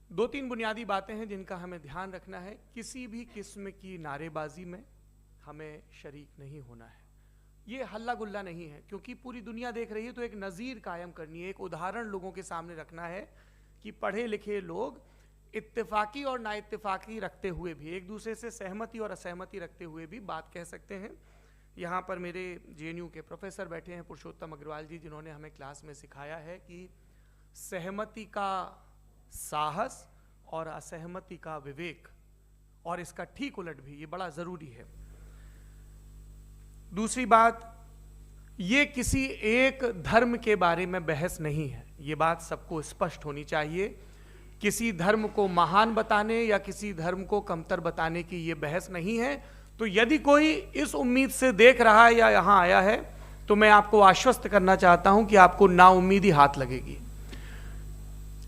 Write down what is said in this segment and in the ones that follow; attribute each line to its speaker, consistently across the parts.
Speaker 1: दो तीन बुनियादी बातें हैं जिनका हमें ध्यान रखना है। किसी भी किस्म की नारेबाजी में हमें शरीक नहीं होना है। ये हल्ला गुल्ला नहीं है, क्योंकि पूरी दुनिया देख रही है, तो एक नज़ीर कायम करनी है, एक उदाहरण लोगों के सामने रखना है कि पढ़े लिखे लोग इत्तेफाकी और नाइत्तेफाकी रखते हुए भी, एक दूसरे से सहमति और असहमति रखते हुए भी बात कह सकते हैं। यहाँ पर मेरे जेएनयू के प्रोफेसर बैठे हैं, पुरुषोत्तम अग्रवाल जी, जिन्होंने हमें क्लास में सिखाया है कि सहमति का साहस और असहमति का विवेक, और इसका ठीक उलट भी, ये बड़ा ज़रूरी है। दूसरी बात, ये किसी एक धर्म के बारे में बहस नहीं है, ये बात सबको स्पष्ट होनी चाहिए। किसी धर्म को महान बताने या किसी धर्म को कमतर बताने की ये बहस नहीं है। तो यदि कोई इस उम्मीद से देख रहा है या यहाँ आया है, तो मैं आपको आश्वस्त करना चाहता हूं कि आपको नाउम्मीदी हाथ लगेगी।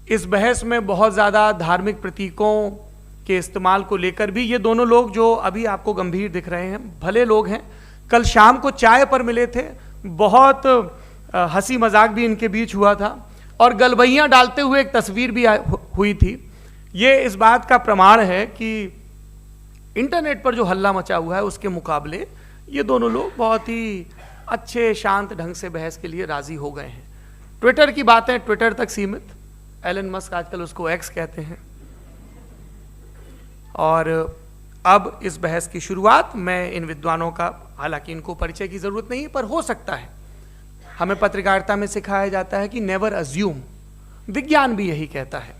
Speaker 1: इस बहस में बहुत ज़्यादा धार्मिक प्रतीकों के इस्तेमाल को लेकर भी, ये दोनों लोग जो अभी आपको गंभीर दिख रहे हैं, भले लोग हैं, कल शाम को चाय पर मिले थे, बहुत हंसी मजाक भी इनके बीच हुआ था, और गलबैयाँ डालते हुए एक तस्वीर भी हुई थी। ये इस बात का प्रमाण है कि इंटरनेट पर जो हल्ला मचा हुआ है उसके मुकाबले ये दोनों लोग बहुत ही अच्छे शांत ढंग से बहस के लिए राजी हो गए हैं। ट्विटर की बातें ट्विटर तक सीमित, एलन मस्क आजकल उसको एक्स कहते हैं, और अब इस बहस की शुरुआत मैं इन विद्वानों का, हालांकि इनको परिचय की जरूरत नहीं, पर हो सकता है, हमें पत्रकारिता में सिखाया जाता है कि नेवर अज्यूम, विज्ञान भी यही कहता है।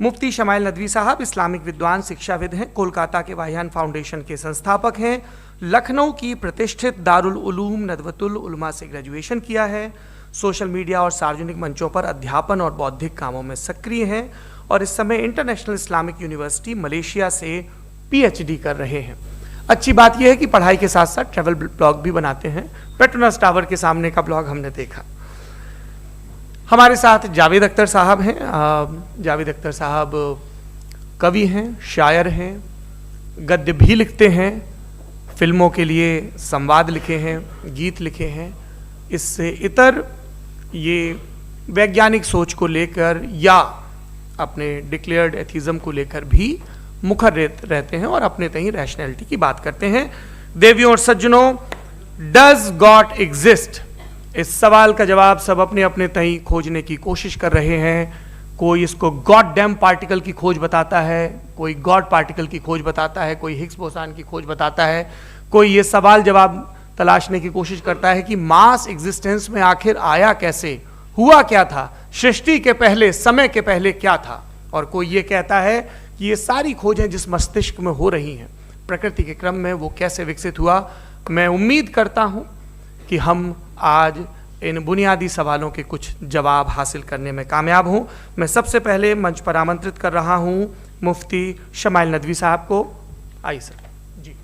Speaker 1: मुफ्ती शमाइल नदवी साहब इस्लामिक विद्वान, शिक्षाविद हैं, कोलकाता के वाहियान फाउंडेशन के संस्थापक हैं, लखनऊ की प्रतिष्ठित दारुल उलूम नदवतुल उलमा से ग्रेजुएशन किया है, सोशल मीडिया और सार्वजनिक मंचों पर अध्यापन और बौद्धिक कामों में सक्रिय हैं, और इस समय इंटरनेशनल इस्लामिक यूनिवर्सिटी मलेशिया से पीएचडी कर रहे हैं। अच्छी बात यह है कि पढ़ाई के साथ साथ ट्रैवल ब्लॉग भी बनाते हैं। पेट्रोनस टावर के सामने का ब्लॉग हमने देखा। हमारे साथ जावेद अख्तर साहब हैं। जावेद अख्तर साहब कवि हैं, शायर हैं, गद्य भी लिखते हैं, फिल्मों के लिए संवाद लिखे हैं, गीत लिखे हैं। इससे इतर ये वैज्ञानिक सोच को लेकर या अपने डिक्लेयर्ड एथिज्म को लेकर भी मुखर रहते हैं और अपने तहीं रैशनैलिटी की बात करते हैं। देवियों और सज्जनों, डज गॉड एग्जिस्ट, इस सवाल का जवाब सब अपने अपने तहीं खोजने की कोशिश कर रहे हैं। कोई इसको गॉड डैम पार्टिकल की खोज बताता है, कोई गॉड पार्टिकल की खोज बताता है, कोई हिग्स बोसान की खोज बताता है, कोई ये सवाल जवाब तलाशने की कोशिश करता है कि मास एग्जिस्टेंस में आखिर आया कैसे, हुआ क्या था, सृष्टि के पहले, समय के पहले क्या था, और कोई ये कहता है कि ये सारी खोजें जिस मस्तिष्क में हो रही हैं प्रकृति के क्रम में, वो कैसे विकसित हुआ। मैं उम्मीद करता हूं कि हम आज इन बुनियादी सवालों के कुछ जवाब हासिल करने में कामयाब हों। मैं सबसे पहले मंच पर आमंत्रित कर रहा हूं मुफ्ती शमाइल नदवी साहब को। आइए सर जी।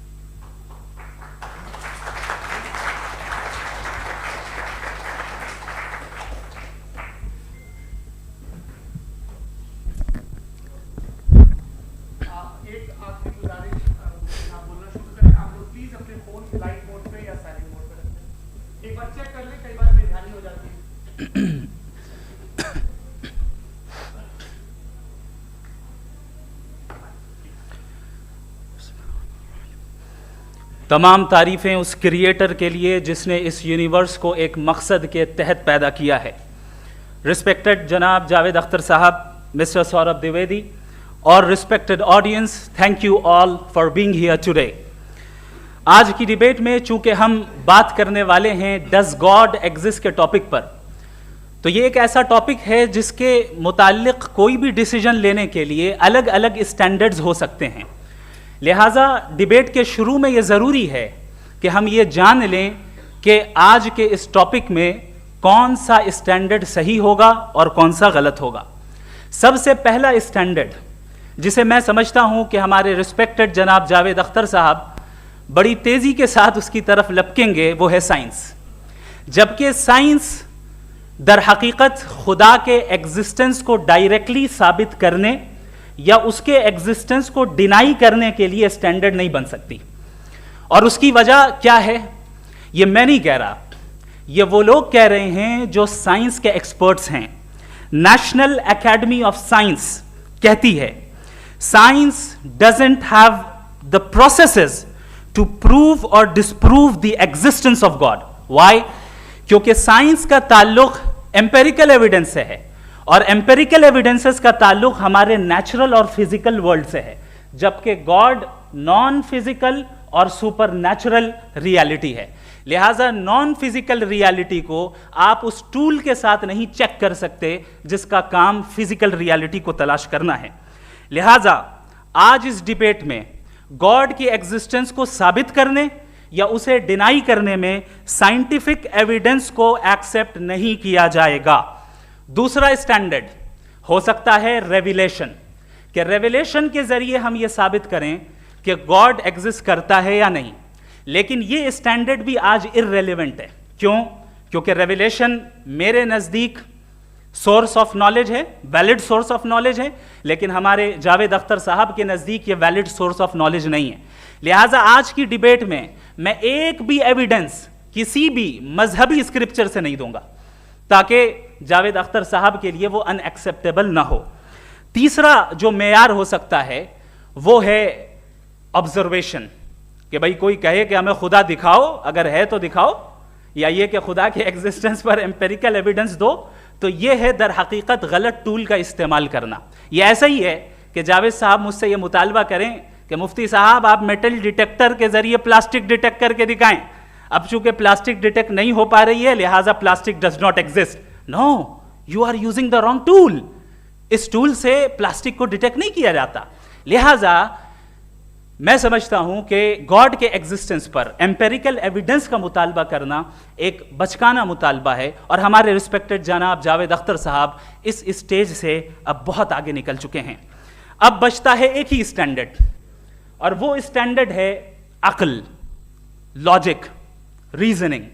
Speaker 1: एक आखिरी गुजारिश, आप बोलना शुरू करें, आप लोग प्लीज अपने फोन फ्लाइट मोड पे या साइलेंट मोड पे रखें। एक बार चेक कर लें, कई बार बेध्यानी हो जाती है।
Speaker 2: तमाम तारीफ़ें उस क्रिएटर के लिए जिसने इस यूनिवर्स को एक मकसद के तहत पैदा किया है। रिस्पेक्टेड जनाब जावेद अख्तर साहब, मिस्टर सौरभ द्विवेदी और respected audience, thank you all for being here today. आज की डिबेट में चूंकि हम बात करने वाले हैं डज गॉड एग्जिस्ट के टॉपिक पर, तो ये एक ऐसा टॉपिक है जिसके मुताल्लिक कोई भी डिसीजन लेने के लिए अलग अलग स्टैंडर्ड्स हो सकते हैं। लिहाजा डिबेट के शुरू में ये ज़रूरी है कि हम ये जान लें कि आज के इस टॉपिक में कौन सा स्टैंडर्ड सही होगा और कौन सा गलत होगा। सबसे पहला स्टैंडर्ड जिसे मैं समझता हूं कि हमारे रिस्पेक्टेड जनाब जावेद अख्तर साहब बड़ी तेज़ी के साथ उसकी तरफ लपकेंगे, वो है साइंस। जबकि साइंस दर हकीकत खुदा के एग्जिस्टेंस को डायरेक्टली साबित करने या उसके एग्जिस्टेंस को डिनाई करने के लिए स्टैंडर्ड नहीं बन सकती। और उसकी वजह क्या है, ये मैं नहीं कह रहा, ये वो लोग कह रहे हैं जो साइंस के एक्सपर्ट्स हैं। नेशनल एकेडमी ऑफ साइंस कहती है, science doesn't have the processes to prove or disprove the existence of God. Why? क्योंकि साइंस का ताल्लुक एम्पेरिकल एविडेंस से है, और एम्पेरिकल एविडेंसेस का ताल्लुक हमारे नेचुरल और फिजिकल वर्ल्ड से है, जबकि गॉड नॉन फिजिकल और सुपर नेचुरल रियलिटी है। लिहाजा नॉन फिजिकल रियलिटी को आप उस टूल के साथ नहीं चेक कर सकते जिसका काम फिजिकल रियलिटी को तलाश करना है। लिहाजा आज इस डिबेट में गॉड की एग्जिस्टेंस को साबित करने या उसे डिनाई करने में साइंटिफिक एविडेंस को एक्सेप्ट नहीं किया जाएगा। दूसरा स्टैंडर्ड हो सकता है रेविलेशन, कि रेविलेशन के जरिए हम यह साबित करें कि गॉड एग्जिस्ट करता है या नहीं। लेकिन यह स्टैंडर्ड भी आज इररेलेवेंट है। क्यों? क्योंकि रेविलेशन मेरे नजदीक सोर्स ऑफ नॉलेज है, वैलिड सोर्स ऑफ नॉलेज है, लेकिन हमारे जावेद अख्तर साहब के नजदीक यह वैलिड सोर्स ऑफ नॉलेज नहीं है। लिहाजा आज की डिबेट में मैं एक भी एविडेंस किसी भी मजहबी स्क्रिप्चर से नहीं दूंगा, ताकि जावेद अख्तर साहब के लिए वो अनएक्सेप्टेबल ना हो। तीसरा जो मेयार हो सकता है वो है ऑब्जर्वेशन, कि भाई कोई कहे कि हमें खुदा दिखाओ, अगर है तो दिखाओ, या ये कि खुदा के एग्जिस्टेंस पर एम्पेरिकल एविडेंस दो, तो ये है दर हकीकत गलत टूल का इस्तेमाल करना। ये ऐसा ही है कि जावेद साहब मुझसे ये मुतालबा करें कि मुफ्ती साहब आप मेटल डिटेक्टर के जरिए प्लास्टिक डिटेक्ट करके दिखाएं। अब चूंकि प्लास्टिक डिटेक्ट नहीं हो पा रही है, लिहाजा plastic does not exist. No, you are using the wrong tool. इस टूल से प्लास्टिक को डिटेक्ट नहीं किया जाता। लिहाजा मैं समझता हूं कि गॉड के एग्जिस्टेंस पर एम्पेरिकल एविडेंस का मुतालबा करना एक बचकाना मुतालबा है, और हमारे रिस्पेक्टेड जनाब जावेद अख्तर साहब इस स्टेज से अब बहुत आगे निकल चुके हैं। अब बचता है एक ही स्टैंडर्ड, और वो स्टैंडर्ड है अक्ल, लॉजिक, रीजनिंग।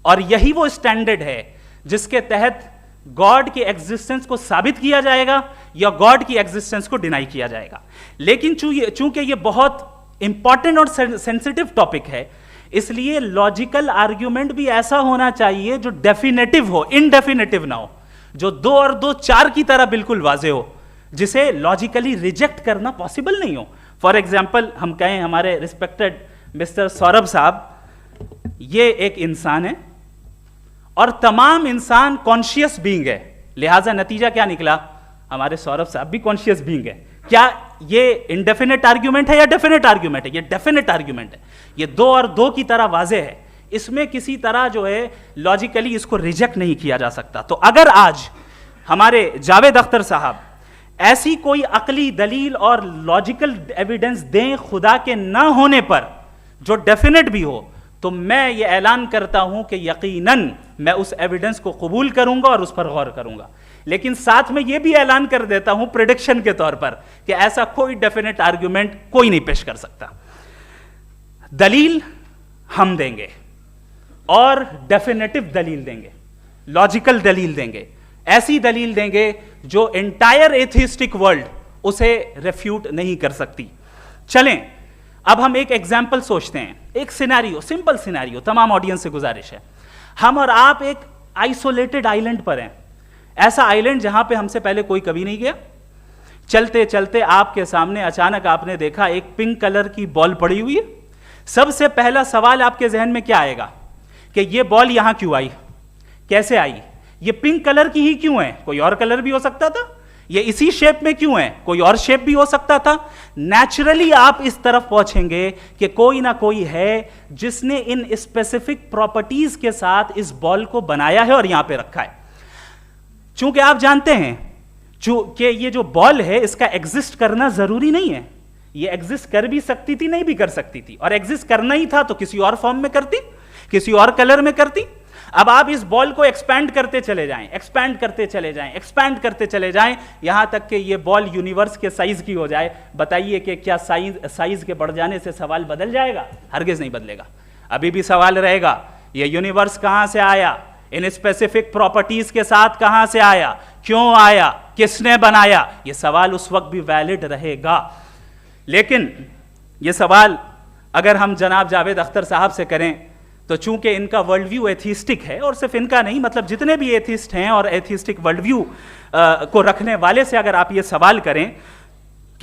Speaker 2: और यही वो स्टैंडर्ड है जिसके तहत गॉड की एग्जिस्टेंस को साबित किया जाएगा या गॉड की एग्जिस्टेंस को डिनाई किया जाएगा। लेकिन चूंकि ये बहुत इंपॉर्टेंट और सेंसिटिव टॉपिक है, इसलिए लॉजिकल आर्ग्यूमेंट भी ऐसा होना चाहिए जो डेफिनेटिव हो, इनडेफिनेटिव ना हो, जो 2 और 2 4 की तरह बिल्कुल वाजे हो, जिसे लॉजिकली रिजेक्ट करना पॉसिबल नहीं हो। फॉर एग्जाम्पल हम कहें हमारे रिस्पेक्टेड मिस्टर सौरभ साहब, ये एक इंसान है और तमाम इंसान कॉन्शियस बीइंग है, लिहाजा नतीजा क्या निकला? हमारे सौरभ साहब भी कॉन्शियस बीइंग है। क्या ये इनडेफिनेट आर्ग्यूमेंट है या डेफिनेट आर्ग्यूमेंट है? ये डेफिनेट आर्ग्यूमेंट है। ये 2 और 2 की तरह वाजे है, इसमें किसी तरह जो है लॉजिकली इसको रिजेक्ट नहीं किया जा सकता। तो अगर आज हमारे जावेद अख्तर साहब ऐसी कोई अकली दलील और लॉजिकल एविडेंस दें खुदा के ना होने पर जो डेफिनेट भी हो, तो मैं ये ऐलान करता हूं कि यकीनन मैं उस एविडेंस को कबूल करूंगा और उस पर गौर करूंगा। लेकिन साथ में यह भी ऐलान कर देता हूं प्रेडिक्शन के तौर पर कि ऐसा कोई डेफिनेट आर्ग्यूमेंट कोई नहीं पेश कर सकता। दलील हम देंगे और डेफिनेटिव दलील देंगे, लॉजिकल दलील देंगे, ऐसी दलील देंगे जो एंटायर एथिस्टिक वर्ल्ड उसे रेफ्यूट नहीं कर सकती। चलें अब हम एक एग्जाम्पल सोचते हैं, एक सिनेरियो, सिंपल सिनेरियो, तमाम ऑडियंस से गुजारिश है, हम और आप एक आइसोलेटेड आइलैंड पर हैं, ऐसा आइलैंड जहां पे हमसे पहले कोई कभी नहीं गया। चलते चलते आपके सामने अचानक आपने देखा एक पिंक कलर की बॉल पड़ी हुई है। सबसे पहला सवाल आपके जहन में क्या आएगा कि ये बॉल यहां क्यों आई, कैसे आई, ये पिंक कलर की ही क्यों है, कोई और कलर भी हो सकता था, ये इसी शेप में क्यों है, कोई और शेप भी हो सकता था। नेचुरली आप इस तरफ पहुंचेंगे कि कोई ना कोई है जिसने इन स्पेसिफिक प्रॉपर्टीज के साथ इस बॉल को बनाया है और यहां पे रखा है। चूंकि आप जानते हैं कि ये जो बॉल है इसका एग्जिस्ट करना जरूरी नहीं है, ये एग्जिस्ट कर भी सकती थी, नहीं भी कर सकती थी, और एग्जिस्ट करना ही था तो किसी और फॉर्म में करती, किसी और कलर में करती। अब आप इस बॉल को एक्सपैंड करते चले जाएं, एक्सपैंड करते चले जाएं, एक्सपैंड करते चले जाएं, यहां तक कि ये बॉल यूनिवर्स के साइज की हो जाए। बताइए कि क्या साइज के बढ़ जाने से सवाल बदल जाएगा? हरगिज नहीं बदलेगा। अभी भी सवाल रहेगा, ये यूनिवर्स कहां से आया, इन स्पेसिफिक प्रॉपर्टीज के साथ कहां से आया, क्यों आया, किसने बनाया, यह सवाल उस वक्त भी वैलिड रहेगा। लेकिन यह सवाल अगर हम जनाब जावेद अख्तर साहब से करें तो चूंकि इनका वर्ल्ड व्यू एथिस्टिक है, और सिर्फ इनका नहीं, मतलब जितने भी एथिस्ट हैं और एथिस्टिक वर्ल्ड व्यू को रखने वाले से अगर आप ये सवाल करें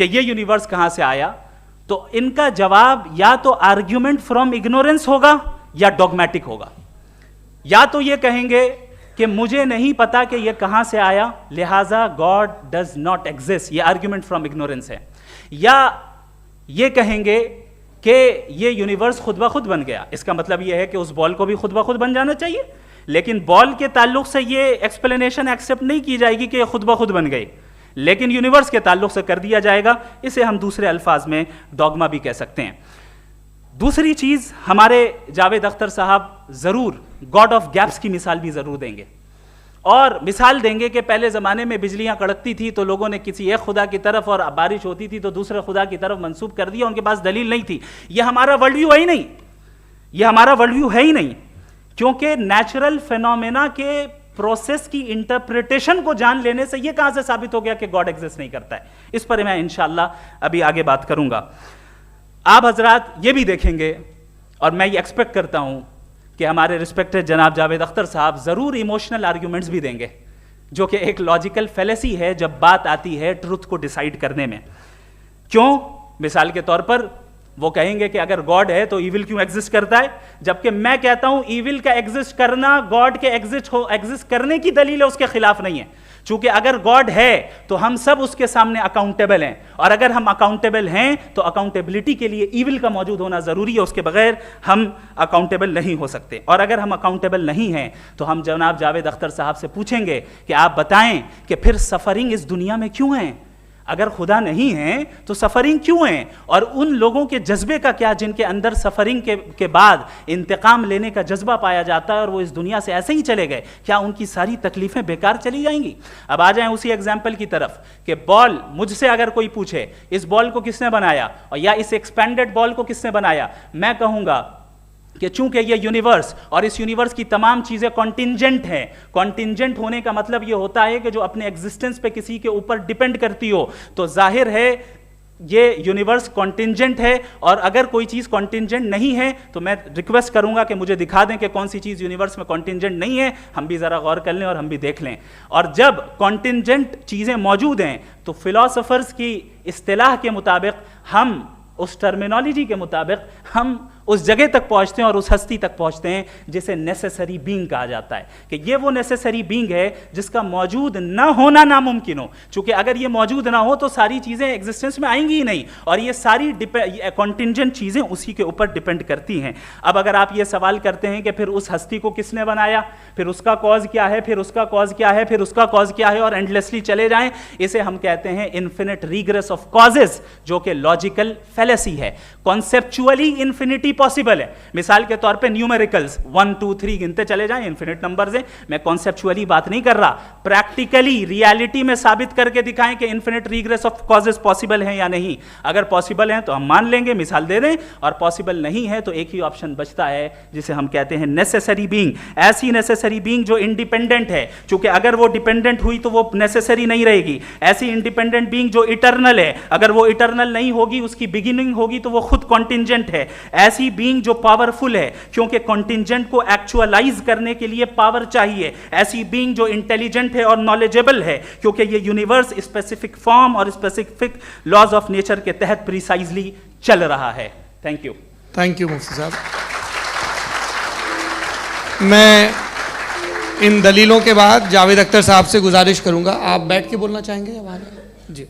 Speaker 2: कि ये यूनिवर्स कहां से आया, तो इनका जवाब या तो आर्ग्यूमेंट फ्रॉम इग्नोरेंस होगा या डॉगमेटिक होगा। या तो ये कहेंगे कि मुझे नहीं पता कि ये कहां से आया, लिहाजा गॉड डज नॉट एग्जिस्ट, ये आर्ग्यूमेंट फ्रॉम इग्नोरेंस है। या ये कहेंगे कि ये यूनिवर्स खुद ब खुद बन गया, इसका मतलब ये है कि उस बॉल को भी खुद ब खुद बन जाना चाहिए, लेकिन बॉल के ताल्लुक से ये एक्सप्लेनेशन एक्सेप्ट नहीं की जाएगी कि ये खुद ब खुद बन गई, लेकिन यूनिवर्स के ताल्लुक से कर दिया जाएगा। इसे हम दूसरे अल्फाज में डॉगमा भी कह सकते हैं। दूसरी चीज, हमारे जावेद अख्तर साहब जरूर गॉड ऑफ गैप्स की मिसाल भी जरूर देंगे, और मिसाल देंगे कि पहले ज़माने में बिजलियां कड़कती थी तो लोगों ने किसी एक खुदा की तरफ, और बारिश होती थी तो दूसरे खुदा की तरफ मंसूब कर दिया, उनके पास दलील नहीं थी। यह हमारा वर्ल्ड व्यू है ही नहीं, यह हमारा वर्ल्ड व्यू है ही नहीं, क्योंकि नेचुरल फिनोमेना के प्रोसेस की इंटरप्रिटेशन को जान लेने से यह कहां से साबित हो गया कि गॉड एग्जिस्ट नहीं करता है। इस पर मैं इंशाअल्लाह अभी आगे बात करूंगा। आप हजरात ये भी देखेंगे, और मैं ये एक्सपेक्ट करता हूं कि हमारे रिस्पेक्टेड जनाब जावेद अख्तर साहब जरूर इमोशनल आर्ग्यूमेंट्स भी देंगे, जो कि एक लॉजिकल फेलेसी है जब बात आती है ट्रुथ को डिसाइड करने में। क्यों? मिसाल के तौर पर वो कहेंगे कि अगर गॉड है तो ईविल क्यों एग्जिस्ट करता है, जबकि मैं कहता हूं ईविल का एग्जिस्ट करना गॉड के एग्जिस्ट करने की दलील है, उसके खिलाफ नहीं है। चूंकि अगर गॉड है तो हम सब उसके सामने अकाउंटेबल हैं, और अगर हम अकाउंटेबल हैं तो अकाउंटेबिलिटी के लिए ईविल का मौजूद होना जरूरी है, उसके बगैर हम अकाउंटेबल नहीं हो सकते। और अगर हम अकाउंटेबल नहीं हैं तो हम जनाब जावेद अख्तर साहब से पूछेंगे कि आप बताएं कि फिर सफरिंग इस दुनिया में क्यों है? अगर खुदा नहीं है तो सफरिंग क्यों है? और उन लोगों के जज्बे का क्या जिनके अंदर सफरिंग के बाद इंतकाम लेने का जज्बा पाया जाता है और वो इस दुनिया से ऐसे ही चले गए, क्या उनकी सारी तकलीफें बेकार चली जाएंगी? अब आ जाएं उसी एग्जाम्पल की तरफ कि बॉल, मुझसे अगर कोई पूछे इस बॉल को किसने बनाया और या इस एक्सपेंडेड बॉल को किसने बनाया, मैं कहूंगा कि चूंकि ये यूनिवर्स और इस यूनिवर्स की तमाम चीजें कॉन्टिंजेंट हैं। कॉन्टिंजेंट होने का मतलब ये होता है कि जो अपने एग्जिस्टेंस पे किसी के ऊपर डिपेंड करती हो, तो जाहिर है ये यूनिवर्स कॉन्टिंजेंट है। और अगर कोई चीज कॉन्टिंजेंट नहीं है तो मैं रिक्वेस्ट करूंगा कि मुझे दिखा दें कि कौन सी चीज यूनिवर्स में कॉन्टिंजेंट नहीं है, हम भी जरा गौर कर लें और हम भी देख लें। और जब कॉन्टिंजेंट चीजें मौजूद हैं तो फिलोसोफर्स की इस्तिलाह के मुताबिक, हम उस टर्मिनोलॉजी के मुताबिक हम उस जगह तक पहुंचते हैं और उस हस्ती तक पहुंचते हैं जिसे नेसेसरी बीइंग कहा जाता है, कि ये वो नेसेसरी बीइंग है जिसका मौजूद ना होना नामुमकिन हो। चूंकि अगर ये मौजूद ना हो तो सारी चीजें एग्जिस्टेंस में आएंगी ही नहीं, और ये सारी कॉन्टिंजेंट चीजें उसी के ऊपर डिपेंड करती हैं। अब अगर आप ये सवाल करते हैं कि फिर उस हस्ती को किसने बनाया, फिर उसका कॉज क्या है, फिर उसका कॉज क्या है, फिर उसका कॉज क्या है, और एंडलेसली चले जाएं, इसे हम कहते हैं इन्फिनिट रीग्रेस ऑफ कॉजेस, जो कि लॉजिकल फेलेसी है। कॉन्सेप्चुअली इन्फिनिटी पॉसिबल है। मिसाल के तौर पे न्यूमेरिकल्स 1 2 3 गिनते चले जाएं, इन्फिनिट नंबर्स हैं। मैं कॉन्सेप्चुअली बात नहीं कर रहा, प्रैक्टिकली रियलिटी में साबित करके दिखाएं कि infinite regress of causes possible हैं या नहीं। अगर पॉसिबल हैं तो हम मान लेंगे, मिसाल दे दें, और पॉसिबल नहीं है तो एक ही ऑप्शन बचता है जिसे हम कहते हैं नेसेसरी बीइंग। ऐसी नेसेसरी बीइंग जो इंडिपेंडेंट है, क्योंकि अगर वो डिपेंडेंट हुई तो वो नेसेसरी नहीं रहेगी। ऐसी इंडिपेंडेंट बीइंग जो इटर्नल है, अगर वो इटर्नल नहीं होगी, उसकी बिगिनिंग होगी तो वो खुद कॉन्टिंजेंट है। ऐसी बीइंग जो पावरफुल है, क्योंकि कॉन्टिंजेंट को एक्चुअलाइज करने के लिए पावर चाहिए। ऐसी बीइंग जो इंटेलिजेंट है और नॉलेजेबल है, क्योंकि ये यूनिवर्स स्पेसिफिक फॉर्म और स्पेसिफिक लॉज ऑफ नेचर के तहत प्रिसाइजली चल रहा है। Thank you.
Speaker 1: थैंक यू मुफ्ती साहब। मैं इन दलीलों के बाद जावेद अख्तर साहब से गुजारिश करूंगा, आप बैठ के बोलना चाहेंगे या बाहर? जी।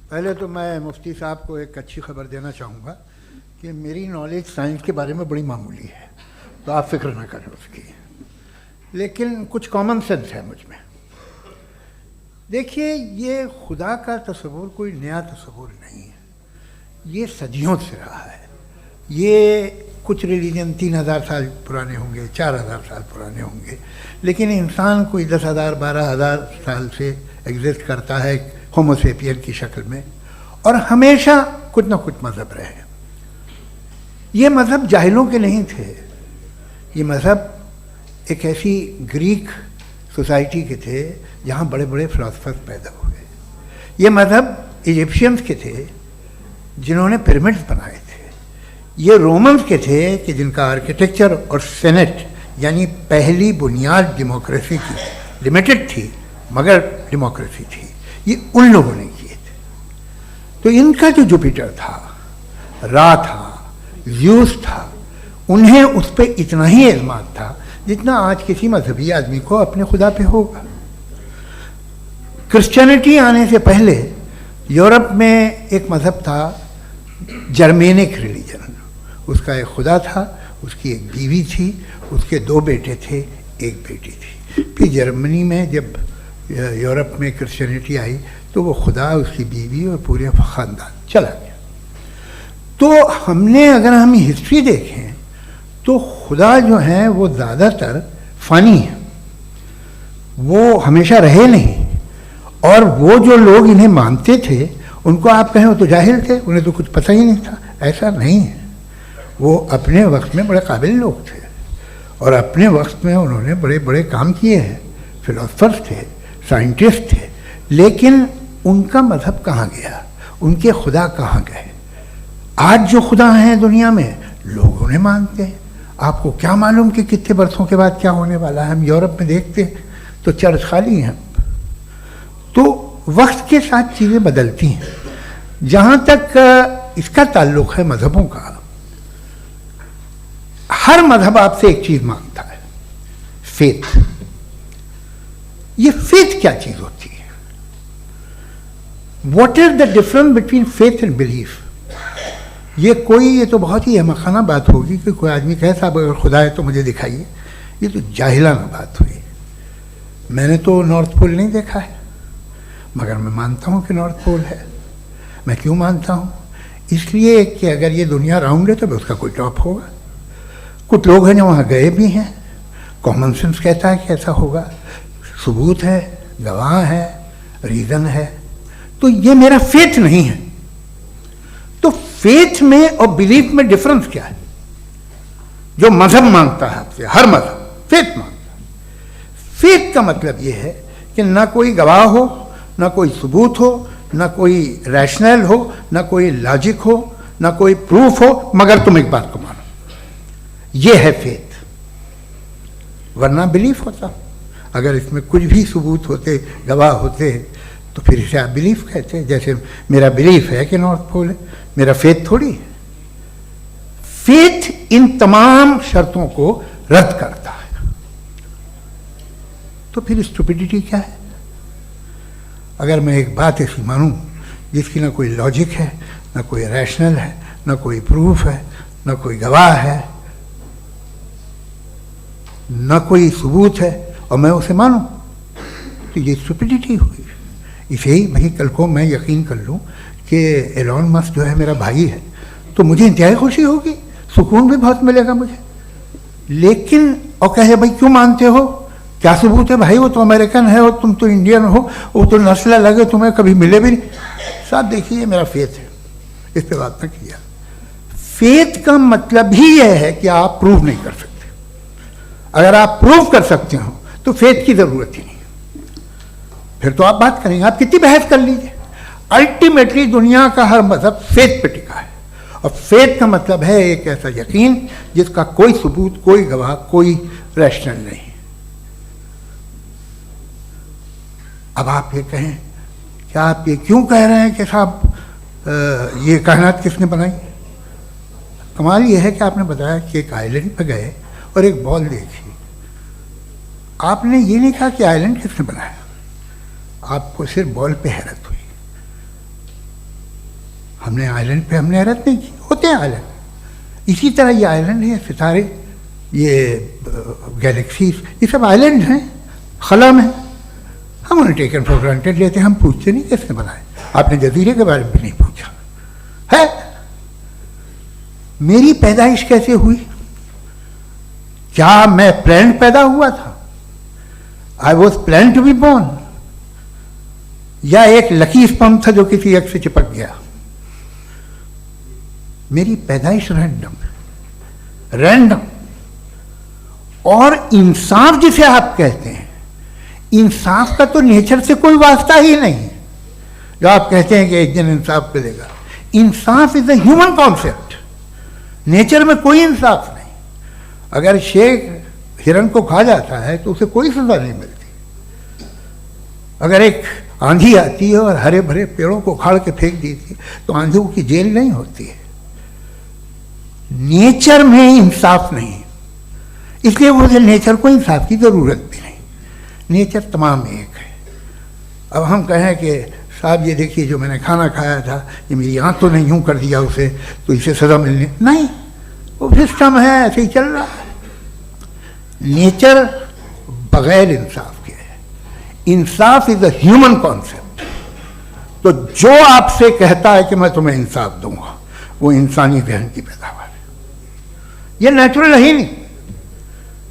Speaker 3: पहले तो मैं मुफ्ती साहब को एक अच्छी खबर देना चाहूँगा कि मेरी नॉलेज साइंस के बारे में बड़ी मामूली है, तो आप फिक्र ना करें उसकी, लेकिन कुछ कॉमन सेंस है मुझ में। देखिए, ये खुदा का तस्वुर कोई नया तस्वुर नहीं है, ये सदियों से रहा है। ये कुछ रिलीजन 3000 साल पुराने होंगे, 4000 साल पुराने होंगे, लेकिन इंसान कोई 10,000 12,000 साल से एग्जिस्ट करता है होमोसेपियन की शक्ल में, और हमेशा कुछ ना कुछ मज़हब रहे। ये मज़हब जाहिलों के नहीं थे, ये मज़हब एक ऐसी ग्रीक सोसाइटी के थे जहाँ बड़े बड़े फिलोसफर्स पैदा हुए। ये मज़हब इजिप्शियंस के थे जिन्होंने पिरामिड्स बनाए थे। ये रोमन्स के थे कि जिनका आर्किटेक्चर और सेनेट यानी पहली बुनियाद डेमोक्रेसी की लिमिटेड थी मगर डेमोक्रेसी थी, ये उन लोगों ने किए थे। तो इनका जो जुपिटर था, रा था, ज़्यूस था, उन्हें उस पर इतना ही एतमाद था जितना आज किसी मजहबी आदमी को अपने खुदा पे होगा। क्रिश्चियनिटी आने से पहले यूरोप में एक मजहब था जर्मेनिक रिलीजन, उसका एक खुदा था, उसकी एक बीवी थी, उसके 2 बेटे थे, एक बेटी थी। फिर जर्मनी में जब यूरोप में क्रिश्चियनिटी आई तो वो खुदा, उसकी बीवी और पूरे ख़ानदान चला गया। तो हमने अगर हम हिस्ट्री देखें तो खुदा जो है वो ज़्यादातर फ़ानी है, वो हमेशा रहे नहीं। और वो जो लोग इन्हें मानते थे उनको आप कहें वो तो जाहिल थे, उन्हें तो कुछ पता ही नहीं था, ऐसा नहीं है। वो अपने वक्त में बड़े काबिल लोग थे और अपने वक्त में उन्होंने बड़े बड़े काम किए हैं, फिलोसफर्स थे, साइंटिस्ट थे, लेकिन उनका मजहब कहाँ गया, उनके खुदा कहाँ गए? आज जो खुदा हैं दुनिया में लोग उन्हें मानते हैं। आपको क्या मालूम कि कितने बरसों के बाद क्या होने वाला है? हम यूरोप में देखते हैं तो चर्च खाली हैं। तो वक्त के साथ चीज़ें बदलती हैं। जहाँ तक इसका ताल्लुक है मजहबों का, हर मजहब आपसे एक चीज़ मांगता है, फेथ। ये फेथ क्या चीज़ होती है? What is the difference between faith and belief? ये तो बहुत ही अहमकाना बात होगी कि कोई आदमी कहे साहब अगर खुदा है तो मुझे दिखाइए। ये तो जाहिलाना बात हुई। मैंने तो नॉर्थ पोल नहीं देखा है, मगर मैं मानता हूँ कि नॉर्थ पोल है। मैं क्यों मानता हूँ? इसलिए कि अगर ये दुनिया राउंड है तो उसका कोई टॉप होगा। कुछ लोग हैं जो वहाँ गए भी हैं, कॉमन सेंस कहता है कि ऐसा होगा, सबूत है, गवाह है, रीज़न है। तो ये मेरा फेथ नहीं है। तो फेथ में और बिलीफ में डिफरेंस क्या है? जो मजहब मांगता है आपसे, हर मजहब फेथ मांगता है। फेथ का मतलब ये है कि ना कोई गवाह हो, ना कोई सबूत हो, ना कोई रैशनल हो, ना कोई लॉजिक हो, ना कोई प्रूफ हो, मगर तुम एक बात को मानो। ये है फेथ। वरना बिलीफ होता। अगर इसमें कुछ भी सबूत होते, गवाह होते, तो फिर इसे आप बिलीफ कहते हैं। जैसे मेरा बिलीफ है कि नॉर्थ पोल है, मेरा फेथ थोड़ी है। फेथ इन तमाम शर्तों को रद्द करता है। तो फिर स्टुपिडिटी क्या है? अगर मैं एक बात ऐसी मानूं जिसकी ना कोई लॉजिक है, ना कोई रैशनल है, ना कोई प्रूफ है, ना कोई गवाह है, ना कोई सबूत है, और मैं उसे मानूं, तो ये स्टुपिडिटी हुई। इसे ही भाई कल को मैं यकीन कर लूँ कि एलॉन मस्क जो है मेरा भाई है, तो मुझे इंतहाई खुशी होगी, सुकून भी बहुत मिलेगा मुझे। लेकिन और कहे भाई क्यों मानते हो, क्या सबूत है? भाई वो तो अमेरिकन है और तुम तो इंडियन हो, वो तो नस्ल अलग है, तुम्हें कभी मिले भी नहीं। साथ देखिए मेरा फेथ है, इस पर बात न किया। फेथ का मतलब ही यह है कि आप प्रूव नहीं कर सकते। अगर आप प्रूव कर सकते हो तो फेथ की जरूरत ही नहीं, फिर तो आप बात करेंगे, आप कितनी बहस कर लीजिए। अल्टीमेटली दुनिया का हर मजहब फेथ पे टिका है, और फेथ का मतलब है एक ऐसा यकीन जिसका कोई सबूत, कोई गवाह, कोई रैशनल नहीं। अब आप ये कहें, क्या आप ये क्यों कह रहे हैं कि साहब ये कायनात किसने बनाई? कमाल ये है कि आपने बताया कि एक आइलैंड पे गए और एक बॉल देखी। आपने ये नहीं कहा कि आइलैंड किसने बनाया, आपको सिर्फ बॉल पे हैरत हुई। हमने आइलैंड पे हमने हैरत नहीं की, होते हैं आइलैंड। इसी तरह ये आइलैंड है, सितारे, ये गैलेक्सीज, ये सब आइलैंड हैं खला में। हम उन्हें टेकन फॉर ग्रांटेड लेते हैं, हम पूछते नहीं किसने बनाए। आपने जजीरे के बारे में भी नहीं पूछा है। मेरी पैदाइश कैसे हुई? क्या मैं प्लान पैदा हुआ था? I was plan to be born, या एक लकी स्पर्म था जो किसी एक से चिपक गया? मेरी पैदाइश रैंडम। और इंसाफ जिसे आप कहते हैं, इंसाफ का तो नेचर से कोई वास्ता ही नहीं है। जो आप कहते हैं कि एक दिन इंसाफ मिलेगा, इंसाफ is a human concept. Nature में कोई इंसाफ नहीं। अगर शेर हिरन को खा जाता है तो उसे कोई सजा नहीं मिलती। अगर एक आंधी आती है और हरे भरे पेड़ों को उखाड़ के फेंक देती है तो आंधियों की जेल नहीं होती है। नेचर में इंसाफ नहीं, इसलिए मुझे नेचर को इंसाफ की जरूरत भी नहीं। नेचर तमाम एक है। अब हम कहें कि साहब ये देखिए जो मैंने खाना खाया था ये मेरी आंख तो नहीं यूं कर दिया उसे तो इसे सजा मिलनी नहीं, वो सिस्टम है, ऐसे ही चल रहा है। नेचर बगैर इंसाफ के है। इंसाफ इज अ ह्यूमन कॉन्सेप्ट। तो जो आपसे कहता है कि मैं तुम्हें इंसाफ दूंगा वो इंसानी जहन की पैदावार है। ये नेचुरल है ही नहीं,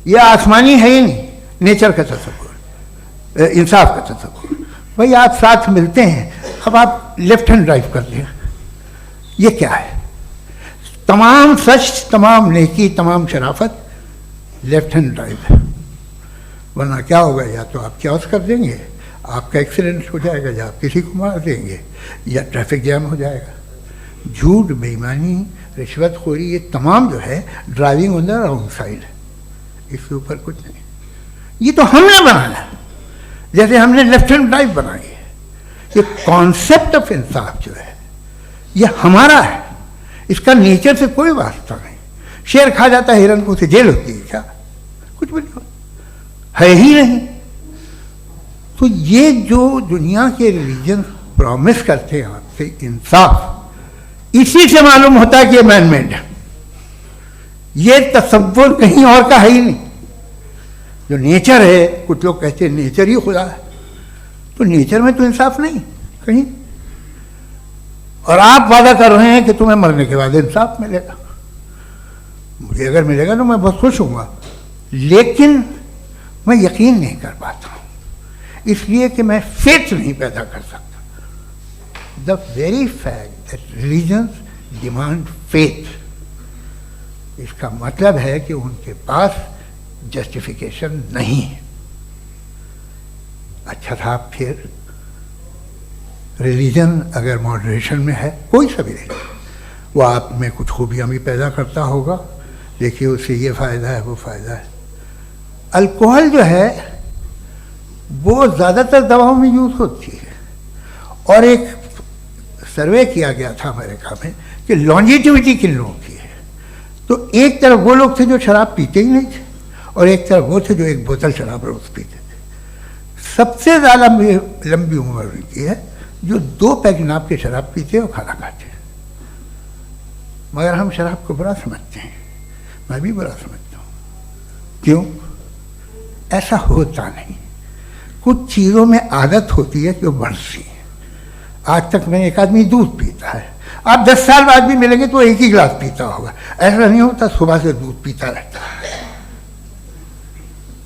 Speaker 3: ये आसमानी है ही नहीं। नेचर का तसव्वुर, इंसाफ का तसव्वुर। भाई आप साथ मिलते हैं, अब आप लेफ्ट हैंड ड्राइव कर लें, ये क्या है? तमाम सच, तमाम नेकी, तमाम शराफत लेफ्ट हैंड ड्राइव है। वरना क्या होगा, या तो आप क्रॉस कर देंगे, आपका एक्सीडेंट हो जाएगा, या आप किसी को मार देंगे, या ट्रैफिक जैम हो जाएगा। झूठ, बेईमानी, रिश्वतखोरी, ये तमाम जो है driving on the wrong side है। इसके ऊपर कुछ नहीं। ये तो हमने बनाया, जैसे हमने लेफ्ट हैंड ड्राइव बनाई है। ये कॉन्सेप्ट ऑफ इंसाफ जो है ये हमारा है, इसका नेचर से कोई वास्ता नहीं। शेर खा जाता है हिरन को, उसे जेल होती है क्या? कुछ भी नहीं, है ही नहीं। तो ये जो दुनिया के रिलीजन प्रॉमिस करते हैं आपसे इंसाफ, इसी से मालूम होता है कि ये मैनमेड है। ये तसव्वुर कहीं और का है ही नहीं। जो नेचर है, कुछ लोग कहते हैं नेचर ही खुदा है, तो नेचर में तो इंसाफ नहीं कहीं। और आप वादा कर रहे हैं कि तुम्हें मरने के बाद इंसाफ मिलेगा। मुझे अगर मिलेगा तो मैं बहुत खुश हूँगा, लेकिन मैं यकीन नहीं कर पाता हूँ, इसलिए कि मैं फेथ नहीं पैदा कर सकता। The very fact that religions demand faith, इसका मतलब है कि उनके पास जस्टिफिकेशन नहीं है। अच्छा साहब, फिर रिलीजन अगर मॉडरेशन में है, कोई सा भी रिलीजन, वो आप में कुछ खूबियाँ भी पैदा करता होगा। देखिए उससे ये फ़ायदा है, वो फ़ायदा है। अल्कोहल जो है वो ज़्यादातर दवाओं में यूज़ होती है, और एक सर्वे किया गया था अमेरिका में कि लॉन्जिटिविटी किन लोगों की है। तो एक तरफ वो लोग थे जो शराब पीते ही नहीं थे, और एक तरफ वो थे जो एक बोतल शराब रोज़ पीते थे। सबसे ज़्यादा लंबी उम्र उनकी है जो 2 पैक नाप के शराब पीते और खाना खाते हैं। मगर हम शराब को बुरा समझते हैं, मैं भी बुरा समझता हूँ। क्यों? ऐसा होता नहीं। कुछ चीज़ों में आदत होती है कि वो बढ़ती है। आज तक में एक आदमी दूध पीता है, आप 10 साल बाद भी मिलेंगे तो एक ही गिलास पीता होगा। ऐसा नहीं होता, सुबह से दूध पीता रहता है।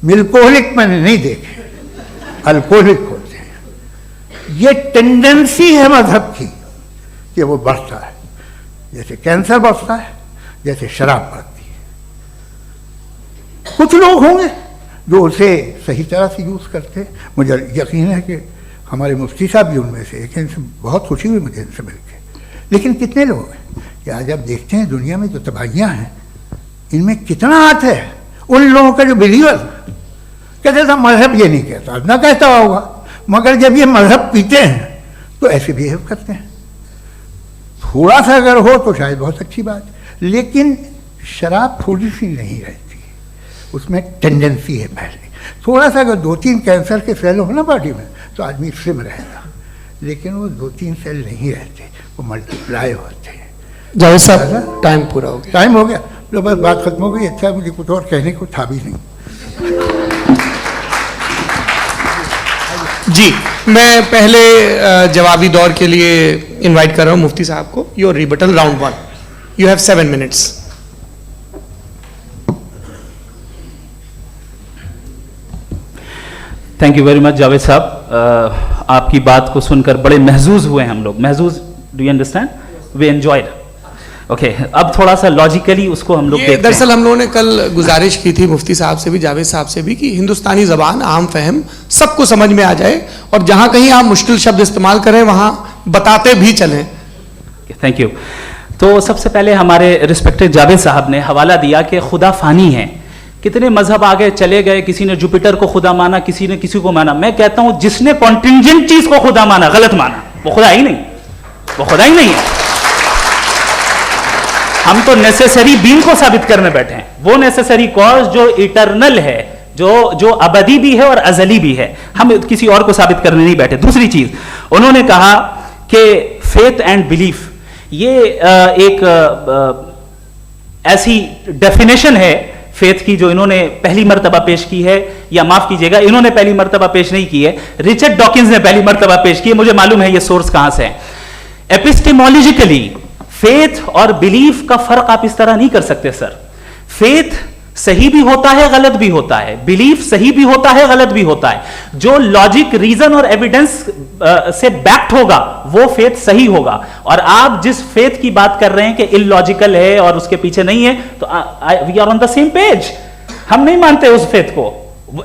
Speaker 3: मिल्कोहलिक मैंने नहीं देखे, अल्कोहलिक होते हैं। ये टेंडेंसी है मजहब की कि वो बढ़ता है, जैसे कैंसर बढ़ता है, जैसे शराब बढ़ती है। कुछ लोग होंगे जो उसे सही तरह से यूज़ करते। मुझे यकीन है कि हमारे मुफ्ती साहब भी उनमें से एक हैं। इनसे बहुत खुशी हुई मुझे इनसे मिलकर। लेकिन कितने लोग हैं कि आज आप देखते हैं दुनिया में जो तबाहियाँ हैं, इनमें कितना हाथ है उन लोगों का जो बिलीवर कहते था मजहब ये नहीं कहता, ना कहता होगा, मगर जब ये मजहब पीते हैं तो ऐसे बिहेव करते हैं। थोड़ा सा अगर हो तो शायद बहुत अच्छी बात, लेकिन शराब थोड़ी सी नहीं रहती, उसमें टेंडेंसी है पहले। थोड़ा सा अगर 2-3 कैंसर के सेल हो ना बॉडी में तो आदमी सिम रहेगा, लेकिन वो 2-3 सेल नहीं रहते, वो मल्टीप्लाई होते हैं।
Speaker 1: जावेद साहब, टाइम पूरा हो गया।
Speaker 3: टाइम हो गया, तो बस बात खत्म हो गई। अच्छा, मुझे कुछ और कहने को था भी नहीं।
Speaker 1: जी, मैं पहले जवाबी दौर के लिए इनवाइट कर रहा हूं मुफ्ती साहब को। Your rebuttal round 1, you have 7 minutes.
Speaker 2: Thank you very much Javed साहब। आपकी बात को सुनकर बड़े महजूज हुए हम लोग। महजूज, do you understand? We enjoyed. Okay, अब थोड़ा सा लॉजिकली उसको हम लोग देखते हैं।
Speaker 1: दरअसल हम लोगों ने कल गुजारिश की थी मुफ्ती साहब से भी, जावेद साहब से भी, कि हिंदुस्तानी ज़बान आम फहम सबको समझ में आ जाए, और जहाँ कहीं आप मुश्किल शब्द इस्तेमाल करें वहाँ बताते भी चलें।
Speaker 2: Thank you. तो सबसे पहले हमारे रिस्पेक्टेड जावेद साहब ने हवाला दिया कि खुदा फानी है, कितने मजहब आगे चले गए, किसी ने जुपिटर को खुदा माना, किसी ने किसी को माना। मैं कहता हूं जिसने कॉन्टिंजेंट चीज को खुदा माना, गलत माना, वो खुदा ही नहीं, वो खुदा ही नहीं है। हम तो नेसेसरी बीइंग को साबित करने बैठे हैं, वो नेसेसरी कॉज जो इटरनल है, जो अबदी भी है और अजली भी है, हम किसी और को साबित करने नहीं बैठे। दूसरी चीज उन्होंने कहा कि फेथ एंड बिलीफ, ये एक ऐसी डेफिनेशन है फेथ की जो इन्होंने पहली मर्तबा पेश की है, या माफ कीजिएगा इन्होंने पहली मर्तबा पेश नहीं की है, रिचर्ड डॉकिंस ने पहली मर्तबा पेश की है। मुझे मालूम है ये सोर्स कहां से है। एपिस्टेमोलॉजिकली फेथ और बिलीफ का फर्क आप इस तरह नहीं कर सकते सर। फेथ सही भी होता है, गलत भी होता है, बिलीफ सही भी होता है, गलत भी होता है। जो लॉजिक, रीजन और एविडेंस से बैक्ड होगा वो फेथ सही होगा। और आप जिस फेथ की बात कर रहे हैं कि इलॉजिकल है और उसके पीछे नहीं है, तो we are on the same page. हम नहीं मानते उस फेथ को,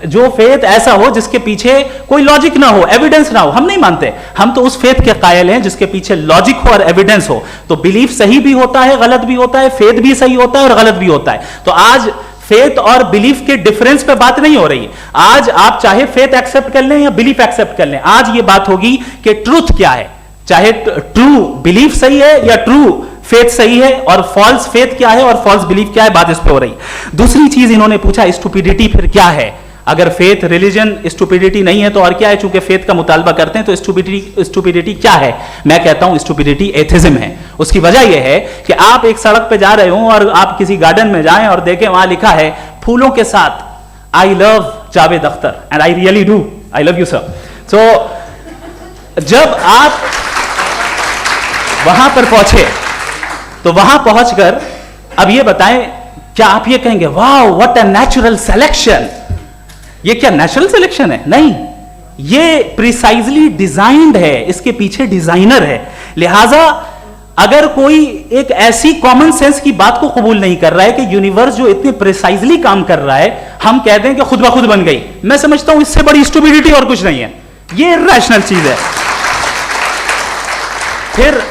Speaker 2: जो फेथ ऐसा हो जिसके पीछे कोई लॉजिक ना हो, एविडेंस ना हो, हम नहीं मानते। हम तो उस फेथ के कायल हैं जिसके पीछे लॉजिक हो और एविडेंस हो। तो बिलीफ सही भी होता है, गलत भी होता है, फेथ भी सही होता है और गलत भी होता है। तो आज फेथ और बिलीफ के डिफरेंस पे बात नहीं हो रही। आज आप चाहे फेथ एक्सेप्ट कर लें या बिलीफ एक्सेप्ट कर लें, आज ये बात होगी कि ट्रूथ क्या है, चाहे ट्रू बिलीफ सही है या ट्रू फेथ सही है, और फॉल्स फेथ क्या है और फॉल्स बिलीफ क्या है, बात इस पे हो रही। दूसरी चीज इन्होंने पूछा स्टुपिडिटी फिर क्या है। अगर फेथ रिलीजन स्टुपिडिटी नहीं है तो और क्या है? चूंकि फेथ का मुतालबा करते हैं तो स्टुपिडिटी क्या है? मैं कहता हूं स्टुपिडिटी एथिज्म है। उसकी वजह यह है कि आप एक सड़क पे जा रहे हो और आप किसी गार्डन में जाएं और देखें वहां लिखा है फूलों के साथ I love Javed Akhtar, and I really do, I love you sir. तो जब आप वहां पर पहुंचे तो वहां पहुंचकर अब ये बताएं, क्या आप ये कहेंगे वाह व्हाट अ नेचुरल सिलेक्शन? ये क्या नेचुरल सिलेक्शन है? नहीं, ये प्रिसाइजली डिजाइंड है, इसके पीछे डिजाइनर है। लिहाजा अगर कोई एक ऐसी कॉमन सेंस की बात को कबूल नहीं कर रहा है कि यूनिवर्स जो इतने प्रिसाइजली काम कर रहा है, हम कहते हैं कि खुद ब खुद बन गई, मैं समझता हूं इससे बड़ी स्टुपिडिटी और कुछ नहीं है। ये रैशनल चीज है। फिर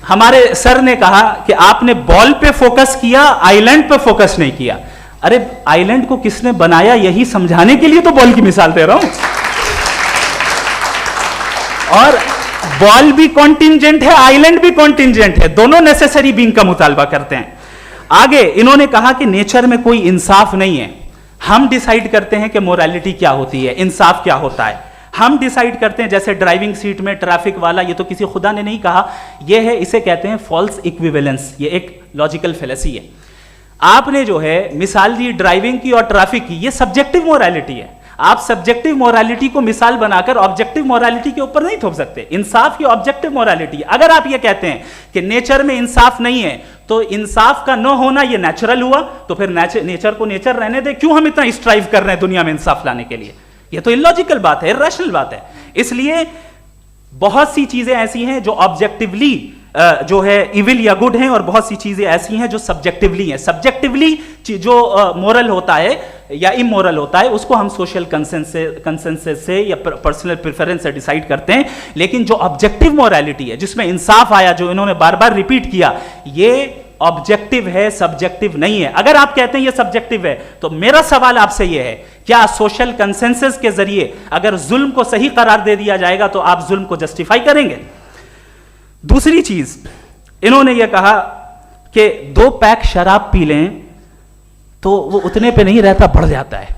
Speaker 2: हमारे सर ने कहा कि आपने बॉल पे फोकस किया, आइलैंड पे फोकस नहीं किया। अरे आइलैंड को किसने बनाया यही समझाने के लिए तो बॉल की मिसाल दे रहा हूं। और बॉल भी कॉन्टिंजेंट है, आइलैंड भी कॉन्टिंजेंट है, दोनों नेसेसरी बीइंग का मुतालबा करते हैं। आगे इन्होंने कहा कि नेचर में कोई इंसाफ नहीं है। हम डिसाइड करते हैं कि मोरालिटी क्या होती है, इंसाफ क्या होता है। हम डिसाइड करते हैं, जैसे ड्राइविंग सीट में ट्रैफिक वाला, ये तो किसी खुदा ने नहीं कहा, ये है, इसे कहते हैं फॉल्स इक्विवेलेंस। ये एक लॉजिकल फेलेसी है। आपने जो है मिसाल दी ड्राइविंग की और ट्रैफिक की, ये सब्जेक्टिव मोरालिटी है। आप सब्जेक्टिव मोरालिटी को मिसाल बनाकर ऑब्जेक्टिव मोरालिटी के ऊपर नहीं थोप सकते। इंसाफ की ऑब्जेक्टिव मोरालिटी। अगर आप ये कहते हैं कि नेचर में इंसाफ नहीं है तो इंसाफ का न होना ये नेचुरल हुआ, तो फिर नेचर को नेचर रहने दे, क्यों हम इतना स्ट्राइव कर रहे हैं दुनिया में इंसाफ लाने के लिए? ये तो इलॉजिकल बात है, इरैशनल बात है। इसलिए बहुत सी चीजें ऐसी हैं जो ऑब्जेक्टिवली जो है इविल या गुड हैं, और बहुत सी चीजें ऐसी हैं जो सब्जेक्टिवली हैं। सब्जेक्टिवली जो मोरल होता है या इमोरल होता है उसको हम सोशल कंसेंसस से या पर्सनल प्रेफरेंस से डिसाइड करते हैं। लेकिन जो ऑब्जेक्टिव मोरालिटी है जिसमें इंसाफ आया, जो इन्होंने बार बार रिपीट किया, ये ऑब्जेक्टिव है, सब्जेक्टिव नहीं है। अगर आप कहते हैं ये सब्जेक्टिव है तो मेरा सवाल आपसे ये है, क्या सोशल कंसेंसस के जरिए अगर जुल्म को सही करार दे दिया जाएगा तो आप जुल्म को जस्टिफाई करेंगे? दूसरी चीज इन्होंने ये कहा कि 2 पैक शराब पी लें तो वो उतने पे नहीं रहता, बढ़ जाता है।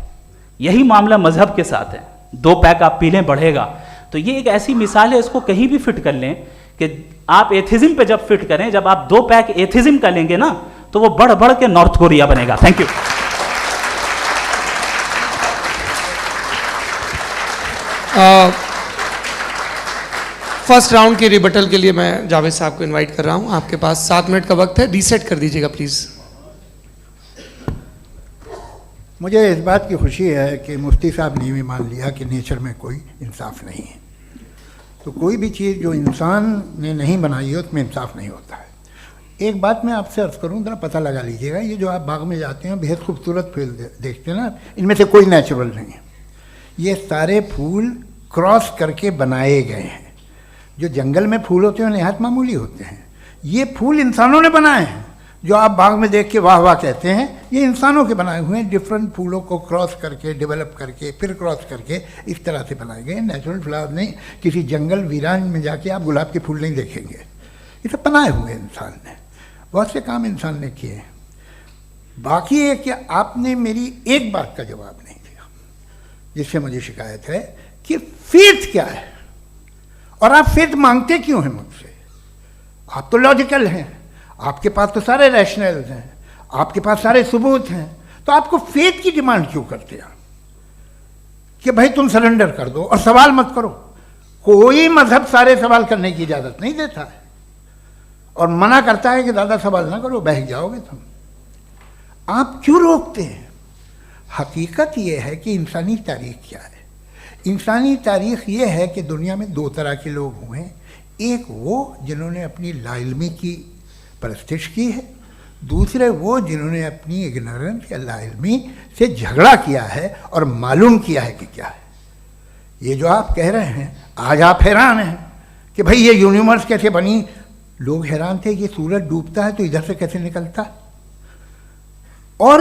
Speaker 2: यही मामला मजहब के साथ है। 2 पैक आप पी लें बढ़ेगा। तो ये एक ऐसी मिसाल है, इसको कहीं भी फिट कर लें कि आप एथिज्म पे जब फिट करें, जब आप 2 पैक एथिज्म का लेंगे ना तो वो बढ़ बढ़ के नॉर्थ कोरिया बनेगा। Thank you.
Speaker 1: फर्स्ट राउंड की रिबटल के लिए मैं जावेद साहब को इनवाइट कर रहा हूं। आपके पास 7 मिनट का वक्त है, रीसेट कर दीजिएगा प्लीज।
Speaker 3: मुझे इस बात की खुशी है कि मुफ्ती साहब ने भी मान लिया कि नेचर में कोई इंसाफ नहीं है। तो कोई भी चीज़ जो इंसान ने नहीं बनाई है उसमें इंसाफ नहीं होता है। एक बात मैं आपसे अर्ज़ करूँ, ज़रा पता लगा लीजिएगा, ये जो आप बाग में जाते हैं बेहद खूबसूरत फूल देखते हैं ना, इनमें से कोई नेचुरल नहीं है। ये सारे फूल क्रॉस करके बनाए गए हैं। जो जंगल में फूल होते हैं नहायत मामूली होते हैं। ये फूल इंसानों ने बनाए हैं, जो आप बाग में देख के वाह वाह कहते हैं, ये इंसानों के बनाए हुए हैं। डिफरेंट फूलों को क्रॉस करके, डेवलप करके, फिर क्रॉस करके इस तरह से बनाए गए नेचुरल फ्लावर नहीं। किसी जंगल वीरान में जाके आप गुलाब के फूल नहीं देखेंगे, ये सब बनाए हुए इंसान ने। बहुत से काम इंसान ने किए। बाकी है कि आपने मेरी एक बात का जवाब नहीं दिया, जिससे मुझे शिकायत है कि फेथ क्या है और आप फेथ मांगते क्यों हैं मुझसे? आप तो लॉजिकल हैं, आपके पास तो सारे रैशनल्स हैं, आपके पास सारे सबूत हैं, तो आपको फेथ की डिमांड क्यों करते हैं कि भाई तुम सरेंडर कर दो और सवाल मत करो? कोई मजहब सारे सवाल करने की इजाजत नहीं देता है और मना करता है कि दादा सवाल ना करो, बहक जाओगे तुम। आप क्यों रोकते हैं? हकीकत यह है कि इंसानी तारीख क्या है। इंसानी तारीख ये है कि दुनिया में दो तरह के लोग हुए हैं। एक वो जिन्होंने अपनी लाइल्मी की परस्तिश की है, दूसरे वो जिन्होंने अपनी इग्नोरेंस या लाइल्मी से झगड़ा किया है और मालूम किया है कि क्या है। ये जो आप कह रहे हैं, आज आप हैरान हैं कि भाई ये यूनिवर्स कैसे बनी। लोग हैरान थे कि सूरज डूबता है तो इधर से कैसे निकलता, और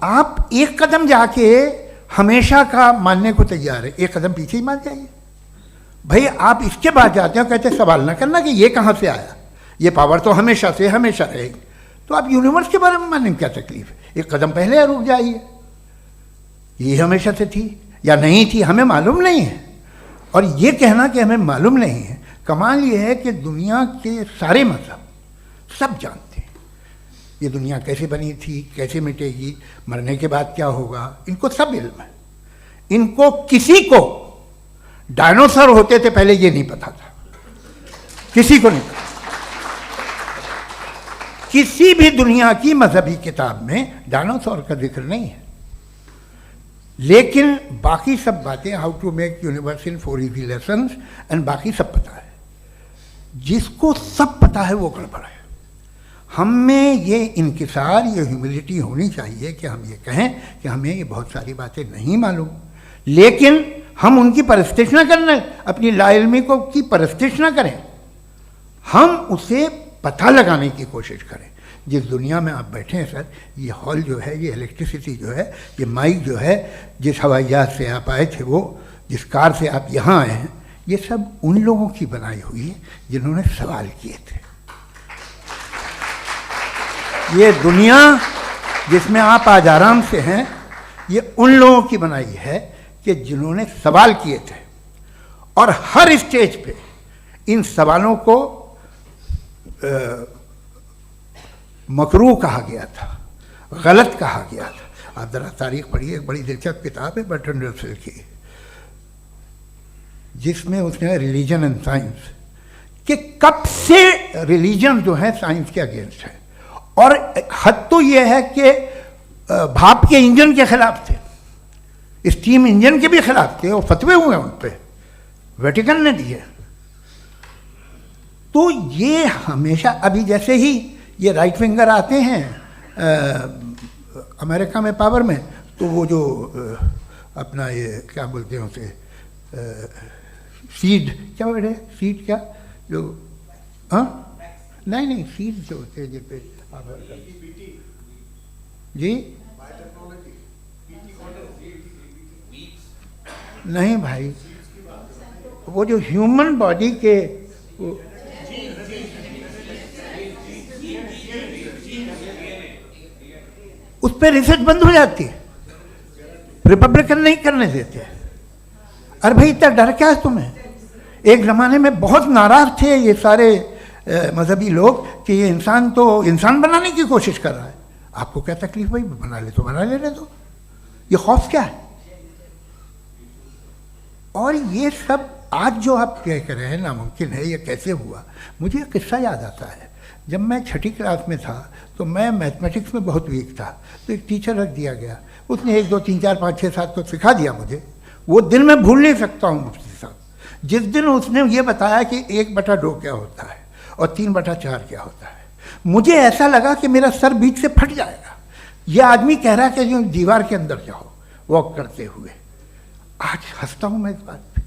Speaker 3: आप एक कदम जाके हमेशा का मानने को तैयार है, एक कदम पीछे ही मान जाइए। भाई आप इसके बाद जाते हो, कहते सवाल ना करना कि ये कहाँ से आया, ये पावर तो हमेशा से हमेशा रहेगी। तो आप यूनिवर्स के बारे में मानने में क्या तकलीफ है? एक कदम पहले रुक जाइए, ये हमेशा से थी या नहीं थी हमें मालूम नहीं है। और ये कहना कि हमें मालूम नहीं है, कमाल ये है कि दुनिया के सारे मजहब सब जानते हैं ये दुनिया कैसे बनी थी, कैसे मिटेगी, मरने के बाद क्या होगा, इनको सब इल्म है। इनको किसी को डायनासोर होते थे पहले ये नहीं पता था, किसी को नहीं पता। किसी भी दुनिया की मजहबी किताब में डायनासोर का जिक्र नहीं है, लेकिन बाकी सब बातें, how to make universe in 4 easy lessons and बाकी सब पता है। जिसको सब पता है वो गड़बड़ है। हम में ये इनकिसार, ये ह्यूमिलिटी होनी चाहिए कि हम ये कहें कि हमें ये बहुत सारी बातें नहीं मालूम, लेकिन हम उनकी परस्तिश ना करें, अपनी लाइल्मी को की परस्तिश ना करें, हम उसे पता लगाने की कोशिश करें। जिस दुनिया में आप बैठे हैं सर, ये हॉल जो है, ये इलेक्ट्रिसिटी जो है, ये माइक जो है, जिस हवाई जहाज से आप आए थे, वो जिस कार से आप यहाँ आए हैं, ये सब उन लोगों की बनाई हुई है जिन्होंने सवाल किए थे। ये दुनिया जिसमें आप आज आराम से हैं, ये उन लोगों की बनाई है कि जिन्होंने सवाल किए थे, और हर स्टेज पे इन सवालों को मकरूह कहा गया था, गलत कहा गया था। आप जरा तारीख पढ़िए, एक बड़ी दिलचस्प किताब है बर्ट्रैंड रसेल की, जिसमें उसने रिलीजन एंड साइंस कि कब से रिलीजन जो है साइंस के अगेंस्ट है, और हद तो ये है कि भाप के इंजन के खिलाफ थे, स्टीम इंजन के भी खिलाफ थे, और फतवे हुए उन पे, वेटिकन ने दिए। तो ये हमेशा, अभी जैसे ही ये राइट विंगर आते हैं अमेरिका में पावर में, तो वो जो अपना ये क्या बोलते हैं उसे, सीड क्या बोले, सीड क्या जो, हाँ नहीं सीड जो होते हैं जिन पे जी, नहीं भाई, वो जो ह्यूमन बॉडी के उस पर रिसर्च बंद हो जाती है, रिपब्लिकन नहीं करने देते। अरे भाई इतना डर क्या है तुम्हें? एक ज़माने में बहुत नाराज थे ये सारे मजहबी लोग कि ये इंसान तो इंसान बनाने की कोशिश कर रहा है। आपको क्या तकलीफ भाई, बना ले तो बना लेने दो, ये खौफ क्या है? और ये सब आज जो आप कह रहे हैं नामुमकिन है, ये कैसे हुआ? मुझे एक किस्सा याद आता है। जब मैं 6ठी क्लास में था तो मैं मैथमेटिक्स में बहुत वीक था, तो एक टीचर रख दिया गया, उसने 1 2 3 4 5 6 7 तो सिखा दिया मुझे। वो दिन मैं भूल नहीं सकता हूँ मुफ्ती साहब, जिस दिन उसने ये बताया कि 1/2 क्या होता है और 3/4 क्या होता है। मुझे ऐसा लगा कि मेरा सर बीच से फट जाएगा। यह आदमी कह रहा है कि जो दीवार के अंदर जाओ वॉक करते हुए। आज हंसता हूँ मैं इस बात पे।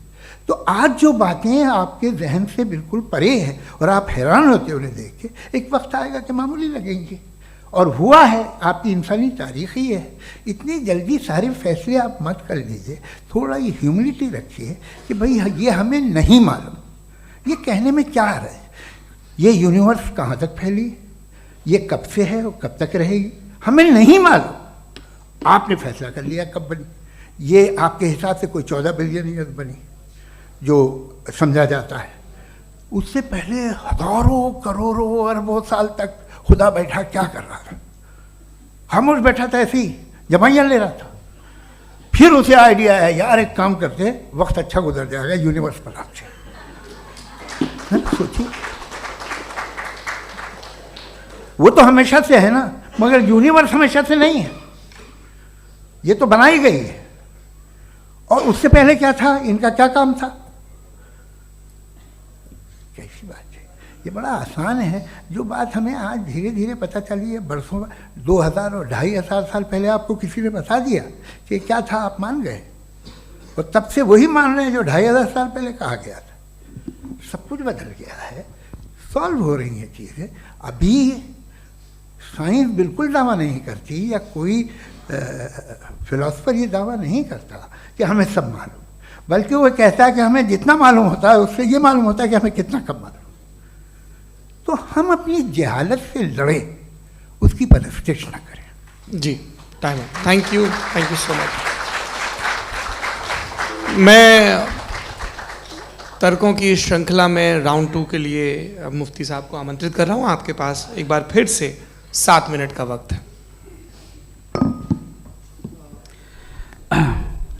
Speaker 3: तो आज जो बातें आपके जहन से बिल्कुल परे हैं और आप हैरान होते उन्हें देख के, एक वक्त आएगा कि मामूली लगेंगे। और हुआ है, आपकी इंसानी तारीख ही है। इतनी जल्दी सारे फैसले आप मत कर लीजिए, थोड़ा ये ह्यूमिलिटी रखिए कि भाई ये हमें नहीं मालूम। ये कहने में क्या आ रहा है? ये यूनिवर्स कहाँ तक फैली, ये कब से है और कब तक रहेगी, हमें नहीं मालूम। आपने फैसला कर लिया कब बनी। ये आपके हिसाब से कोई 14 बिलियन ईयर बनी जो समझा जाता है। उससे पहले हजारों करोड़ों अरबों साल तक खुदा बैठा क्या कर रहा था? खामोश बैठा था, ऐसे ही जमाइयाँ ले रहा था। फिर उसे आइडिया आया, यार एक काम करते, वक्त अच्छा गुजर जाएगा, यूनिवर्स बनाते। सोचिए, वो तो हमेशा से है ना, मगर यूनिवर्स हमेशा से नहीं है, ये तो बनाई गई है। और उससे पहले क्या था, इनका क्या काम था? कैसी बात है, ये बड़ा आसान है। जो बात हमें आज धीरे धीरे पता चली है, बरसों 2000 और 2500 साल पहले आपको किसी ने बता दिया कि क्या था, आप मान गए, और तब से वही मान रहे हैं जो 2500 साल पहले कहा गया था। सब कुछ बदल गया है, सॉल्व हो रही हैं चीज़ें। अभी साइंस बिल्कुल दावा नहीं करती, या कोई फिलोसफर ये दावा नहीं करता कि हमें सब मालूम, बल्कि वो कहता है कि हमें जितना मालूम होता है उससे ये मालूम होता है कि हमें कितना कम मालूम। तो हम अपनी जहालत से लड़े, उसकी परस्तिश न करें।
Speaker 1: जी, time. Thank you so much. मैं तर्कों की श्रृंखला में राउंड 2 के लिए मुफ्ती साहब को आमंत्रित कर रहा हूँ। आपके पास एक बार फिर से 7 मिनट का वक्त है।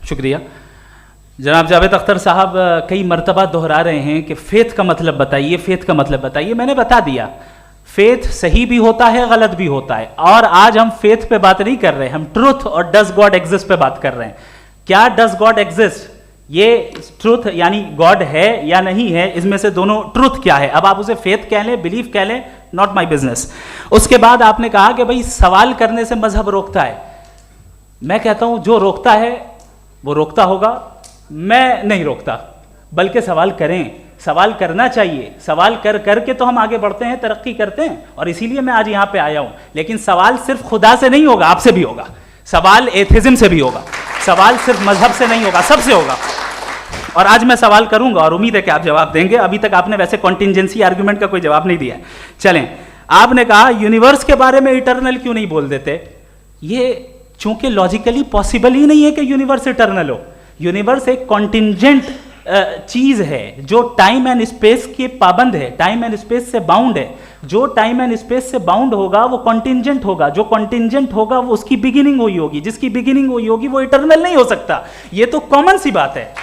Speaker 2: शुक्रिया। जनाब जावेद अख्तर साहब कई मर्तबा दोहरा रहे हैं कि फेथ का मतलब बताइए, फेथ का मतलब बताइए। मैंने बता दिया, फेथ सही भी होता है, गलत भी होता है। और आज हम फेथ पे बात नहीं कर रहे, हम ट्रुथ और डज गॉड एग्जिस्ट पे बात कर रहे हैं। क्या डज गॉड एग्जिस्ट, ये ट्रुथ यानी गॉड है या नहीं है, इसमें से दोनों ट्रुथ क्या है। अब आप उसे फेथ कह लें, बिलीफ कह लें, नॉट माई बिजनेस। उसके बाद आपने कहा कि भाई सवाल करने से मजहब रोकता है। मैं कहता हूं जो रोकता है वो रोकता होगा, मैं नहीं रोकता, बल्कि सवाल करें, सवाल करना चाहिए। सवाल कर करके तो हम आगे बढ़ते हैं, तरक्की करते हैं, और इसीलिए मैं आज यहां पे आया हूं। लेकिन सवाल सिर्फ खुदा से नहीं होगा, आपसे भी होगा। सवाल एथिज्म से भी होगा, सवाल सिर्फ मजहब से नहीं होगा, सबसे होगा। और आज मैं सवाल करूंगा और उम्मीद है कि आप जवाब देंगे। अभी तक आपने वैसे कॉन्टिंजेंसी आर्गुमेंट का कोई जवाब नहीं दिया है। चलें, आपने कहा यूनिवर्स के बारे में इटर्नल क्यों नहीं बोल देते। ये चूंकि लॉजिकली पॉसिबल ही नहीं है कि यूनिवर्स इटर्नल हो। यूनिवर्स एक कॉन्टिंजेंट चीज है जो टाइम एंड स्पेस के पाबंद है, टाइम एंड स्पेस से बाउंड है। जो टाइम एंड स्पेस से बाउंड होगा वो कॉन्टिंजेंट होगा, जो कॉन्टिंजेंट होगा वो उसकी बिगिनिंग हुई होगी, जिसकी बिगिनिंग हुई होगी वो इटर्नल नहीं हो सकता। ये तो कॉमन सी बात है।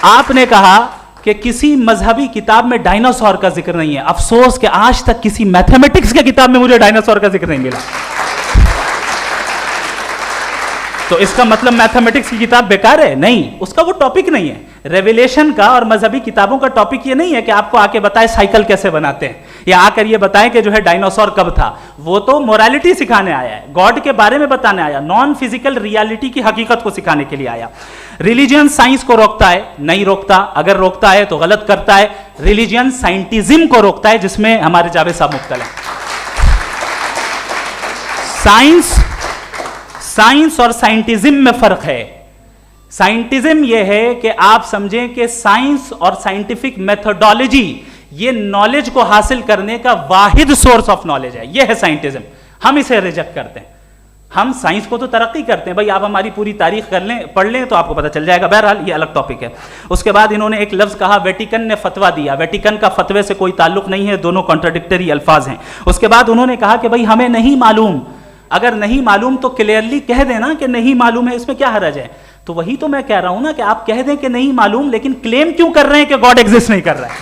Speaker 2: आपने कहा कि किसी मजहबी किताब में डायनासोर का जिक्र नहीं है। अफसोस कि आज तक किसी मैथमेटिक्स की किताब में मुझे डायनासोर का जिक्र नहीं मिला। तो इसका मतलब मैथमेटिक्स की किताब बेकार है? नहीं, उसका वो टॉपिक नहीं है। रेवलेशन का और मजहबी किताबों का टॉपिक ये नहीं है कि आपको आके बताए साइकिल कैसे बनाते हैं, या आकर ये बताएं कि जो है डायनासोर कब था। वो तो मोरालिटी सिखाने आया है, गॉड के बारे में बताने आया, नॉन फिजिकल रियलिटी की हकीकत को सिखाने के लिए आया। रिलीजियन साइंस को रोकता है? नहीं रोकता। अगर रोकता है तो गलत करता है। रिलीजियन साइंटिज्म को रोकता है, जिसमें हमारे जावेद साहब मुख्तल हैं। साइंस और साइंटिज्म में फर्क है। साइंटिज्म यह है कि आप समझें कि साइंस और साइंटिफिक मेथोडोलॉजी ये नॉलेज को हासिल करने का वाहिद सोर्स ऑफ नॉलेज है। यह है साइंटिज्म। हम इसे रिजेक्ट करते हैं। हम साइंस को तो तरक्की करते हैं, भाई आप हमारी पूरी तारीख कर लें, पढ़ लें तो आपको पता चल जाएगा। बहरहाल ये अलग टॉपिक है। उसके बाद इन्होंने एक लफ्ज कहा, वेटिकन ने फतवा दिया। वेटिकन का फतवे से कोई ताल्लुक नहीं है, दोनों कॉन्ट्राडिक्टरी अल्फाज हैं। उसके बाद उन्होंने कहा कि भाई हमें नहीं मालूम। अगर नहीं मालूम तो क्लियरली कह देना कि नहीं मालूम है, इसमें क्या हरज है। तो वही तो मैं कह रहा हूं ना कि आप कह दें कि नहीं मालूम, लेकिन क्लेम क्यों कर रहे हैं कि गॉड एग्जिस्ट नहीं कर रहा है।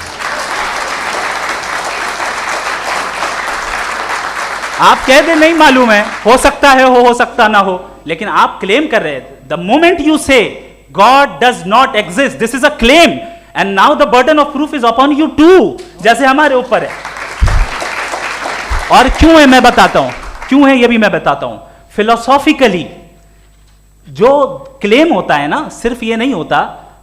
Speaker 2: आप कह दें नहीं मालूम है, हो सकता है हो सकता ना हो, लेकिन आप क्लेम कर रहे हैं। The moment you say God does not exist, this is a claim, and now the burden of proof is upon you too, जैसे हमारे ऊपर है। और क्यों है मैं बताता हूं, क्यों है ये भी मैं बताता हूं। फिलोसॉफिकली जो क्लेम होता है ना, सिर्फ ये नहीं होता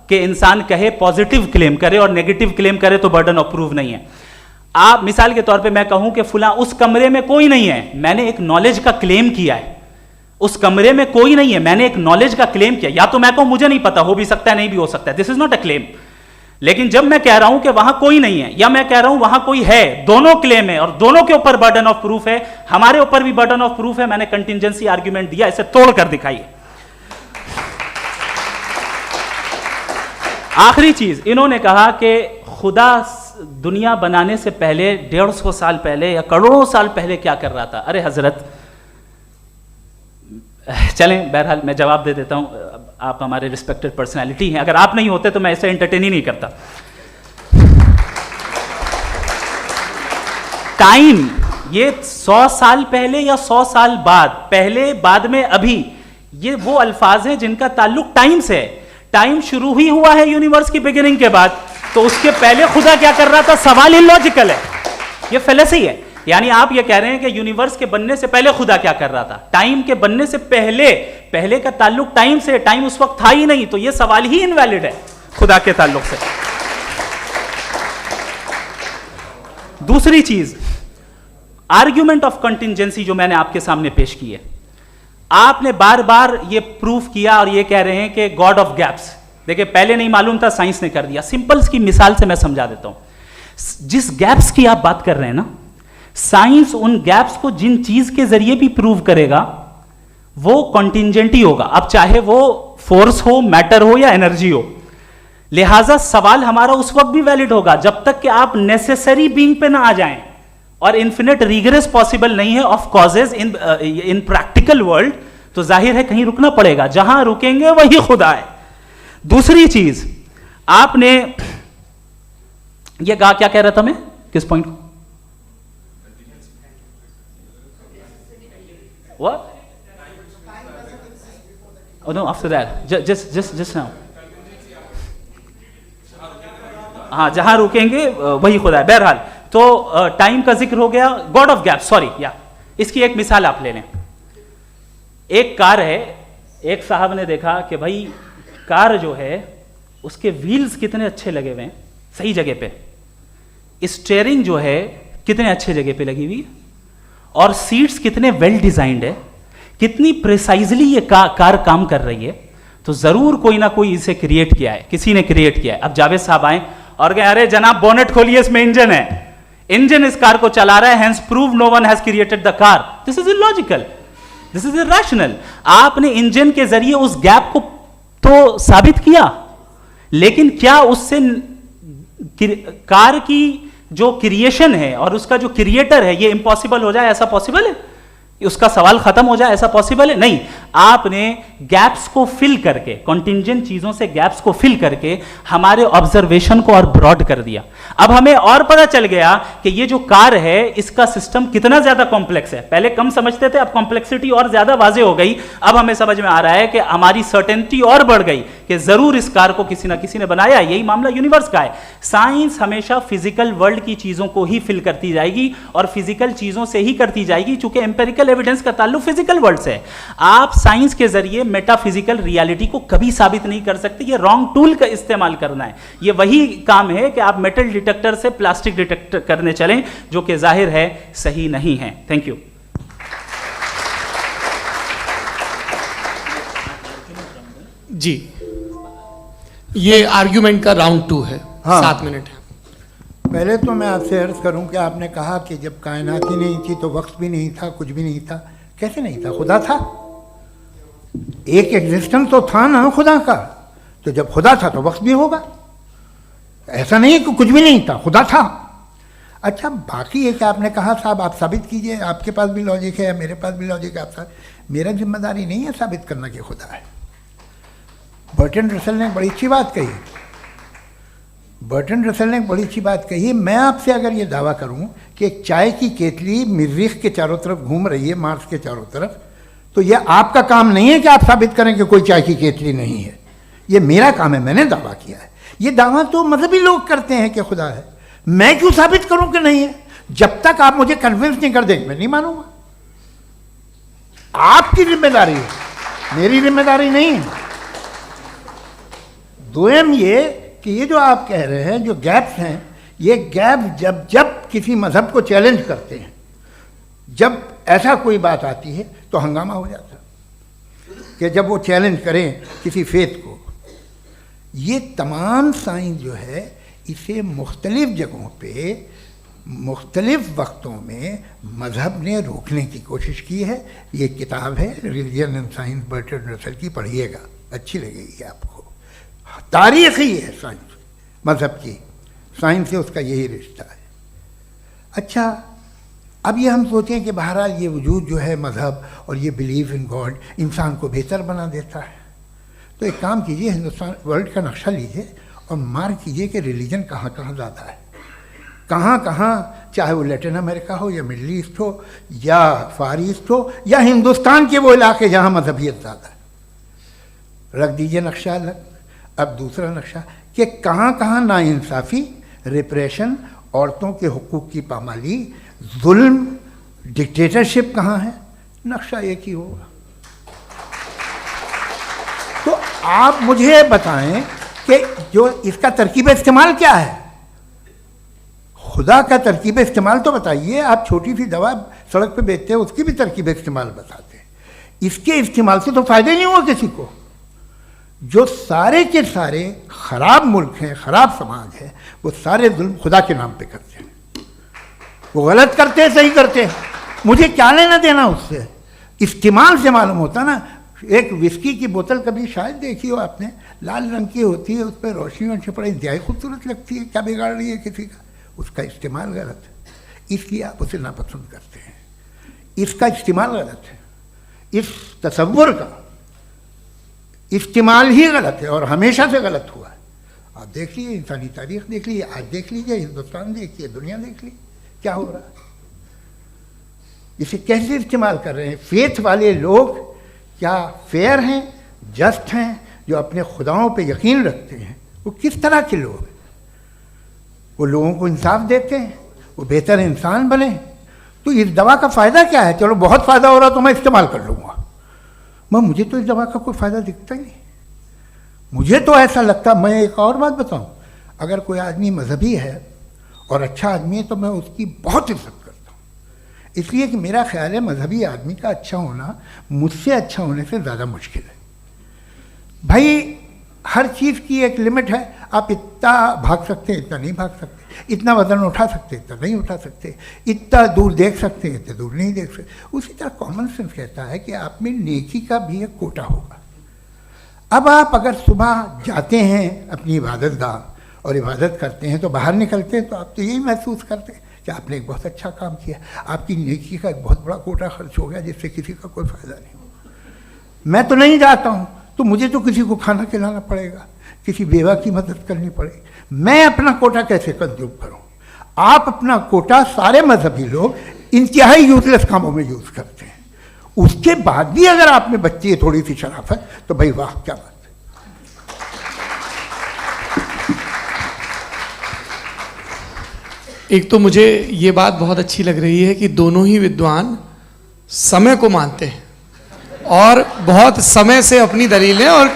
Speaker 2: कि इंसान कहे पॉजिटिव क्लेम करे और नेगेटिव क्लेम करे तो बर्डन ऑफ प्रूफ नहीं है। आप मिसाल के तौर पे मैं कहूं कि फुला उस कमरे में कोई नहीं है, मैंने एक नॉलेज का क्लेम किया है, उस कमरे में कोई नहीं है, मैंने एक नॉलेज का क्लेम किया, या तो मैं कहूं मुझे नहीं पता, हो भी सकता है नहीं भी हो सकता है, this is not a claim. लेकिन जब मैं कह रहा हूं कि वहां कोई नहीं है या मैं कह रहा हूं वहां कोई है, दोनों क्लेम है और दोनों के ऊपर बर्डन ऑफ प्रूफ है, हमारे ऊपर भी बर्डन ऑफ प्रूफ है, मैंने कंटिजेंसी आर्ग्यूमेंट दिया, इसे तोड़कर दिखाइए। आखिरी चीज, इन्होंने कहा कि खुदा दुनिया बनाने से पहले 150 साल पहले या करोड़ों साल पहले क्या कर रहा था। अरे हजरत, चलें बहरहाल मैं जवाब दे देता हूं, आप हमारे रिस्पेक्टेड पर्सनालिटी हैं, अगर आप नहीं होते तो मैं इसे एंटरटेन ही नहीं करता। टाइम, ये 100 साल पहले या 100 साल बाद, पहले बाद में अभी, ये वो अल्फाज हैं जिनका ताल्लुक टाइम से है। टाइम शुरू ही हुआ है यूनिवर्स की बिगिनिंग के बाद, तो उसके पहले खुदा क्या कर रहा था, सवाल इलॉजिकल है, ये फेलेसी है। यानी आप ये कह रहे हैं कि यूनिवर्स के बनने से पहले खुदा क्या कर रहा था, टाइम के बनने से पहले, पहले का ताल्लुक टाइम से, टाइम उस वक्त था ही नहीं, तो ये सवाल ही इनवैलिड है खुदा के ताल्लुक से। दूसरी चीज, आर्ग्यूमेंट ऑफ कंटिजेंसी जो मैंने आपके सामने पेश की है, आपने बार बार ये प्रूफ किया और ये कह रहे हैं कि गॉड ऑफ गैप्स। देखिए पहले नहीं मालूम था, साइंस ने कर दिया। सिंपल की मिसाल से मैं समझा देता हूं। जिस गैप्स की आप बात कर रहे हैं ना, साइंस उन गैप्स को जिन चीज के जरिए भी प्रूव करेगा वो कॉन्टिजेंट ही होगा, अब चाहे वो फोर्स हो, मैटर हो या एनर्जी हो। लिहाजा सवाल हमारा उस वक्त भी वैलिड होगा जब तक कि आप नेसेसरी बीइंग पे ना आ जाएं, और इन्फिनिट रिग्रेस पॉसिबल नहीं है of causes in practical world, तो जाहिर है कहीं रुकना पड़ेगा, जहां रुकेंगे वही खुदा है। दूसरी चीज, आपने ये कहा, क्या कह रहा था मैं, किस पॉइंट को? What? Oh no, after that. Just now. हाँ, जहां रुकेंगे वही खुदा है। बहरहाल, तो टाइम का जिक्र हो गया, गॉड ऑफ गैप, सॉरी, या इसकी एक मिसाल आप ले लें। एक कार है, एक साहब ने देखा कि भाई कार जो है उसके व्हील्स कितने अच्छे लगे हुए हैं, सही जगह पे, स्टीयरिंग जो है कितने अच्छे जगह पे लगी हुई है, और सीट्स कितने वेल डिजाइंड है, कितनी प्रिसाइजली ये कार काम कर रही है, तो जरूर कोई ना कोई इसे क्रिएट किया है, किसी ने क्रिएट किया है। अब जावेद साहब आए और कहे, अरे जनाब बोनेट खोलिए, इसमें इंजन है, इंजन इस कार को चला रहा है, hence prove no one has created the car. This is illogical, this is irrational. आपने इंजन के जरिए उस गैप को तो साबित किया, लेकिन क्या उससे कार की जो क्रिएशन है और उसका जो क्रिएटर है ये इम्पॉसिबल हो जाए, ऐसा पॉसिबल है? उसका सवाल खत्म हो जाए, ऐसा पॉसिबल है? नहीं। आपने गैप्स को फिल करके, कॉन्टिंजेंट चीजों से गैप्स को फिल करके हमारे ऑब्जर्वेशन को और ब्रॉड कर दिया। अब हमें और पता चल गया कि ये जो कार है इसका सिस्टम कितना ज्यादा कॉम्प्लेक्स है। पहले कम समझते थे, अब कॉम्प्लेक्सिटी और ज्यादा वाजे हो गई। अब हमें समझ में आ रहा है कि हमारी सर्टेनिटी और बढ़ गई कि जरूर इस कार को किसी ना किसी ने बनाया। यही मामला यूनिवर्स का है। साइंस हमेशा फिजिकल वर्ल्ड की चीजों को ही फिल करती जाएगी और फिजिकल चीजों से ही करती जाएगी, चूंकि एम्पेरिकल एविडेंस का ताल्लुक फिजिकल वर्ल्ड से है। आप साइंस के जरिए मेटाफिजिकल रियलिटी को कभी साबित नहीं कर सकते। ये रॉन्ग टूल का इस्तेमाल करना है। ये वही काम है कि आप मेटल डिटेक्टर से प्लास्टिक डिटेक्टर करने चलें, जो कि जाहिर है सही नहीं है। Thank you.
Speaker 1: जी, ये आर्ग्यूमेंट का राउंड 2 है।
Speaker 3: हाँ।
Speaker 1: 7 मिनट है।
Speaker 3: पहले तो मैं आपसे अर्ज करूं कि आपने कहा कि जब कायनात ही नहीं थी तो वक्त भी नहीं था, कुछ भी नहीं था। कैसे नहीं था? खुदा था। एक एग्जिस्टेंस तो था ना खुदा का। तो जब खुदा था तो वक्त भी होगा। ऐसा नहीं है कि कुछ भी नहीं था, खुदा था। अच्छा, बाकी एक आपने कहा साहब आप साबित कीजिए, आपके पास भी लॉजिक है, मेरे पास भी लॉजिक है। आप मेरा जिम्मेदारी नहीं है साबित करना कि खुदा है। बर्टन रसल ने बड़ी अच्छी बात कही। बर्टन रसल ने बड़ी अच्छी बात कही। मैं आपसे अगर ये दावा करूं कि एक चाय की केतली मरीख के चारों तरफ घूम रही है, मार्स के चारों तरफ, तो यह आपका काम नहीं है कि आप साबित करें कि कोई चाय की केतली नहीं है। ये मेरा काम है, मैंने दावा किया है। ये दावा तो मजहबी लोग करते हैं कि खुदा है। मैं क्यों साबित करूं कि नहीं है? जब तक आप मुझे कन्विंस नहीं कर देंगे मैं नहीं मानूंगा। आपकी जिम्मेदारी है। मेरी जिम्मेदारी नहीं है। दोयम ये कि ये जो आप कह रहे हैं जो गैप्स हैं, ये गैप जब जब किसी मजहब को चैलेंज करते हैं, जब ऐसा कोई बात आती है तो हंगामा हो जाता है कि जब वो चैलेंज करें किसी फेथ को। ये तमाम साइंस जो है इसे मुख्तलिफ जगहों पे मुख्तलिफ वक्तों में मज़हब ने रोकने की कोशिश की है। ये किताब है religion and science Burton Russell की, पढ़िएगा, अच्छी लगेगी आपको। तारीख़ ही है साइंस, मज़हब की साइंस से उसका यही रिश्ता है। अच्छा, अब ये हम सोचें कि बहरहाल ये वजूद जो है मज़हब और ये बिलीव इन गॉड इंसान को बेहतर बना देता है, तो एक काम कीजिए, हिंदुस्तान वर्ल्ड का नक्शा लीजिए और मार्क कीजिए कि रिलीजन कहाँ कहाँ ज़्यादा है, कहाँ कहाँ, चाहे वो लैटिन अमेरिका हो या मिडल ईस्ट हो या फार ईस्ट हो या हिंदुस्तान के वो इलाके जहाँ मजहबियत ज़्यादा है। रख दीजिए नक्शा अलग। अब दूसरा नक्शा कि कहाँ कहाँ नाइंसाफ़ी, रिप्रेशन, औरतों के हुकूक की पामाली, जुल्म, डिक्टेटरशिप कहाँ है, नक्शा एक ही होगा। तो आप मुझे बताएं कि जो इसका तरकीब इस्तेमाल क्या है, खुदा का तरकीब इस्तेमाल तो बताइए। आप छोटी सी दवा सड़क पे बेचते हैं, उसकी भी तरकीब इस्तेमाल बताते हैं। इसके इस्तेमाल से तो फ़ायदा नहीं हुआ किसी को। जो सारे के सारे ख़राब मुल्क हैं, ख़राब समाज है, वो सारे जुल्म खुदा के नाम पे करते हैं। वो गलत करते हैं, सही करते हैं, मुझे क्या लेना देना उससे। इस्तेमाल से मालूम होता ना। एक विस्की की बोतल कभी शायद देखी हो आपने, लाल रंग की होती है, उस पर रोशनी और छपड़ा इंतहाई खूबसूरत लगती है, क्या बिगाड़ रही है किसी का, उसका इस्तेमाल गलत है, इसलिए आप उसे नापसंद करते हैं। इसका इस्तेमाल गलत है, इस तसव्वुर का इस्तेमाल ही गलत है और हमेशा से गलत हुआ है। आप देख लीजिए, इंसानी तारीख देख लीजिए, आज देख लीजिए, हिंदुस्तान देखिए, दुनिया देख लीजिए क्या हो रहा है। इसे कैसे इस्तेमाल कर रहे हैं फेथ वाले लोग? क्या फेयर हैं, जस्ट हैं, जो अपने खुदाओं पे यकीन रखते हैं? वो किस तरह के लोग हैं? वो लोगों को इंसाफ देते हैं, वो बेहतर इंसान बने। तो इस दवा का फ़ायदा क्या है? चलो बहुत फ़ायदा हो रहा तो मैं इस्तेमाल कर लूँगा, मगर मुझे तो इस दवा का कोई फ़ायदा दिखता ही नहीं। मुझे तो ऐसा लगता, मैं एक और बात बताऊँ, अगर कोई आदमी मजहबी है और अच्छा आदमी है तो मैं उसकी बहुत इज्जत करता हूँ, इसलिए कि मेरा ख्याल है मजहबी आदमी का अच्छा होना मुझसे अच्छा होने से ज़्यादा मुश्किल है। भाई हर चीज़ की एक लिमिट है। आप इतना भाग सकते हैं, इतना नहीं भाग सकते, इतना वज़न उठा सकते, इतना नहीं उठा सकते, इतना दूर देख सकते हैं, इतना दूर नहीं देख सकते। उसी तरह कॉमन सेंस कहता है कि आप में नेकी का भी एक कोटा होगा। अब आप अगर सुबह जाते हैं अपनी इबादत गाह और इबादत करते हैं, तो बाहर निकलते हैं तो आप तो यही महसूस करते हैं कि आपने एक बहुत अच्छा काम किया, आपकी नेकी का एक बहुत बड़ा कोटा खर्च हो गया जिससे किसी का कोई फ़ायदा नहीं हो। मैं तो नहीं जाता हूँ तो मुझे तो किसी को खाना खिलाना पड़ेगा, किसी बेवा की मदद करनी पड़ेगी, मैं अपना कोटा कैसे कंज्यूम करूँ? आप अपना कोटा, सारे मजहबी लोग इंतहाई यूजलेस कामों में यूज़ करते हैं। उसके बाद भी अगर आप में बच्ची है थोड़ी सी शराफत, तो भाई वाह क्या बात है।
Speaker 1: एक तो मुझे ये बात बहुत अच्छी लग रही है कि दोनों ही विद्वान समय को मानते हैं और बहुत समय से अपनी दलीलें और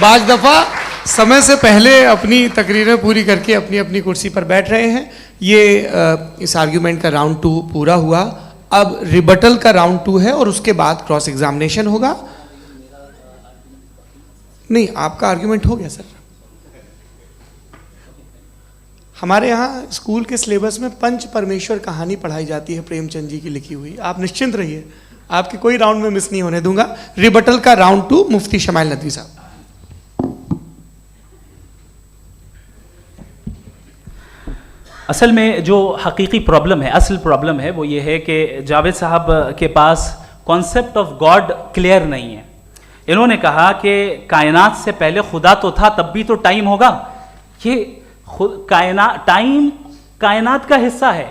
Speaker 1: बाज़ दफ़ा समय से पहले अपनी तकरीरें पूरी करके अपनी अपनी कुर्सी पर बैठ रहे हैं। ये इस आर्ग्यूमेंट का राउंड 2 पूरा हुआ। अब रिबटल का राउंड 2 है और उसके बाद क्रॉस एग्जामिनेशन होगा। नहीं, आपका आर्ग्यूमेंट हो गया सर। हमारे यहाँ स्कूल के सिलेबस में पंच परमेश्वर कहानी पढ़ाई जाती है, प्रेमचंद जी की लिखी हुई। आप निश्चिंत रहिए, आपके कोई राउंड में मिस नहीं होने दूंगा। रिबटल का राउंड 2, मुफ्ती शमाइल नदवी साहब।
Speaker 2: असल में जो हकीकी प्रॉब्लम है, असल प्रॉब्लम है, वो ये है कि जावेद साहब के पास कॉन्सेप्ट ऑफ गॉड क्लियर नहीं है। इन्होंने कहा कि कायनात से पहले खुदा तो था, तब भी तो टाइम होगा। ये टाइम कायनात का हिस्सा है।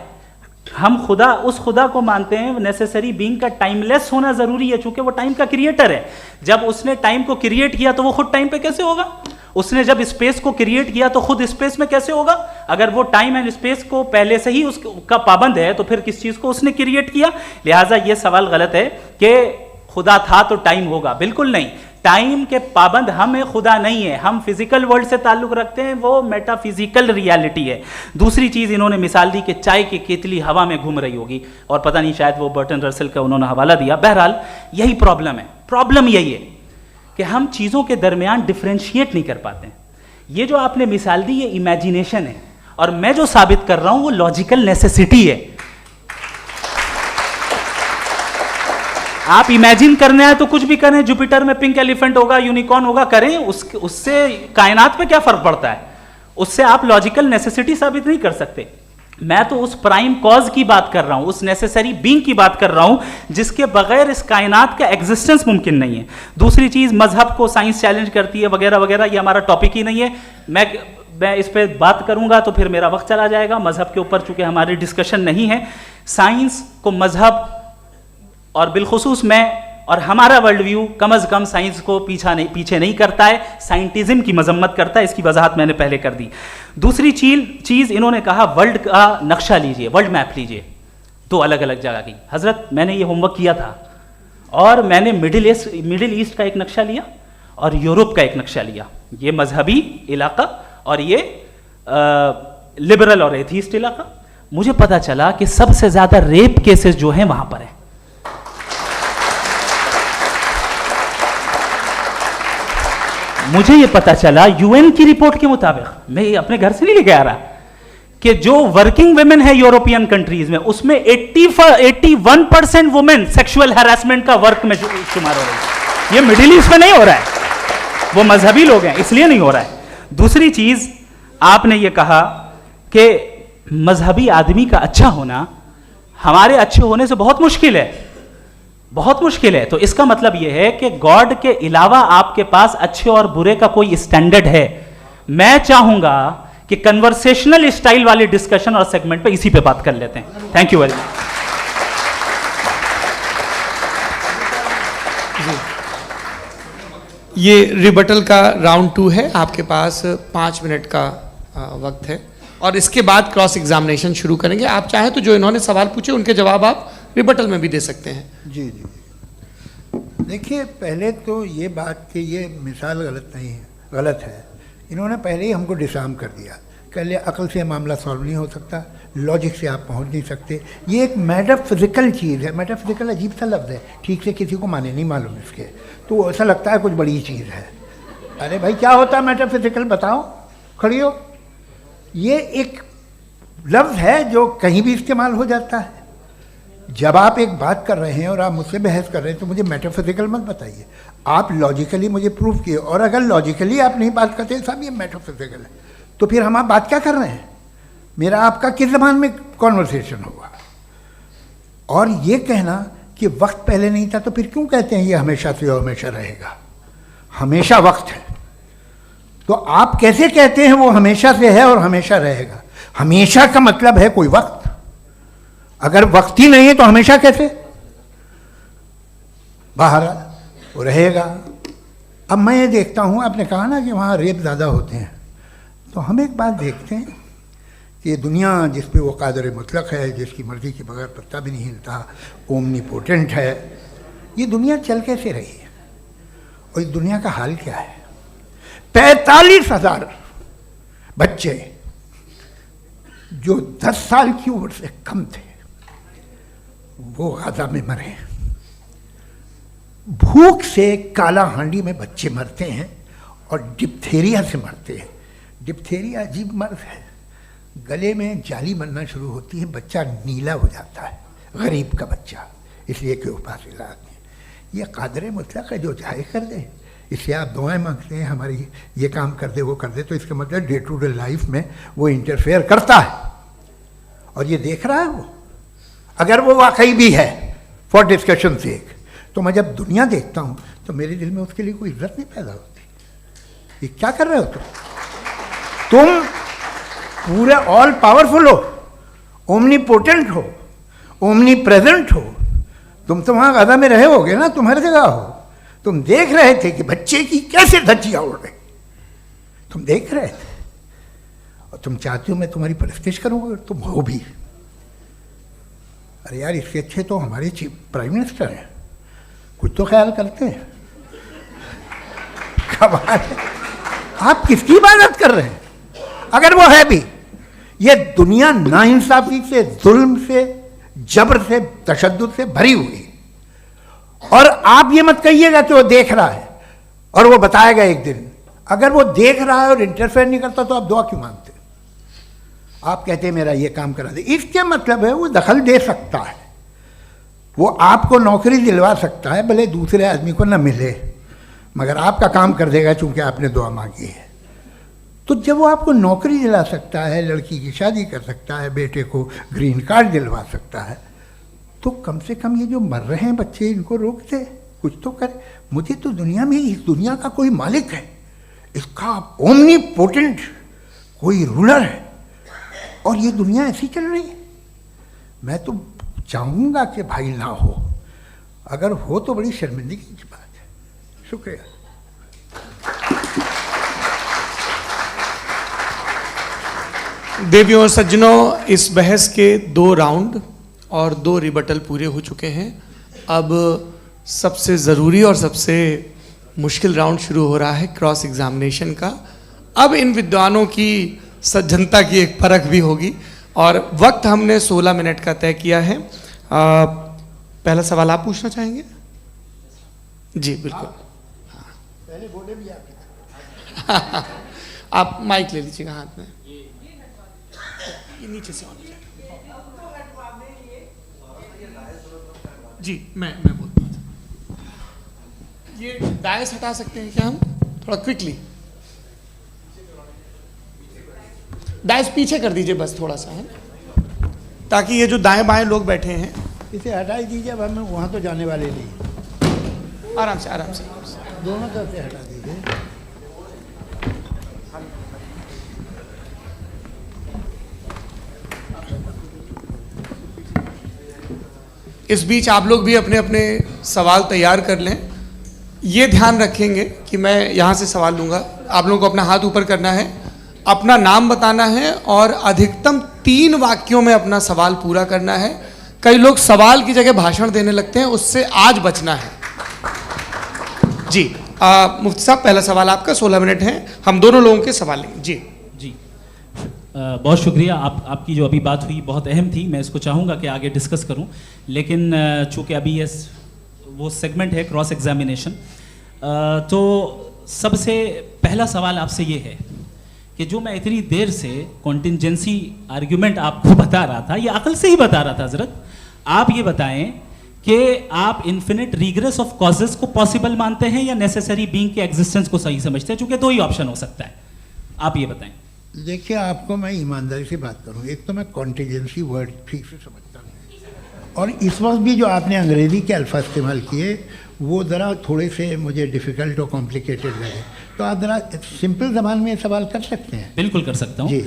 Speaker 2: हम खुदा, उस खुदा को मानते हैं, नेसेसरी बीइंग का टाइमलेस होना जरूरी है, चूंकि वो टाइम का क्रिएटर है। जब उसने टाइम को क्रिएट किया तो वो खुद टाइम पे कैसे होगा? उसने जब स्पेस को क्रिएट किया तो खुद स्पेस में कैसे होगा? अगर वो टाइम एंड स्पेस को पहले से ही उसका पाबंद है तो फिर किस चीज को उसने क्रिएट किया? लिहाजा ये सवाल गलत है कि खुदा था तो टाइम होगा, बिल्कुल नहीं। टाइम के पाबंद हम हैं, खुदा नहीं है। हम फिजिकल वर्ल्ड से ताल्लुक रखते हैं, वो मेटाफिजिकल रियलिटी है। दूसरी चीज इन्होंने मिसाल दी कि चाय की केतली हवा में घूम रही होगी, और पता नहीं शायद वो बर्टन रसल का उन्होंने हवाला दिया। बहरहाल यही प्रॉब्लम है। प्रॉब्लम यही है कि हम चीजों के दरमियान डिफरेंशिएट नहीं कर पाते हैं। ये जो आपने मिसाल दी ये इमेजिनेशन है, और मैं जो साबित कर रहा हूं वो लॉजिकल नेसेसिटी है। आप इमेजिन करने आए तो कुछ भी करें, जुपिटर में पिंक एलिफेंट होगा, यूनिकॉर्न होगा, करें, उससे कायनात पे क्या फर्क पड़ता है? उससे आप लॉजिकल नेसेसिटी साबित नहीं कर सकते। मैं तो उस प्राइम कॉज की बात कर रहा हूं, उस नेसेसरी बीइंग की बात कर रहा हूं जिसके बगैर इस कायनात का एग्जिस्टेंस मुमकिन नहीं है। दूसरी चीज, मजहब को साइंस चैलेंज करती है वगैरह वगैरह, ये हमारा टॉपिक ही नहीं है। मैं इस पर बात करूंगा तो फिर मेरा वक्त चला जाएगा। मजहब के ऊपर चूंकि हमारी डिस्कशन नहीं है, साइंस को मजहब और बिलखुसूस मैं और हमारा वर्ल्ड व्यू कम अज कम साइंस को पीछे नहीं करता है, साइंटिज्म की मजम्मत करता है। इसकी वजाहत मैंने पहले कर दी। दूसरी चीज इन्होंने कहा वर्ल्ड का नक्शा लीजिए, वर्ल्ड मैप लीजिए, दो अलग अलग जगह की। हजरत मैंने ये होमवर्क किया था, और मैंने मिडिल ईस्ट का एक नक्शा लिया और यूरोप का एक नक्शा लिया, ये मजहबी इलाका और ये लिबरल और एथीस्ट इलाका। मुझे पता चला कि सबसे ज्यादा रेप केसेस जो हैं वहां पर है। मुझे ये पता चला यूएन की रिपोर्ट के मुताबिक, मैं ये अपने घर से नहीं लेके आ रहा, कि जो वर्किंग वुमेन है यूरोपियन कंट्रीज में, उसमें 81% वुमेन सेक्सुअल हैरेसमेंट का वर्क में शुमार हो रही है। ये मिडिल ईस्ट में नहीं हो रहा है, वो मजहबी लोग हैं इसलिए नहीं हो रहा है। दूसरी चीज आपने ये कहा कि मजहबी आदमी का अच्छा होना हमारे अच्छे होने से बहुत मुश्किल है, बहुत मुश्किल है। तो इसका मतलब यह है कि गॉड के अलावा आपके पास अच्छे और बुरे का कोई स्टैंडर्ड है। मैं चाहूंगा कि कन्वर्सेशनल स्टाइल वाली डिस्कशन और सेगमेंट पे इसी पे बात कर लेते हैं। Thank you very much.
Speaker 1: ये रिबटल का राउंड 2 है, आपके पास 5 मिनट का वक्त है, और इसके बाद क्रॉस एग्जामिनेशन शुरू करेंगे। आप चाहें तो जो इन्होंने सवाल पूछे उनके जवाब आप रिबटल में भी दे सकते हैं।
Speaker 3: जी जी, देखिए पहले तो ये बात कि ये मिसाल गलत नहीं है, गलत है। इन्होंने पहले ही हमको डिसार्म कर दिया, कह लिया अकल से मामला सॉल्व नहीं हो सकता, लॉजिक से आप पहुंच नहीं सकते, ये एक मेटाफिजिकल चीज़ है। मेटाफिजिकल अजीब सा लफ्ज़ है, ठीक से किसी को माने नहीं मालूम इसके, तो ऐसा लगता है कुछ बड़ी चीज़ है। अरे भाई क्या होता है मेटाफिजिकल, बताओ, खड़ी हो। ये एक लफ्ज़ है जो कहीं भी इस्तेमाल हो जाता है। जब आप एक बात कर रहे हैं और आप मुझसे बहस कर रहे हैं तो मुझे मेटाफिजिकल मत बताइए, आप लॉजिकली मुझे प्रूव किए। और अगर लॉजिकली आप नहीं बात करते साहब ये मेटाफिजिकल है, तो फिर हम आप बात क्या कर रहे हैं? मेरा आपका किस ज़बान में कॉन्वर्सेशन होगा? और ये कहना कि वक्त पहले नहीं था, तो फिर क्यों कहते हैं ये हमेशा से और हमेशा रहेगा? हमेशा वक्त है, तो आप कैसे कहते हैं वो हमेशा से है और हमेशा रहेगा? हमेशा का मतलब है कोई वक्त, अगर वक्त ही नहीं है तो हमेशा कैसे? बाहर वो रहेगा। अब मैं ये देखता हूँ, आपने कहा ना कि वहाँ रेप ज़्यादा होते हैं, तो हम एक बात देखते हैं कि ये दुनिया जिस पे वो कादर मुतलक है, जिसकी मर्ज़ी के बगैर पत्ता भी नहीं हिलता, ओमनीपोटेंट है, ये दुनिया चल कैसे रही है? और इस दुनिया का हाल क्या है? 45,000 बच्चे जो 10 साल की उम्र से कम थे वो गाजा में मरे। भूख से काला हांडी में बच्चे मरते हैं और डिप्थेरिया से मरते हैं। डिप्थेरिया अजीब मर्ज है, गले में जाली बनना शुरू होती है, बच्चा नीला हो जाता है, गरीब का बच्चा, इसलिए कि उपास इलाज नहीं। ये कादर मुतलक है, जो चाहे कर दे। इससे आप दुआएं मांगते हैं हमारी ये काम कर दे वो कर दे, तो इसका मतलब डे टू डे लाइफ में वो इंटरफेयर करता है और ये देख रहा है वो। अगर वो वाकई भी है फॉर डिस्कशन सेक, तो मैं जब दुनिया देखता हूँ तो मेरे दिल में उसके लिए कोई इज्जत नहीं पैदा होती। ये क्या कर रहे हो तुम पूरे ऑल पावरफुल हो, ओमनीपोटेंट हो, ओमनी प्रेजेंट हो। तुम तो वहाँ गाजा में रहे होगे ना, तुम हर जगह हो। तुम देख रहे थे कि बच्चे की कैसे धज्जियाँ उड़ रही, तुम देख रहे थे और तुम चाहते हो मैं तुम्हारी परस्तिश करूँगा, तुम हो भी। अरे यार, इसके अच्छे तो हमारे चीफ प्राइम मिनिस्टर हैं, कुछ तो ख्याल करते हैं। सवाल है, आप किसकी इबादत कर रहे हैं? अगर वो है भी, ये दुनिया नाइंसाफी से, जुल्म से, जबर से, तशद्दुद से भरी हुई है। और आप ये मत कहिएगा कि वो देख रहा है और वो बताएगा एक दिन। अगर वो देख रहा है और इंटरफेयर नहीं करता तो आप दुआ क्यों मांगते? आप कहते हैं मेरा ये काम करा दे, इसके मतलब है वो दखल दे सकता है, वो आपको नौकरी दिलवा सकता है, भले दूसरे आदमी को ना मिले, मगर आपका काम कर देगा चूंकि आपने दुआ मांगी है। तो जब वो आपको नौकरी दिला सकता है, लड़की की शादी कर सकता है, बेटे को ग्रीन कार्ड दिलवा सकता है, तो कम से कम ये जो मर रहे हैं बच्चे, इनको रोक दे, कुछ तो करे। मुझे तो दुनिया में, इस दुनिया का कोई मालिक है, इसका ओमनीपोटेंट कोई रूलर है, और ये दुनिया ऐसी चल रही है। मैं तो चाहूँगा कि भाई ना हो, अगर हो तो बड़ी शर्मिंदगी की बात है। शुक्रिया।
Speaker 1: देवियों और सज्जनों, इस बहस के 2 राउंड और 2 रिबटल पूरे हो चुके हैं। अब सबसे ज़रूरी और सबसे मुश्किल राउंड शुरू हो रहा है, क्रॉस एग्जामिनेशन का। अब इन विद्वानों की सज्जनता की एक परख भी होगी, और वक्त हमने 16 मिनट का तय किया है। पहला सवाल आप पूछना चाहेंगे? जी बिल्कुल।
Speaker 3: पहले बोले भी आप
Speaker 1: आप माइक ले लीजिएगा हाथ में, ये नीचे से होना चाहिए। जी मैं बोलता हूँ, ये डायस हटा सकते हैं क्या हम थोड़ा क्विकली? डायस पीछे कर दीजिए बस थोड़ा सा, है, ताकि ये जो दाएं बाएं लोग बैठे हैं,
Speaker 3: इसे हटा ही दीजिए। अब हम वहाँ तो जाने वाले नहीं,
Speaker 1: आराम से आराम से
Speaker 3: दोनों तरफ से हटा दीजिए।
Speaker 1: इस बीच आप लोग भी अपने अपने सवाल तैयार कर लें। ये ध्यान रखेंगे कि मैं यहाँ से सवाल लूँगा, आप लोगों को अपना हाथ ऊपर करना है, अपना नाम बताना है और अधिकतम 3 वाक्यों में अपना सवाल पूरा करना है। कई लोग सवाल की जगह भाषण देने लगते हैं, उससे आज बचना है। जी मुफ्ती साहब, पहला सवाल आपका, 16 मिनट हैं, हम दोनों लोगों के सवाल लेंगे। जी
Speaker 2: जी बहुत शुक्रिया। आपकी जो अभी बात हुई बहुत अहम थी, मैं इसको चाहूँगा कि आगे डिस्कस करूँ, लेकिन चूँकि अभी ये वो सेगमेंट है क्रॉस एग्जामिनेशन, तो सबसे पहला सवाल आपसे ये है कि जो मैं इतनी देर से कॉन्टिंजेंसी आर्ग्यूमेंट आपको बता रहा था, ये अकल से ही बता रहा था हजरत, आप ये बताएं कि आप इन्फिनिट रिग्रेस ऑफ कॉजेस को पॉसिबल मानते हैं या नेसेसरी बीइंग के एग्जिस्टेंस को सही समझते हैं? चूंकि 2 ही ऑप्शन हो सकता है, आप ये बताएं।
Speaker 3: देखिए, आपको मैं ईमानदारी से बात करूं, एक तो मैं कॉन्टिजेंसी वर्ड ठीक से समझता नहीं, और इस वक्त भी जो आपने अंग्रेज़ी के अल्फाज इस्तेमाल किए वो ज़रा थोड़े से मुझे डिफ़िकल्ट और कॉम्प्लिकेटेड लगे, तो आप ज़रा सिंपल ज़बान में सवाल कर सकते हैं?
Speaker 2: बिल्कुल कर सकता हूँ
Speaker 3: जी।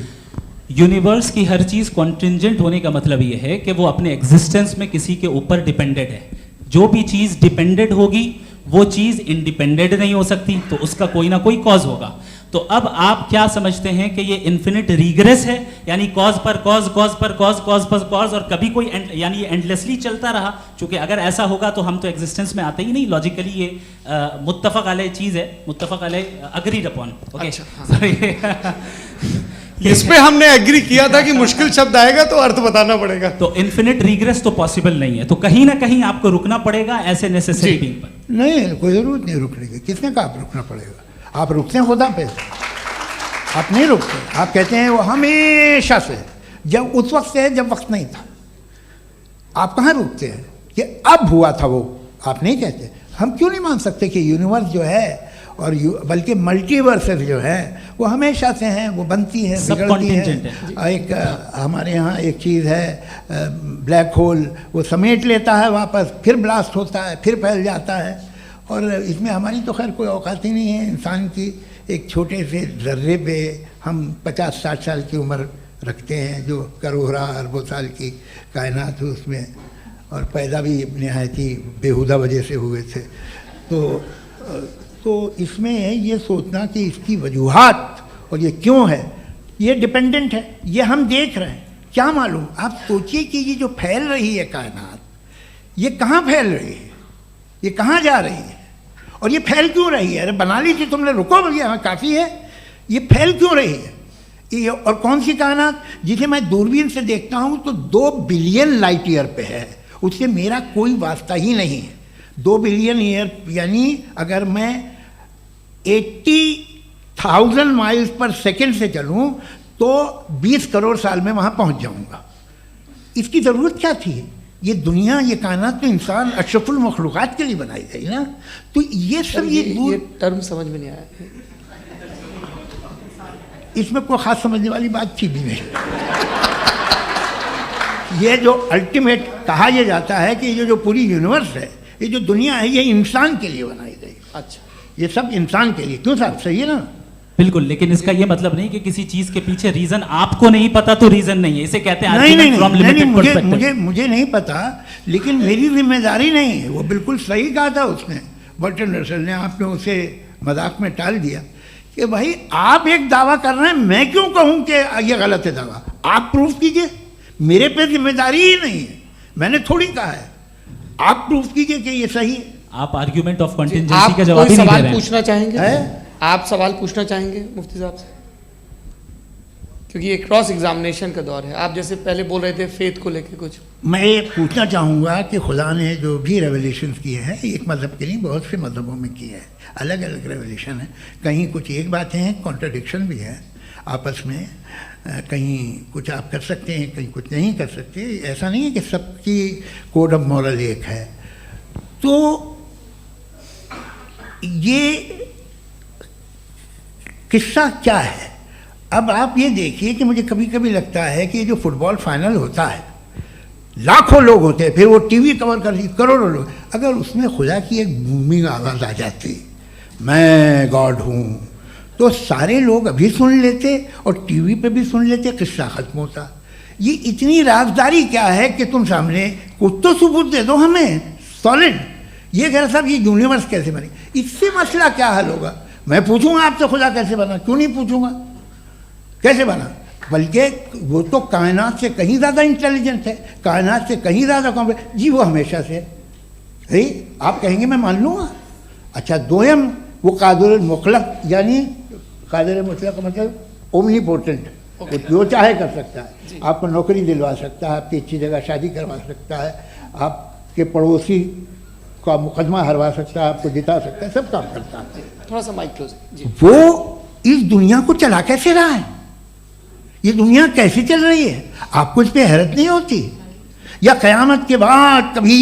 Speaker 2: यूनिवर्स की हर चीज़ कॉन्टिंजेंट होने का मतलब ये है कि वो अपने एग्जिस्टेंस में किसी के ऊपर डिपेंडेड है। जो भी चीज़ डिपेंडेड होगी वो चीज़ इंडिपेंडेंट नहीं हो सकती, तो उसका कोई ना कोई कॉज होगा। तो अब आप क्या समझते हैं कि ये इन्फिनिट रिग्रेस है, यानी कॉज पर कॉज, कॉज पर कॉज, कॉज पर कॉज, और कभी कोई यानी ये एंडलेसली चलता रहा? क्योंकि अगर ऐसा होगा तो हम तो एग्जिस्टेंस में आते ही नहीं। लॉजिकली ये मुत्तफक अलैह चीज़ है, मुत्तफक अलैह अग्रीड अपॉन। ओके,
Speaker 1: इस पे हमने एग्री किया था कि मुश्किल शब्द आएगा तो अर्थ बताना पड़ेगा।
Speaker 2: तो इन्फिनिट रिग्रेस तो पॉसिबल नहीं है, तो कहीं ना कहीं आपको रुकना पड़ेगा ऐसे नेसेसरी बीइंग पर।
Speaker 3: नहीं, कोई ज़रूरत नहीं रुकने की। किसने कहा आप रुकना पड़ेगा? आप रुकते हैं खुदा पे, आप नहीं रुकते। आप कहते हैं वो हमेशा से, जब उस वक्त से है जब वक्त नहीं था। आप कहाँ रुकते हैं कि अब हुआ था वो? आप नहीं कहते। हम क्यों नहीं मान सकते कि यूनिवर्स जो है और बल्कि मल्टीवर्सेस जो है वो हमेशा से हैं, वो बनती है, बिगड़ती है। एक हमारे यहाँ एक चीज़ है ब्लैक होल, वो समेट लेता है वापस, फिर ब्लास्ट होता है, फिर फैल जाता है, और इसमें हमारी तो खैर कोई औकात ही नहीं है। इंसान की एक छोटे से ज़र्रे पे हम 50-60 साल की उम्र रखते हैं, जो करोड़ों अरबों साल की कायनात है उसमें, और पैदा भी नहायत ही बेहुदा वजह से हुए थे। तो इसमें ये सोचना कि इसकी वजूहात और ये क्यों है, ये डिपेंडेंट है, ये हम देख रहे हैं, क्या मालूम। आप सोचिए कि ये जो फैल रही है कायनात, ये कहाँ फैल रही है, ये कहाँ जा रही है, और ये फैल क्यों रही है? अरे बना ली थी तुमने, रुको भैया, काफ़ी है। ये फैल क्यों रही है? ये और कौन सी कायनात जिसे मैं दूरबीन से देखता हूँ तो 2 बिलियन लाइट ईयर पे है, उससे मेरा कोई वास्ता ही नहीं है। 2 बिलियन ईयर यानी अगर मैं 80,000 माइल्स पर सेकेंड से चलूँ तो 20 करोड़ साल में वहाँ पहुँच जाऊँगा। इसकी ज़रूरत क्या थी? ये दुनिया, ये कायनात तो इंसान अशरफुल मखलूक़ात के लिए बनाई गई ना। तो ये सब ये
Speaker 1: टर्म समझ में नहीं आया,
Speaker 3: इसमें कोई ख़ास समझने वाली बात थी भी नहीं। ये जो अल्टीमेट कहा यह जाता है कि ये जो पूरी यूनिवर्स है, ये जो दुनिया है, ये इंसान के लिए बनाई गई।
Speaker 1: अच्छा,
Speaker 3: ये सब इंसान के लिए। क्यों साहब, सही है ना?
Speaker 4: बिल्कुल, लेकिन इसका ये मतलब नहीं कि किसी चीज के पीछे रीजन आपको नहीं पता तो रीजन नहीं है, इसे कहते हैं
Speaker 3: नहीं, मुझे नहीं पता, लेकिन मेरी जिम्मेदारी नहीं है। वो बिल्कुल सही कहा था उसने, बर्टन रसल ने। आपने उसे मजाक में टाल दिया कि भाई आप एक दावा कर रहे हैं, मैं क्यों कहूं कि ये गलत है दावा? आप प्रूफ कीजिए, मेरे पे जिम्मेदारी ही नहीं है, मैंने थोड़ी कहा है। आप प्रूफ कीजिए कि ये सही है।
Speaker 4: आप आर्ग्यूमेंट ऑफ कंटिंजेंसी का जवाब ही नहीं दे रहे हैं।
Speaker 1: पूछना चाहेंगे? आप सवाल पूछना चाहेंगे मुफ्ती साहब से? क्योंकि ये क्रॉस एग्जामिनेशन का दौर है। आप जैसे पहले बोल रहे थे फेथ को लेके कुछ,
Speaker 3: मैं ये पूछना चाहूँगा कि खुदा ने जो भी रेवलेशन किए हैं, एक मज़हब के नहीं बहुत से मज़हबों में किए हैं, अलग अलग रेवलेशन है। कहीं कुछ एक बातें हैं, कॉन्ट्रडिक्शन भी है आपस में, कहीं कुछ आप कर सकते हैं, कहीं कुछ नहीं कर सकते। ऐसा नहीं है कि सबकी कोड ऑफ मॉरल एक है। तो ये किस्सा क्या है? अब आप ये देखिए कि मुझे कभी कभी लगता है कि ये जो फुटबॉल फाइनल होता है, लाखों लोग होते हैं, फिर वो टीवी कवर कर ली, करोड़ों लोग, अगर उसमें खुदा की एक बूमिंग आवाज़ आ जाती, मैं गॉड हूँ, तो सारे लोग अभी सुन लेते और टीवी पे भी सुन लेते, किस्सा ख़त्म होता। ये इतनी राजदारी क्या है कि तुम सामने कुछ तो सबूत दे दो हमें सॉलिड। ये कह रहा साहब ये यूनिवर्स कैसे बनी, इससे मसला क्या हल होगा? मैं पूछूंगा आपसे खुदा कैसे बना? क्यों नहीं पूछूंगा कैसे बना? बल्कि वो तो कायनात से कहीं ज़्यादा इंटेलिजेंट है, कायनात से कहीं ज़्यादा कॉम्प्लेक्स। जी वो हमेशा से है। आप कहेंगे मैं मान लूँगा। अच्छा, दोयम वो कादिर मुतलक, यानी कादिर मुतलक का मतलब ओमनीपोटेंट, वो जो चाहे कर सकता है। आपको नौकरी दिलवा सकता है, आपकी अच्छी जगह शादी करवा सकता है, आपके पड़ोसी का मुकदमा हरवा सकता है, आपको जिता सकता है, सब काम करता है।
Speaker 1: थोड़ा सा माइक क्लोज जी।
Speaker 3: वो इस दुनिया को चला कैसे रहा है? ये दुनिया कैसे चल रही है? आपको इस पर हैरत नहीं होती? या क़यामत के बाद कभी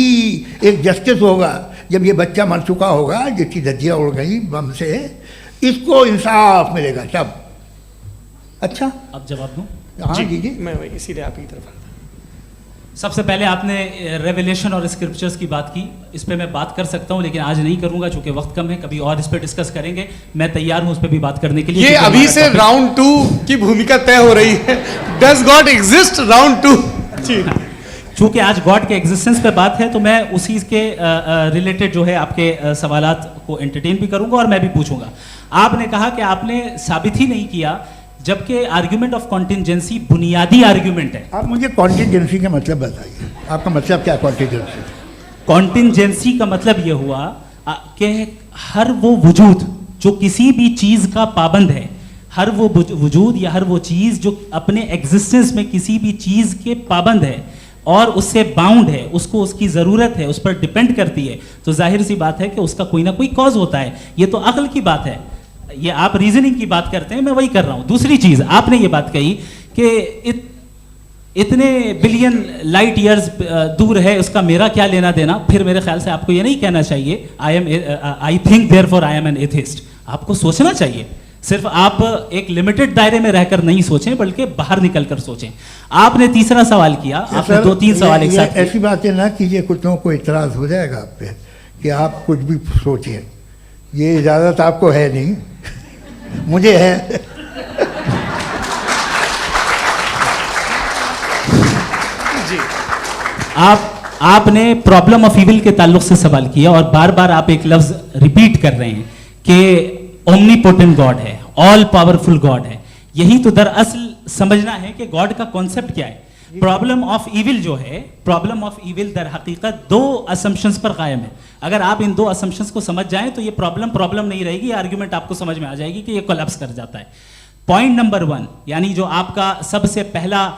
Speaker 3: एक जस्टिस होगा, जब ये बच्चा मर चुका होगा जिसकी धज्जियाँ उड़ गई बम से, इसको इंसाफ मिलेगा तब? अच्छा,
Speaker 4: अब जवाब दूं?
Speaker 3: हाँ जी,
Speaker 1: मैं इसीलिए आप की तरफ।
Speaker 4: सबसे पहले आपने रेवलेशन और स्क्रिप्चर्स की बात की, इस पे मैं बात कर सकता हूं, लेकिन आज नहीं करूंगा चूंकि वक्त कम है, कभी और इस पे डिस्कस करेंगे। मैं तैयार हूं उस पे भी बात करने के लिए।
Speaker 1: ये अभी से राउंड 2 की भूमिका तय हो रही है। Does God exist round 2?
Speaker 4: चूंकि आज गॉड के एग्जिस्टेंस पे बात है तो मैं उसी के रिलेटेड जो है आपके सवालात को एंटरटेन भी करूंगा और मैं भी पूछूंगा। आपने कहा कि आपने साबित ही नहीं किया, जबकि आर्ग्यूमेंट ऑफ कॉन्टिजेंसी बुनियादी आर्ग्यूमेंट है।
Speaker 3: आप मुझे कॉन्टिजेंसी का मतलब बताइए, आपका मतलब क्या? कॉन्टिजेंसी
Speaker 4: कॉन्टिजेंसी का मतलब यह हुआ कि हर वो वजूद जो किसी भी चीज़ का पाबंद है, हर वो वजूद या हर वो चीज़ जो अपने एग्जिस्टेंस में किसी भी चीज़ के पाबंद है और उससे बाउंड है, उसको उसकी ज़रूरत है, उस पर डिपेंड करती है, तो जाहिर सी बात है कि उसका कोई ना कोई कॉज होता है। ये तो अक्ल की बात है। ये आप रीजनिंग की बात करते हैं, मैं वही कर रहा हूं। दूसरी चीज आपने ये बात कही कि इतने बिलियन लाइट ईयर्स दूर है, उसका मेरा क्या लेना देना। फिर मेरे ख्याल से आपको ये नहीं कहना चाहिए I think therefore I am an atheist. आपको सोचना चाहिए, सिर्फ आप एक लिमिटेड दायरे में रहकर नहीं सोचें, बल्कि बाहर निकलकर सोचें। आपने तीसरा सवाल किया, आपने 2-3 सवाल एक साथ।
Speaker 3: ऐसी बातें ना कीजिए, कुछ लोगों को इतराज हो जाएगा आप पे कि आप कुछ भी सोचिए। ये इजाज़त आपको है नहीं, मुझे है।
Speaker 1: जी,
Speaker 4: आपने प्रॉब्लम ऑफ इविल के ताल्लुक से सवाल किया और बार बार आप एक लफ्ज रिपीट कर रहे हैं कि ओमनीपोटेंट गॉड है, ऑल पावरफुल गॉड है। यही तो दरअसल समझना है कि गॉड का कॉन्सेप्ट क्या है। प्रॉब्लम ऑफ इविल जो है, प्रॉब्लम ऑफ इविल दर हकीकत दो असम्पशंस पर कायम है। अगर आप इन दो असम्पशंस को समझ जाएं तो ये प्रॉब्लम नहीं रहेगी, आर्ग्यूमेंट आपको समझ में आ जाएगी कि ये कोलैप्स कर जाता है। पॉइंट नंबर 1, यानी जो आपका सबसे पहला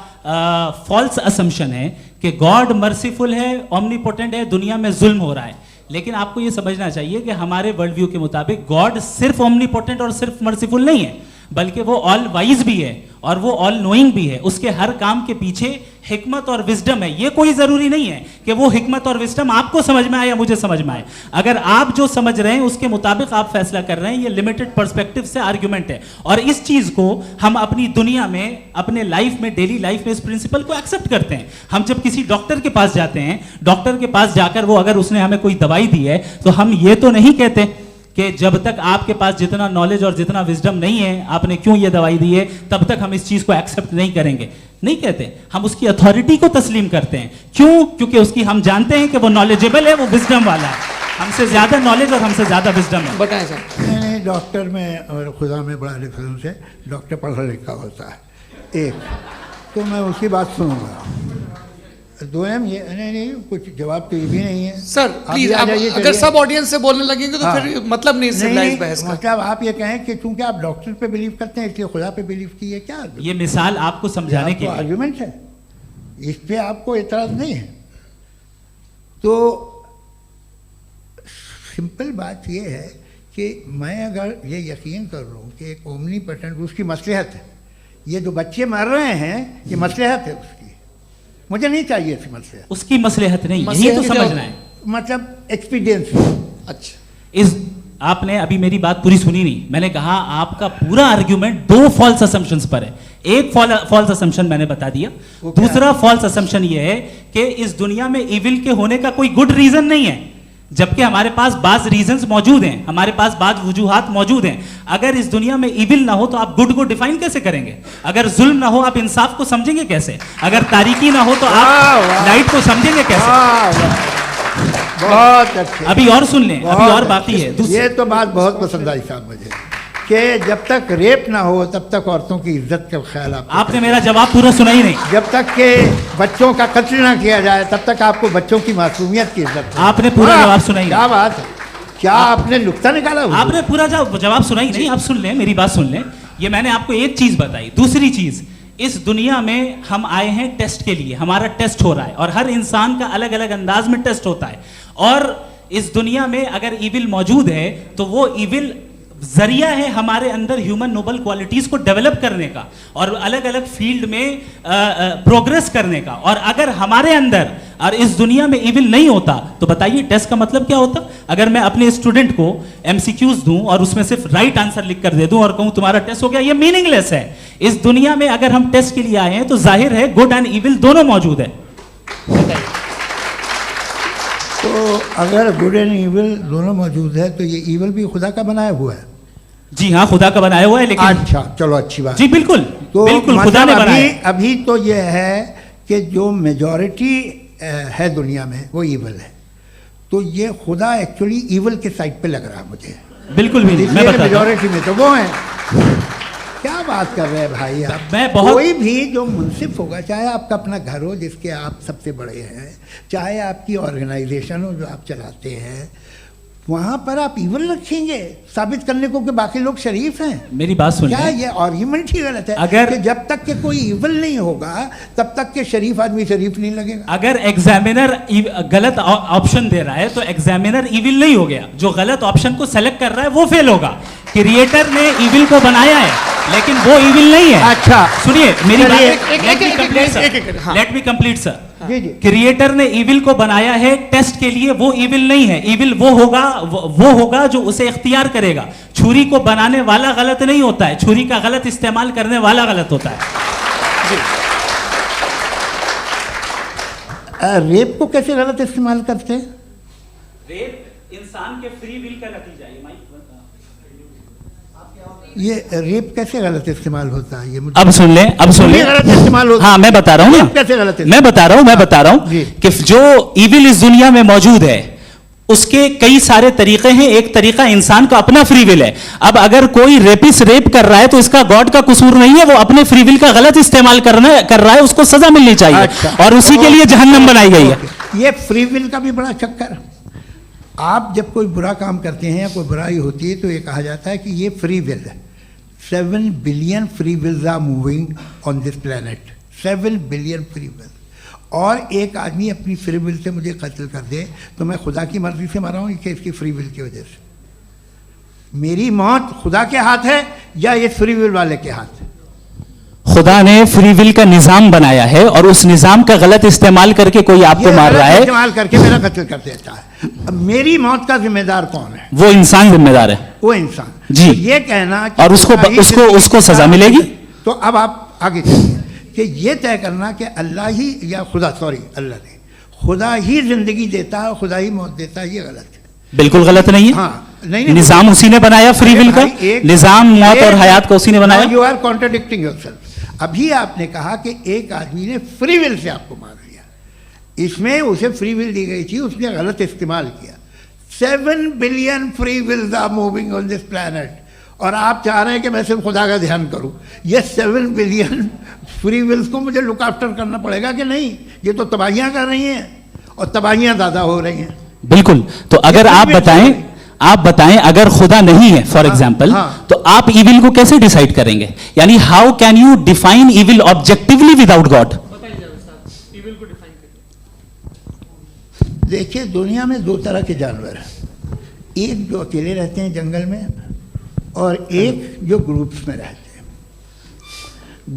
Speaker 4: फॉल्स असम्पशन है कि गॉड मर्सीफुल है, ऑमनीपोटेंट है, दुनिया में जुल्म हो रहा है। लेकिन आपको ये समझना चाहिए कि हमारे वर्ल्ड व्यू के मुताबिक गॉड सिर्फ ऑमनीपोटेंट और सिर्फ मर्सीफुल नहीं है, बल्कि वो ऑल वाइज भी है और वो ऑल नोइंग भी है। उसके हर काम के पीछे हिकमत और विजडम है। ये कोई जरूरी नहीं है कि वो हिकमत और विजडम आपको समझ में आए या मुझे समझ में आए। अगर आप जो समझ रहे हैं उसके मुताबिक आप फैसला कर रहे हैं, ये लिमिटेड पर्सपेक्टिव से आर्ग्यूमेंट है। और इस चीज को हम अपनी दुनिया में, अपने लाइफ में, डेली लाइफ में इस प्रिंसिपल को एक्सेप्ट करते हैं। हम जब किसी डॉक्टर के पास जाते हैं, डॉक्टर के पास जाकर वो अगर उसने हमें कोई दवाई दी है तो हम ये तो नहीं कहते कि जब तक आपके पास जितना नॉलेज और जितना विजडम नहीं है, आपने क्यों ये दवाई दी है, तब तक हम इस चीज को एक्सेप्ट नहीं करेंगे। नहीं कहते, हम उसकी अथॉरिटी को तस्लीम करते हैं। क्यों? क्योंकि उसकी हम जानते हैं कि वो नॉलेजेबल है, वो विजडम वाला है, हमसे ज्यादा नॉलेज और हमसे ज्यादा विजडम है।
Speaker 1: बताएं सर।
Speaker 3: नहीं, डॉक्टर में और खुदा में बड़ा डिफरेंस है। डॉक्टर पढ़ा लिखा होता है, एक तो मैं उसकी बात सुनूंगा। दो ये नहीं, कुछ जवाब तो ये भी नहीं है
Speaker 1: सर। प्लीज, अगर सब ऑडियंस से बोलने लगेंगे तो फिर मतलब नहीं सिविलाइज्ड बहस का।
Speaker 3: मतलब आप ये कहें कि चूंकि आप डॉक्टर पे बिलीव करते हैं इसलिए खुदा पे बिलीव कीजिए, क्या
Speaker 4: ये मिसाल आपको समझाने के
Speaker 3: आर्गुमेंट है, इस पे आपको एतराज नहीं है। तो सिंपल बात ये है कि मैं अगर ये यकीन कर लूँ कि एक ओमनीपोटेंट, उसकी मसलहत है, ये जो बच्चे मर रहे हैं ये मसलहत है उसकी, मुझे नहीं चाहिए थी मसलहत।
Speaker 4: उसकी मसलहत नहीं, यही तो समझना है,
Speaker 3: मतलब एक्सपीरियंस।
Speaker 1: अच्छा,
Speaker 4: इस आपने अभी मेरी बात पूरी सुनी नहीं। मैंने कहा आपका पूरा आर्ग्यूमेंट दो फॉल्स असम्पशंस पर है। एक फॉल्स असम्पशन मैंने बता दिया, दूसरा फॉल्स असम्पशन ये है कि इस दुनिया में इविल के होने का कोई गुड रीजन नहीं है, जबकि हमारे पास बाज रीजंस मौजूद हैं, हमारे पास बाज वजूहात मौजूद हैं। अगर इस दुनिया में इविल ना हो तो आप गुड को डिफाइन कैसे करेंगे? अगर जुल्म ना हो आप इंसाफ को समझेंगे कैसे? अगर तारीकी ना हो तो आप लाइट को समझेंगे कैसे?
Speaker 3: बहुत अच्छे।
Speaker 4: अभी और सुन लें, अभी और बाकी है।
Speaker 3: ये तो बात बहुत पसंद आई साहब मुझे, कि जब तक रेप ना हो तब तक औरतों की इज्जत का ख्याल
Speaker 4: आपने मेरा जवाब पूरा सुना ही नहीं।
Speaker 3: जब तक के बच्चों का कत्ल ना किया जाए तब तक आपको बच्चों की मासूमियत की इज्जत।
Speaker 4: आपने पूरा जवाब सुना ही नहीं।
Speaker 3: क्या बात है, क्या आपने नुक्ता निकाला?
Speaker 4: आपने पूरा जवाब सुना ही नहीं। आप सुन लें, मेरी बात सुन लें। ये मैंने आपको एक चीज बताई। दूसरी चीज, इस दुनिया में हम आए हैं टेस्ट के लिए, हमारा टेस्ट हो रहा है और हर इंसान का अलग अलग अंदाज में टेस्ट होता है। और इस दुनिया में अगर इविल मौजूद है तो वो इविल जरिया है हमारे अंदर ह्यूमन नोबल क्वालिटीज को डेवलप करने का और अलग अलग फील्ड में प्रोग्रेस करने का। और अगर हमारे अंदर और इस दुनिया में इविल नहीं होता तो बताइए टेस्ट का मतलब क्या होता? अगर मैं अपने स्टूडेंट को एमसीक्यूज दूं और उसमें सिर्फ राइट आंसर लिख कर दे दूं और कहूं तुम्हारा टेस्ट हो गया, ये मीनिंगलेस है। इस दुनिया में अगर हम टेस्ट के लिए आए हैं तो जाहिर है गुड एंड इविल दोनों मौजूद है।
Speaker 3: तो अगर गुड एंड इविल दोनों मौजूद है तो ये इविल भी खुदा का बनाया हुआ है?
Speaker 4: जी हाँ, खुदा का बनाया हुआ है। लेकिन
Speaker 3: अच्छा, चलो अच्छी बात।
Speaker 4: जी बिल्कुल,
Speaker 3: तो
Speaker 4: बिल्कुल खुदा ने बनाया।
Speaker 3: अभी तो ये है कि जो मेजॉरिटी है दुनिया में वो इविल है, तो ये खुदा एक्चुअली इविल के साइड पे लग रहा है मुझे।
Speaker 4: बिल्कुल भी नहीं, मैं बताता हूं।
Speaker 3: मेजॉरिटी में तो वो है। क्या बात कर रहे हैं भाई आप?
Speaker 4: मैं बहुत
Speaker 3: कोई भी जो मुंसिफ होगा, चाहे आपका अपना घर हो जिसके आप सबसे बड़े हैं, चाहे आपकी ऑर्गेनाइजेशन हो जो आप चलाते हैं, वहां पर आप इविल रखेंगे साबित करने को कि बाकी लोग शरीफ हैं।
Speaker 4: मेरी बात सुन,
Speaker 3: क्या ये आर्ग्यूमेंट ही गलत है?
Speaker 4: अगर
Speaker 3: कि जब तक के कोई इविल नहीं होगा तब तक के शरीफ आदमी शरीफ नहीं लगेगा।
Speaker 4: अगर एग्जामिनर गलत ऑप्शन दे रहा है तो एग्जामिनर इविल नहीं हो गया, जो गलत ऑप्शन को सेलेक्ट कर रहा है वो फेल होगा। क्रिएटर ने इविल को बनाया है लेकिन वो इविल नहीं है।
Speaker 3: अच्छा
Speaker 4: सुनिए मेरी बात,
Speaker 1: लेट
Speaker 4: मी कंप्लीट सर।
Speaker 3: जी जी।
Speaker 4: क्रिएटर ने इविल को बनाया है टेस्ट के लिए, वो इविल नहीं है। इविल वो होगा जो उसे इख्तियार करेगा। छुरी को बनाने वाला गलत नहीं होता है, छुरी का गलत इस्तेमाल करने वाला गलत होता है।
Speaker 3: रेप को कैसे गलत इस्तेमाल करते हैं?
Speaker 4: रेप इंसान के फ्री विल का नतीजा है।
Speaker 3: ये रेप कैसे गलत इस्तेमाल होता है? ये मुझे
Speaker 4: अब सुन लें,
Speaker 3: गलत इस्तेमाल होता है।
Speaker 4: हाँ मैं बता रहा हूँ ना,
Speaker 3: कैसे गलत?
Speaker 4: मैं बता रहा हूँ कि जो इविल इस दुनिया में मौजूद है उसके कई सारे तरीके हैं, एक तरीका इंसान का अपना फ्री विल है। अब अगर कोई रेपिस्ट रेप कर रहा है तो इसका गॉड का कसूर नहीं है, वो अपने फ्री विल का गलत इस्तेमाल कर रहा है, उसको सजा मिलनी चाहिए।
Speaker 3: अच्छा।
Speaker 4: और उसी के लिए जहन्नम बनाई गई है।
Speaker 3: ये फ्री विल का भी बड़ा चक्कर। आप जब कोई बुरा काम करते हैं या कोई बुराई होती है तो ये कहा जाता है कि ये फ्री विल है। 7 billion free wills are moving on this planet, 7 billion free will. और एक आदमी अपनी फ्री विल से मुझे कत्ल कर दे तो मैं खुदा की मर्जी से मरा हूँ कि इसकी फ्री विल की वजह से? मेरी मौत खुदा के हाथ है या ये फ्री विल वाले के हाथ है?
Speaker 4: खुदा ने फ्री विल का निजाम बनाया है और उस निजाम का गलत इस्तेमाल करके कोई आपको मार रहा है,
Speaker 3: इस्तेमाल करके मेरा कत्ल कर देता है। अब मेरी मौत का जिम्मेदार कौन है?
Speaker 4: वो इंसान जिम्मेदार है।
Speaker 3: वो इंसान।
Speaker 4: जी।
Speaker 3: तो ये कहना कि
Speaker 4: और उसको सजा मिलेगी।
Speaker 3: तो अब आप आगे चलिए कि ये तय करना कि अल्लाह ही या खुदा, सॉरी अल्लाह ने, खुदा ही जिंदगी देता है, खुदा ही मौत देता है, ये गलत है।
Speaker 4: बिल्कुल गलत नहीं है।
Speaker 3: हाँ, नहीं,
Speaker 4: निजाम उसी ने बनाया फ्री विल का, निजाम मौत और हयात को उसी ने बनाया।
Speaker 3: You are contradicting yourself. अभी आपने कहा कि एक आदमी ने फ्री विल से आपको मार दिया, इसमें उसे फ्री विल दी गई थी, उसने गलत इस्तेमाल किया। 7 billion free wills are moving on this planet और आप चाह रहे हैं कि मैं सिर्फ खुदा का ध्यान करूं। ये 7 बिलियन फ्री विल्स को मुझे लुक आफ्टर करना पड़ेगा कि नहीं? ये तो तबाहियां कर रही हैं और तबाहियां ज़्यादा हो रही हैं।
Speaker 4: बिल्कुल। तो अगर आप बताएं अगर खुदा नहीं है फॉर एग्जाम्पल, तो आप इविल को कैसे डिसाइड करेंगे? यानी how can you define evil objectively without God?
Speaker 3: देखिए, दुनिया में 2 तरह के जानवर हैं। एक जो अकेले रहते हैं जंगल में और एक जो ग्रुप्स में रहते हैं।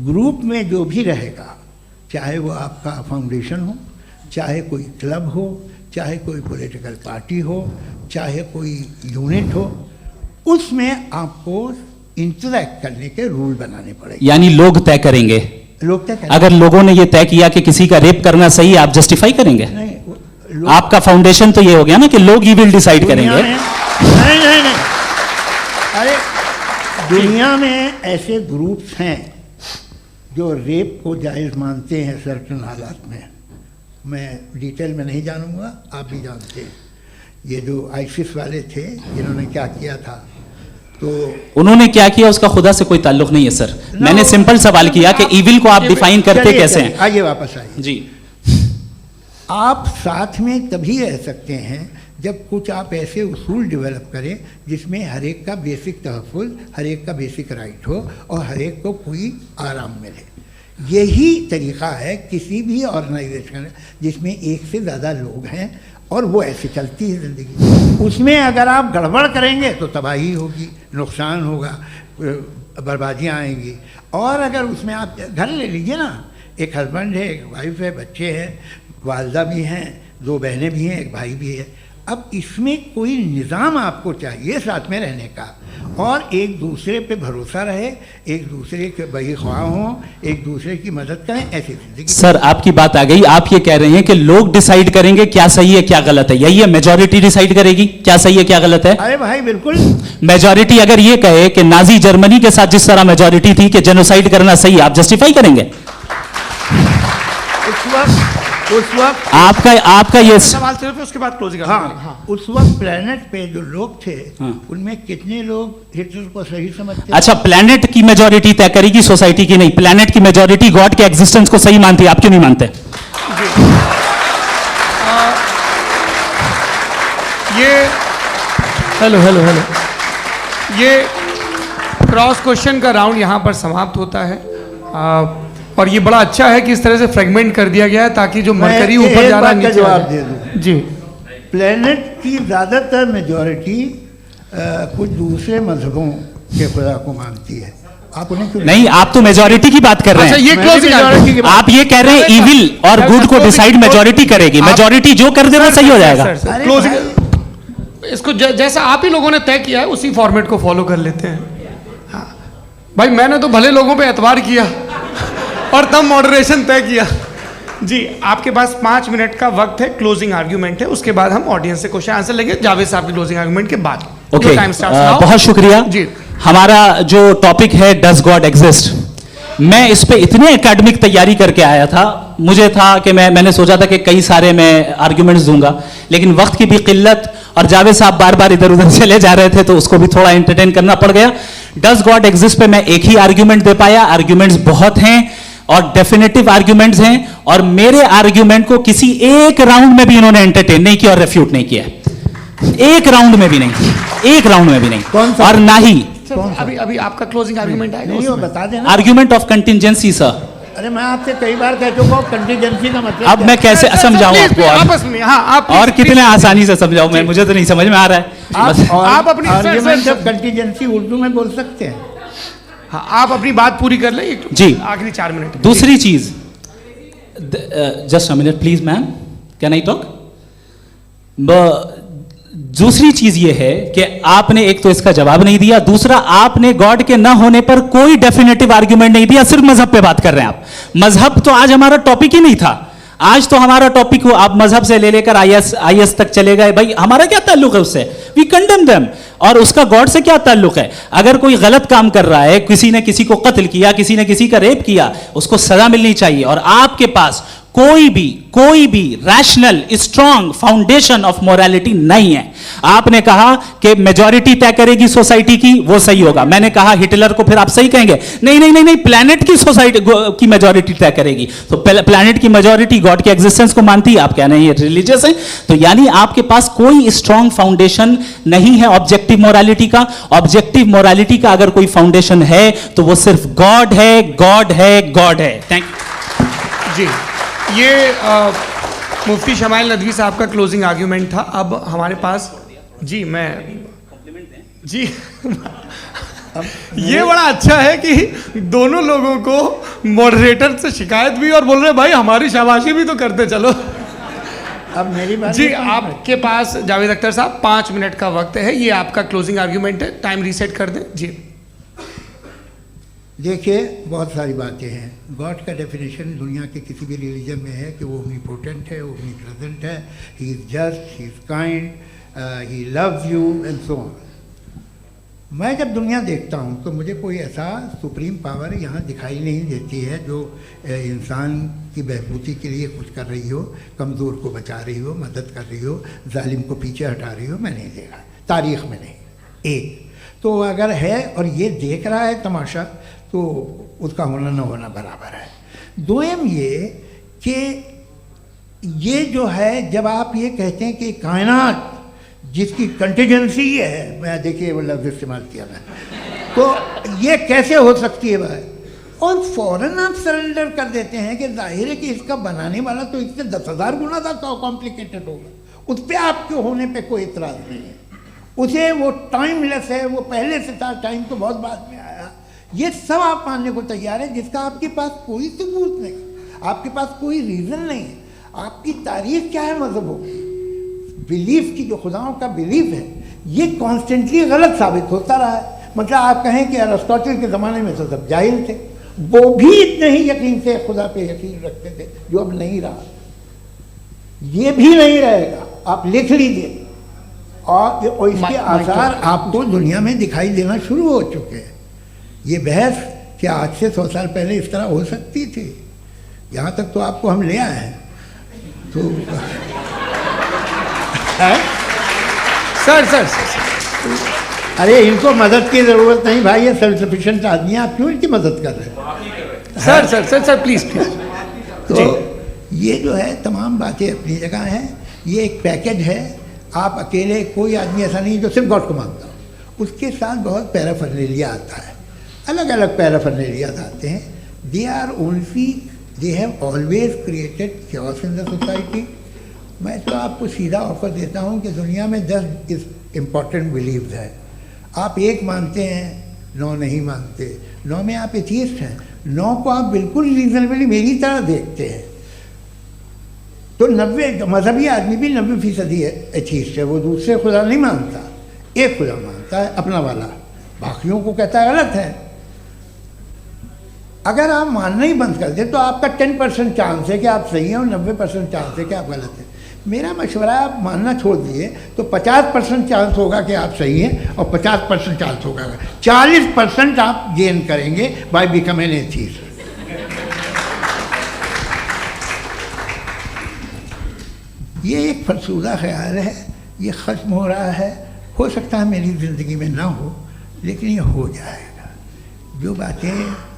Speaker 3: ग्रुप में जो भी रहेगा, चाहे वो आपका फाउंडेशन हो, चाहे कोई क्लब हो, चाहे कोई पॉलिटिकल पार्टी हो, चाहे कोई यूनिट हो, उसमें आपको इंटरैक्ट करने के रूल बनाने पड़ेंगे।
Speaker 4: यानी लोग तय करेंगे।
Speaker 3: लोग तय करेंगे।
Speaker 4: अगर लोगों ने ये तय किया कि किसी का रेप करना सही है, आप जस्टिफाई करेंगे?
Speaker 3: नहीं,
Speaker 4: आपका फाउंडेशन तो ये हो गया ना कि लोग ही विल डिसाइड करेंगे।
Speaker 3: नहीं, अरे दुनिया में ऐसे ग्रुप्स हैं जो रेप को जायज़ मानते हैं सर्टेन हालात में। मैं डिटेल में नहीं जानूंगा, आप भी जानते हैं। ये जो आईसिस वाले थे, इन्होंने क्या किया था, तो
Speaker 4: उन्होंने क्या किया उसका खुदा से कोई ताल्लुक नहीं है सर। मैंने सिंपल सवाल किया कि इविल को आप डिफाइन करते कैसे हैं?
Speaker 3: आइए वापस आइए
Speaker 4: जी।
Speaker 3: आप साथ में तभी रह सकते हैं जब कुछ आप ऐसे उसूल डेवलप करें जिसमें हर एक का बेसिक तहफ़्फ़ुज़, हर एक का बेसिक राइट हो और हर एक को कोई आराम मिले। यही तरीक़ा है किसी भी ऑर्गेनाइजेशन जिसमें एक से ज़्यादा लोग हैं और वो ऐसे चलती है ज़िंदगी। उसमें अगर आप गड़बड़ करेंगे तो तबाही होगी, नुकसान होगा, बर्बादियाँ आएंगी। और अगर उसमें आप घर ले लीजिए ना, एक हस्बैंड है, एक वाइफ है, बच्चे हैं, वालदा भी हैं, 2 बहनें भी हैं, एक भाई भी है। अब इसमें कोई निज़ाम आपको चाहिए साथ में रहने का, और एक दूसरे पे भरोसा रहे, एक दूसरे के बहीख्वाह हों, एक दूसरे की मदद करें, ऐसी जिंदगी।
Speaker 4: सर आपकी बात आ गई। आप ये कह रहे हैं कि लोग डिसाइड करेंगे क्या सही है क्या गलत है, यही है? मेजॉरिटी डिसाइड करेगी क्या सही है क्या गलत है?
Speaker 3: अरे भाई बिल्कुल।
Speaker 4: मेजॉरिटी अगर ये कहे कि नाजी जर्मनी के साथ जिस तरह मेजॉरिटी थी कि जेनोसाइड करना सही है, आप जस्टिफाई करेंगे?
Speaker 3: उस वक्त
Speaker 4: आपका ये
Speaker 1: सवाल सिर्फ उसके बाद क्लोजिंग।
Speaker 3: हाँ, उस वक्त प्लेनेट पे जो लोग थे, उनमें कितने लोग हिटलर को सही समझते?
Speaker 4: अच्छा, प्लेनेट की मेजॉरिटी तय करेगी, सोसाइटी की नहीं। प्लेनेट की मेजॉरिटी गॉड के एग्जिस्टेंस को सही मानती है, आप क्यों नहीं मानते?
Speaker 1: हेलो ये क्रॉस क्वेश्चन का राउंड यहाँ पर समाप्त होता है। और ये बड़ा अच्छा है कि इस तरह से फ्रेगमेंट कर दिया गया है ताकि जो मरकरी ऊपर जा रहा है नीचे
Speaker 3: जवाब दे दूं।
Speaker 1: जी।
Speaker 3: प्लेनेट की ज़्यादातर मेजॉरिटी कुछ दूसरे मजहबों के खुदा को मानती है। आप उन्हें क्यों
Speaker 4: नहीं? आप तो मेजॉरिटी की बात कर रहे हैं।
Speaker 1: अच्छा, ये क्लोजिंग
Speaker 4: आप ये कह रहे हैं इविल और गुड को डिसाइड मेजॉरिटी करेगी। मेजॉरिटी जो कर दे वो सही हो जाएगा।
Speaker 1: क्लोजिंग इसको जैसा आप ही लोगों ने तय किया है उसी फॉर्मेट को फॉलो कर लेते हैं। हाँ भाई, मैंने तो भले लोगों पे एतबार किया और तब मॉडरेशन तय किया। जी, आपके पास 5 मिनट का वक्त है, क्लोजिंग आर्ग्यूमेंट है, उसके बाद हम ऑडियंस से क्वेश्चन आंसर लेंगे जावेद साहब की क्लोजिंग आर्ग्यूमेंट के बाद।
Speaker 4: ओके, बहुत शुक्रिया।
Speaker 1: जी,
Speaker 4: हमारा जो टॉपिक है डज गॉड एग्जिस्ट, मैं इस पे इतने एकेडमिक तैयारी करके आया था, मुझे था कि मैंने सोचा था कि कई सारे मैं आर्ग्यूमेंट्स दूंगा, लेकिन वक्त की भी किल्लत और जावेद साहब बार बार इधर उधर चले जा रहे थे तो उसको भी थोड़ा एंटरटेन करना पड़ गया। डज गॉड एग्जिस्ट पे मैं एक ही आर्ग्यूमेंट दे पाया, आर्ग्यूमेंट्स बहुत हैं और डेफिनेटिव आर्ग्यूमेंट्स हैं, और मेरे आर्ग्यूमेंट को किसी एक राउंड में भी इन्होंने एंटरटेन नहीं किया और रेफ्यूट नहीं किया, एक राउंड में भी नहीं, एक राउंड में भी नहीं।
Speaker 3: कौन सा?
Speaker 4: और ना ही
Speaker 1: अभी आपका क्लोजिंग आर्गुमेंट आएगा
Speaker 3: नहीं, वो
Speaker 1: उसमें।
Speaker 3: बता देना।
Speaker 4: Argument of contingency sir.
Speaker 3: अरे मैं आपसे कई बार कह चुका हूँ कंटीजेंसी का मतलब
Speaker 4: अब
Speaker 3: क्या
Speaker 4: मैं कैसे
Speaker 1: सर,
Speaker 4: समझाऊं
Speaker 1: please,
Speaker 4: आपको?
Speaker 1: please, आपस में, हाँ, आप
Speaker 4: और
Speaker 1: please,
Speaker 4: कितने
Speaker 1: please,
Speaker 4: आसानी से समझाऊं मैं, मुझे तो नहीं समझ में आ रहा है। बस-
Speaker 1: आप अपनी- sir,
Speaker 3: argument
Speaker 1: sir,
Speaker 3: of contingency Urdu में बोल सकते हैं।
Speaker 1: हाँ, आप अपनी बात पूरी कर लें
Speaker 4: जी।
Speaker 1: आखिरी 4 मिनट।
Speaker 4: दूसरी चीज, just a minute please ma'am, can I talk? दूसरी चीज ये है कि आपने एक तो इसका जवाब नहीं दिया, दूसरा आपने गॉड के ना होने पर कोई डेफिनेटिव आर्ग्यूमेंट नहीं दिया, सिर्फ मजहब पे बात कर रहे हैं आप। मजहब तो आज हमारा टॉपिक ही नहीं था, आज तो हमारा टॉपिक हो, आप मजहब से ले लेकर आईएस तक चले गए। भाई हमारा क्या ताल्लुक है उससे? We condemn them. और उसका गॉड से क्या ताल्लुक है? अगर कोई गलत काम कर रहा है, किसी ने किसी को कत्ल किया, किसी ने किसी का रेप किया, उसको सजा मिलनी चाहिए। और आपके पास कोई भी rational strong foundation of morality नहीं है। आपने कहा कि मेजॉरिटी तय करेगी सोसाइटी की, वो सही होगा। मैंने कहा हिटलर को, फिर आप सही कहेंगे नहीं नहीं नहीं नहीं, प्लैनेट की सोसाइटी की मेजॉरिटी तय करेगी। तो प्लैनेट की मेजॉरिटी गॉड के एग्जिस्टेंस को मानती है, आप कह रहे हैं ये रिलीजियस है। तो यानी आपके पास कोई स्ट्रॉन्ग फाउंडेशन नहीं है ऑब्जेक्टिव मोरालिटी का। ऑब्जेक्टिव मोरालिटी का अगर कोई फाउंडेशन है तो वो सिर्फ गॉड है, गॉड है, गॉड है। थैंक यू
Speaker 1: जी, ये मुफ्ती शमाइल नदवी साहब का क्लोजिंग आर्ग्यूमेंट था। अब हमारे पास जी, मैं जी ये बड़ा अच्छा है कि दोनों लोगों को मॉडरेटर से शिकायत भी और बोल रहे भाई हमारी शाबाशी भी तो करते चलो।
Speaker 3: अब मेरी बात
Speaker 1: जी, आपके पास जावेद अख्तर साहब 5 मिनट का वक्त है, ये आपका क्लोजिंग आर्ग्यूमेंट है, टाइम रीसेट कर दें जी।
Speaker 3: देखिए, बहुत सारी बातें हैं। गॉड का डेफिनेशन दुनिया के किसी भी रिलीजन में है कि वो ओमनीपोटेंट है, ओमनी प्रेजेंट है, he is just, he is kind, he loves you and so on. मैं जब दुनिया देखता हूँ तो मुझे कोई ऐसा सुप्रीम पावर यहाँ दिखाई नहीं देती है जो इंसान की बहबूदी के लिए कुछ कर रही हो, कमज़ोर को बचा रही हो, मदद कर रही हो, जालिम को पीछे हटा रही हो। मैं नहीं देखा, तारीख़ में नहीं। एक तो अगर है और ये देख रहा है तमाशा, तो उसका होना न होना बराबर है। दोयम ये कि ये जो है, जब आप ये कहते हैं कि कायनात जिसकी कंटीजेंसी ये है, मैं देखिए वो लफ्ज़ इस्तेमाल किया मैं, तो ये कैसे हो सकती है भाई? और फ़ौरन आप सरेंडर कर देते हैं कि जाहिर है कि इसका बनाने वाला तो इससे 10,000 गुना ज़्यादा कॉम्प्लिकेटेड होगा। उस पर आपके होने पे कोई इतराज़ नहीं है। उसे वो टाइमलेस है, वो पहले से था, टाइम तो बहुत बाद में आया। ये सब आप मानने को तैयार है जिसका आपके पास कोई सबूत नहीं, आपके पास कोई रीज़न नहीं है। आपकी तारीख क्या है मज़हब होगी? बिलीफ की, जो खुदाओं का बिलीफ है, ये कॉन्स्टेंटली गलत साबित होता रहा है। मतलब आप कहें कि अरिस्टोटल के ज़माने में तो सब जाहिल थे, वो भी इतने ही यकीन से खुदा पे यकीन रखते थे, जो अब नहीं रहा, ये भी नहीं रहेगा। आप लिख लीजिए, और इसके आसार आपको दुनिया में दिखाई देना शुरू हो चुके हैं। ये बहस क्या आज से 100 साल पहले इस तरह हो सकती थी? यहाँ तक तो आपको हम ले आए हैं। तो
Speaker 1: सर
Speaker 3: अरे इनको मदद की ज़रूरत नहीं भाई, ये सेल्फ सफिशिएंट आदमी है, आप क्यों इनकी मदद कर रहे हैं?
Speaker 1: Sir please.
Speaker 3: तो ये जो है तमाम बातें अपनी जगह हैं। ये एक पैकेज है। आप अकेले, कोई आदमी ऐसा नहीं जो सिर्फ गॉड को मानता हो, उसके साथ बहुत पैराफर्नेलिया आता है, अलग अलग पैराफर्नेलिया आते हैं। They are only, they have always created chaos in the society. मैं तो आपको सीधा ऑफर देता हूँ कि दुनिया में 10 इम्पॉर्टेंट बिलीव्स हैं। आप एक मानते हैं, 9 नहीं मानते, 9 में आप एथीस्ट हैं, 9 को आप बिल्कुल रीजनेबली मेरी तरह देखते हैं। तो 90 मजहबी आदमी भी 90% एथीस्ट है, वो दूसरे खुदा नहीं मानता, एक खुदा मानता है अपना वाला, बाकियों को कहता है गलत है। अगर आप मानना ही बंद कर दें तो आपका 10% चांस है कि आप सही हैं और 90% चांस है कि आप गलत हैं। मेरा मशवरा है, आप मानना छोड़ दिए तो 50% चांस होगा कि आप सही हैं और 50% चांस होगा, 40% आप गेन करेंगे बाय बिकमिंग एन एथीस्ट। ये एक फरसूदा ख्याल है, ये ख़त्म हो रहा है। हो सकता है मेरी ज़िंदगी में ना हो, लेकिन ये हो जाएगा। जो बातें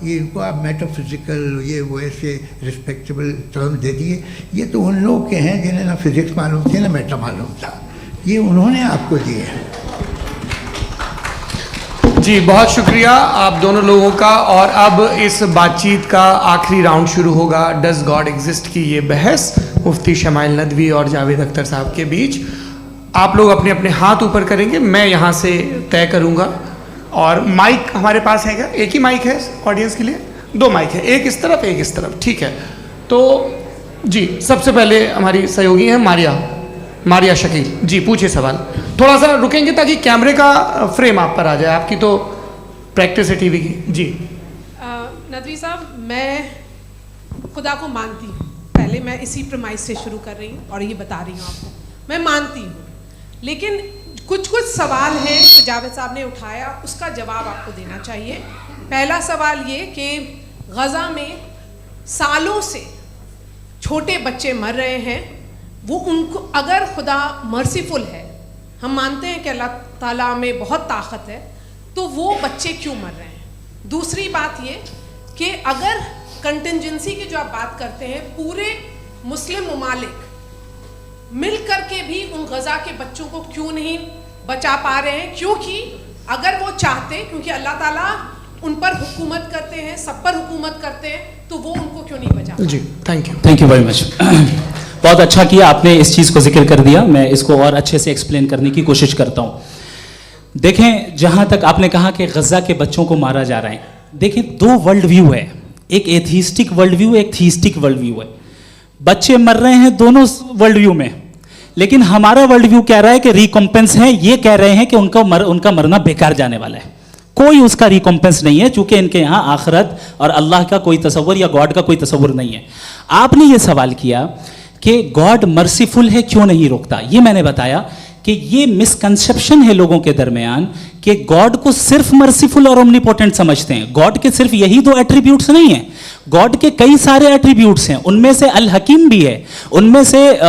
Speaker 3: ये इनको आप मेटाफिज़िकल ये वो ऐसे रिस्पेक्टेबल टर्म दे दिए, ये तो उन लोग के हैं जिन्हें ना फिज़िक्स मालूम थी ना मेटा मालूम था, ये उन्होंने आपको दिए हैं।
Speaker 1: जी बहुत शुक्रिया आप दोनों लोगों का। और अब इस बातचीत का आखिरी राउंड शुरू होगा, डज गॉड एग्जिस्ट की ये बहस मुफ्ती शमाइल नदवी और जावेद अख्तर साहब के बीच। आप लोग अपने अपने हाथ ऊपर करेंगे, मैं यहाँ से तय करूँगा। और माइक हमारे पास है क्या? एक ही माइक है ऑडियंस के लिए? 2 माइक है, एक इस तरफ एक इस तरफ, ठीक है। तो जी सबसे पहले हमारी सहयोगी हैं मारिया शकील जी, पूछिए सवाल। थोड़ा सा रुकेंगे ताकि कैमरे का फ्रेम आप पर आ जाए, आपकी तो प्रैक्टिस है टीवी की। जी
Speaker 5: नदवी साहब, मैं खुदा को मानती हूँ, पहले मैं इसी प्रमाइस से शुरू कर रही हूँ और ये बता रही हूँ आपको, मैं मानती हूँ। लेकिन कुछ सवाल हैं जो जावेद साहब ने उठाया, उसका जवाब आपको देना चाहिए। पहला सवाल ये कि गज़ा में सालों से छोटे बच्चे मर रहे हैं, वो उनको अगर खुदा मर्सीफुल है, हम मानते हैं कि अल्लाह ताला में बहुत ताकत है, तो वो बच्चे क्यों मर रहे हैं? दूसरी बात ये कि अगर कंटिजेंसी की जो आप बात करते हैं, पूरे मुस्लिम ममालिक मिल कर के भी उन गज़ा के बच्चों को क्यों नहीं बचा पा रहे हैं? क्योंकि अगर वो चाहते, क्योंकि अल्लाह ताला उन पर हुकूमत करते हैं, सब पर हुकूमत करते हैं, तो वो उनको क्यों नहीं बचा?
Speaker 1: जी थैंक यू
Speaker 2: वेरी मच। बहुत अच्छा किया आपने इस चीज़ को जिक्र कर दिया, मैं इसको और अच्छे से एक्सप्लेन करने की कोशिश करता हूँ। देखें, जहाँ तक आपने कहा कि गज़ा के बच्चों को मारा जा रहा है, देखें 2 वर्ल्ड व्यू है, एक एथीस्टिक वर्ल्ड व्यू, एक थीस्टिक वर्ल्ड व्यू है। बच्चे मर रहे हैं दोनों वर्ल्ड व्यू में, लेकिन हमारा वर्ल्ड व्यू कह रहा है कि रिकॉम्पेंस है, ये कह रहे हैं कि उनका मरना बेकार जाने वाला है, कोई उसका रिकॉम्पेंस नहीं है, चूंकि इनके यहाँ आखिरत और अल्लाह का कोई तसव्वुर या गॉड का कोई तसव्वुर नहीं है। आपने ये सवाल किया कि गॉड मर्सीफुल है, क्यों नहीं रोकता? ये मैंने बताया कि ये मिसकंसेप्शन है लोगों के दरमियान कि गॉड को सिर्फ मर्सीफुल और ओमनीपोटेंट समझते हैं। गॉड के सिर्फ यही 2 एट्रीब्यूट्स नहीं हैं, गॉड के कई सारे एट्रीब्यूट्स हैं, उनमें से अल हकीम भी है, उनमें से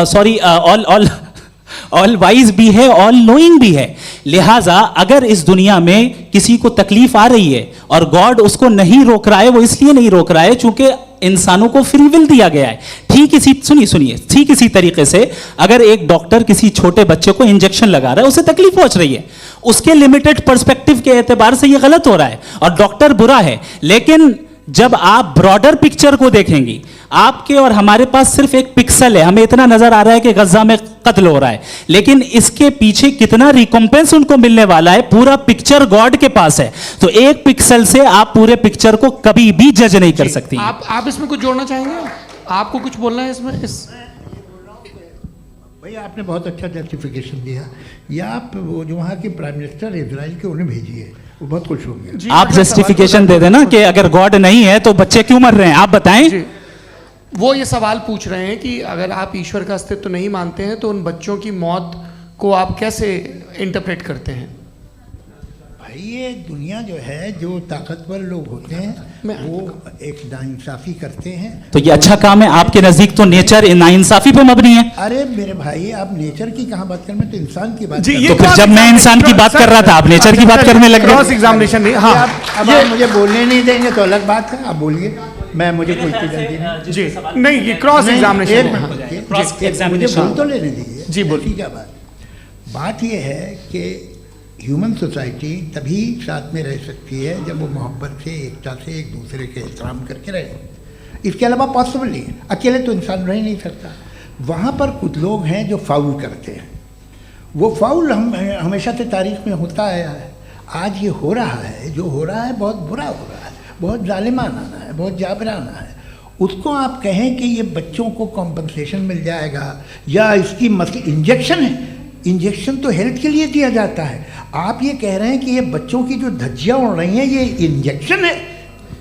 Speaker 2: ऑल वाइज भी है, ऑल नोइंग भी है। लिहाजा अगर इस दुनिया में किसी को तकलीफ आ रही है और गॉड उसको नहीं रोक रहा है, वो इसलिए नहीं रोक रहा है चूंकि इंसानों को फ्री विल दिया गया है। ठीक इसी तरीके से अगर एक डॉक्टर किसी छोटे बच्चे को इंजेक्शन लगा रहा है, उसे तकलीफ पहुंच रही है, उसके लिमिटेड पर्सपेक्टिव के एतबार से यह गलत हो रहा है और डॉक्टर बुरा है। लेकिन जब आप ब्रॉडर पिक्चर को देखेंगी, आपके और हमारे पास सिर्फ एक पिक्सल है, हमें इतना नजर आ रहा है कि गजा में कत्ल हो रहा है, लेकिन इसके पीछे कितना रिकॉम्पेंस उनको मिलने वाला है, पूरा पिक्चर गॉड के पास है। तो एक पिक्सल से आप पूरे पिक्चर को कभी भी जज नहीं कर सकती।
Speaker 1: आप इसमें कुछ जोड़ना चाहेंगे? आपको कुछ बोलना है इसमें?
Speaker 3: भैया आपने बहुत अच्छा जस्टिफिकेशन दिया। या आप वो जो वहाँ के प्राइम मिनिस्टर इजराइल के उन्हें भेजिए, वो बहुत खुश होंगे।
Speaker 2: आप जस्टिफिकेशन दे देना कि अगर गॉड नहीं है तो बच्चे क्यों मर रहे हैं, आप बताएं।
Speaker 1: वो ये सवाल पूछ रहे हैं कि अगर आप ईश्वर का अस्तित्व नहीं मानते हैं तो उन बच्चों की मौत को आप कैसे इंटरप्रेट करते हैं?
Speaker 3: भाई ये दुनिया जो है, जो ताकतवर लोग होते हैं वो एक नाइंसाफ़ी करते हैं।
Speaker 2: तो ये अच्छा काम है आपके नजदीक, तो नेचर नाइंसाफ़ी पे मबनी है।
Speaker 3: अरे मेरे भाई, आप नेचर की कहाँ बात कर रहे हैं, तो इंसान की बात।
Speaker 2: तो फिर जब मैं इंसान की बात कर रहा था, आप नेचर की बात करने लग गए।
Speaker 1: क्रॉस एग्जामिनेशन नहीं। हाँ,
Speaker 3: अब आप मुझे बोलने नहीं देंगे तो अलग बात है, आप बोलिए, मैं मुझे कोई जल्दी नहीं।
Speaker 1: जी नहीं, ये क्रॉस एग्जामिनेशन
Speaker 3: मुझे बोल तो लेने दीजिए।
Speaker 1: जी बोलिए।
Speaker 3: क्या बात ये है कि ह्यूमन सोसाइटी तभी साथ में रह सकती है जब वो मोहब्बत से, एकता से, एक दूसरे के एहतराम करके रहे। इसके अलावा पॉसिबल नहीं है, अकेले तो इंसान रह नहीं सकता। वहाँ पर कुछ लोग हैं जो फाउल करते हैं, वो फाउल हमेशा से तारीख में होता आया है। आज ये हो रहा है, जो हो रहा है बहुत बुरा हो रहा है, बहुत जालिमाना है, बहुत जाबराना है। उसको आप कहें कि ये बच्चों को कॉम्पनसेशन मिल जाएगा या इसकी इंजेक्शन है, इंजेक्शन तो हेल्थ के लिए दिया जाता है। आप ये कह रहे हैं कि ये बच्चों की जो धज्जियाँ उड़ रही हैं ये इंजेक्शन है,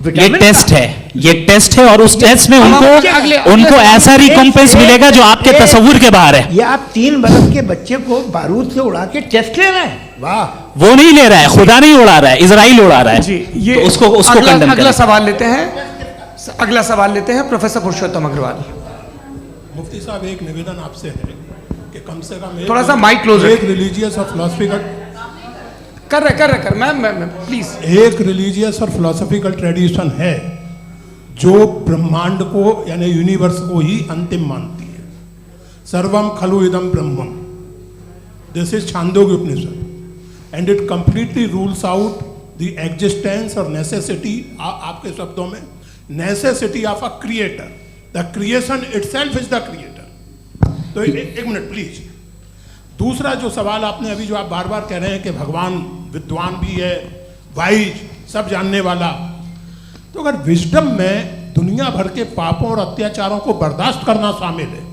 Speaker 2: ये टेस्ट है, ये टेस्ट है और उस टेस्ट में उनको ऐसा रिकॉम्पेंस मिलेगा जो आपके तसव्वुर के बाहर है।
Speaker 3: ये आप 3 बरस के बच्चे को बारूद से उड़ा के टेस्ट ले रहे हैं। वाह,
Speaker 2: वो नहीं ले रहा है, खुदा नहीं उड़ा रहा है, इजराइल उड़ा रहा है।
Speaker 1: जी, ये
Speaker 2: तो उसको
Speaker 1: अगला सवाल लेते हैं प्रोफेसर पुरुषोत्तम अग्रवाल।
Speaker 6: मुफ्ती साहब, एक निवेदन आपसे है कि कम से कम
Speaker 1: थोड़ा सा माइक क्लोज
Speaker 6: एक रिलीजियस और फिलोसफिकल
Speaker 1: कर मैम प्लीज।
Speaker 6: एक रिलीजियस और फिलोसफिकल ट्रेडिशन है जो ब्रह्मांड को यानी यूनिवर्स को ही अंतिम मानती है। सर्वम खलु इदम ब्रह्मम, this is Chandogya Upanishad and it completely rules out the existence or necessity, आपके शब्दों में necessity of a creator. The creation itself is the creator. तो एक मिनट प्लीज। दूसरा जो सवाल आपने अभी जो आप बार बार कह रहे हैं कि भगवान विद्वान भी है, वाइज, सब जानने वाला, तो अगर विजडम में दुनिया भर के पापों और अत्याचारों को बर्दाश्त करना शामिल है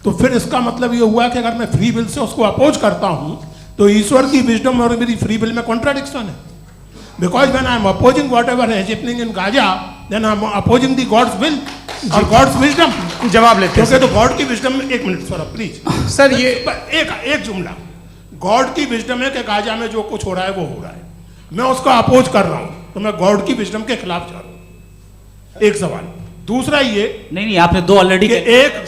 Speaker 6: तो फिर इसका मतलब ये हुआ कि अगर मैं फ्री विल से उसको अपोज करता हूं तो ईश्वर की विजडम और मेरी फ्री विल में कॉन्ट्राडिक्शन है। Because when I am opposing whatever is happening in Gaza then I am opposing the god's will और गॉड्स विजडम।
Speaker 1: जवाब लेते हैं
Speaker 6: तो गॉड की विजडम में, एक मिनट सर प्लीज
Speaker 1: सर, ये
Speaker 6: एक जुमला, गॉड की विजडम है कि गाजा में जो कुछ हो रहा है वो हो रहा है, मैं उसका अपोज कर रहा हूं तो मैं गॉड की विजडम के खिलाफ जा रहा हूं। एक सवाल। दूसरा ये
Speaker 4: नहीं आपने दो ऑलरेडी।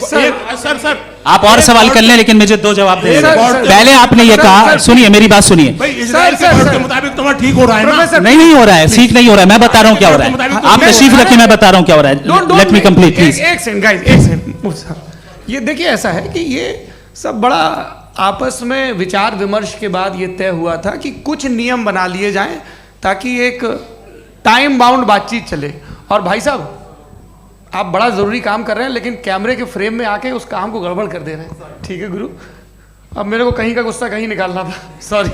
Speaker 6: सर
Speaker 4: आप और सवाल कर लें लेकिन मुझे दो जवाब दे।
Speaker 6: पहले
Speaker 4: आपने ये कहा, सुनिए मेरी बात सुनिए।
Speaker 6: भाई इजराइल के गॉड के मुताबिक तुम्हारा ठीक हो रहा है ना?
Speaker 4: नहीं हो रहा है, ठीक नहीं हो रहा है, मैं बता रहा हूँ क्या हो रहा है। आप तशरीफ रखिए, मैं बता रहा हूँ क्या हो रहा है। Let me complete please.
Speaker 1: एक सेकंड गाइस, एक सेकंड। ये देखिए ऐसा है कि ये सब बड़ा आपस में विचार विमर्श के बाद ये तय हुआ था कि कुछ नियम बना लिए जाएं ताकि एक टाइम बाउंड बातचीत चले। और भाई साहब आप बड़ा ज़रूरी काम कर रहे हैं लेकिन कैमरे के फ्रेम में आके उस काम को गड़बड़ कर दे रहे हैं। ठीक है गुरु, अब मेरे को कहीं का गुस्सा कहीं निकालना था, सॉरी।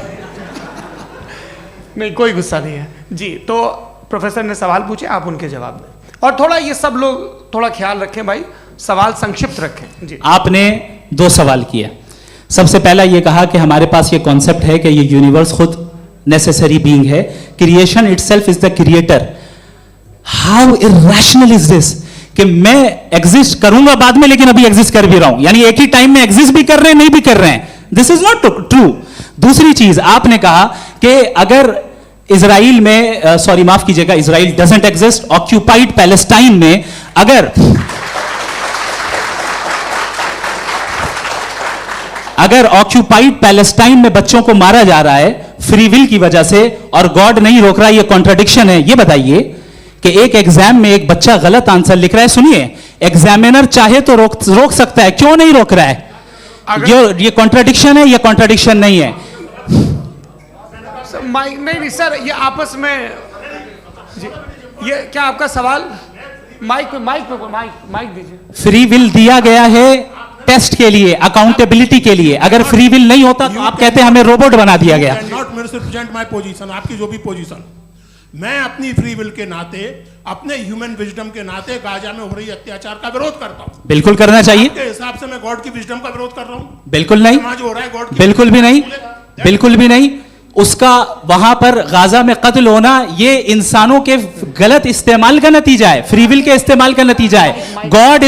Speaker 1: नहीं कोई गुस्सा नहीं है जी। तो प्रोफेसर ने सवाल पूछे, आप उनके जवाब दें और थोड़ा ये सब लोग थोड़ा ख्याल रखें भाई, सवाल संक्षिप्त रखें जी।
Speaker 4: आपने दो सवाल किए। सबसे पहला ये कहा कि हमारे पास ये कॉन्सेप्ट है कि ये यूनिवर्स खुद नेसेसरी बीइंग है, creation itself is the creator. How irrational is this कि मैं एग्जिस्ट करूंगा बाद में लेकिन अभी एग्जिस्ट कर भी रहा हूं, यानी एक ही टाइम में एग्जिस्ट भी कर रहे हैं नहीं भी कर रहे हैं। This is not true. दूसरी चीज आपने कहा कि अगर इजराइल में सॉरी माफ कीजिएगा, Israel doesn't exist, occupied Palestine में अगर ऑक्यूपाइड पैलेस्टाइन में बच्चों को मारा जा रहा है फ्री विल की वजह से और गॉड नहीं रोक रहा, ये कॉन्ट्रडिक्शन है। ये बताइए कि एक एग्जाम में एक बच्चा गलत आंसर लिख रहा है, सुनिए, एग्जामिनर चाहे तो रोक सकता है, क्यों नहीं रोक रहा है? ये कॉन्ट्रडिक्शन है, ये कॉन्ट्रडिक्शन नहीं है।
Speaker 1: माइक नहीं सर, ये आपस में जी, ये क्या आपका सवाल? माइक दीजिए।
Speaker 4: फ्री विल दिया गया है टेस्ट के लिए, अकाउंटेबिलिटी के लिए। अगर फ्री विल नहीं होता तो आप कहते हैं हमें रोबोट बना दिया गया।
Speaker 6: नॉट मिसरिप्रेजेंट माय पोजीशन, आपकी जो भी पोजीशन, मैं अपनी फ्री विल के नाते, अपने ह्यूमन विजडम के नाते गाजा में हो रही अत्याचार का विरोध करता हूं।
Speaker 4: बिल्कुल करना चाहिए।
Speaker 6: के हिसाब से मैं गॉड की विजडम का विरोध कर रहा हूं?
Speaker 4: बिल्कुल नहीं,
Speaker 6: जो हो रहा है गॉड की,
Speaker 4: बिल्कुल भी नहीं, बिल्कुल भी नहीं। उसका वहां पर गाजा में कत्ल होना ये इंसानों के गलत इस्तेमाल का नतीजा है, फ्री विल के इस्तेमाल का नतीजा है। गॉड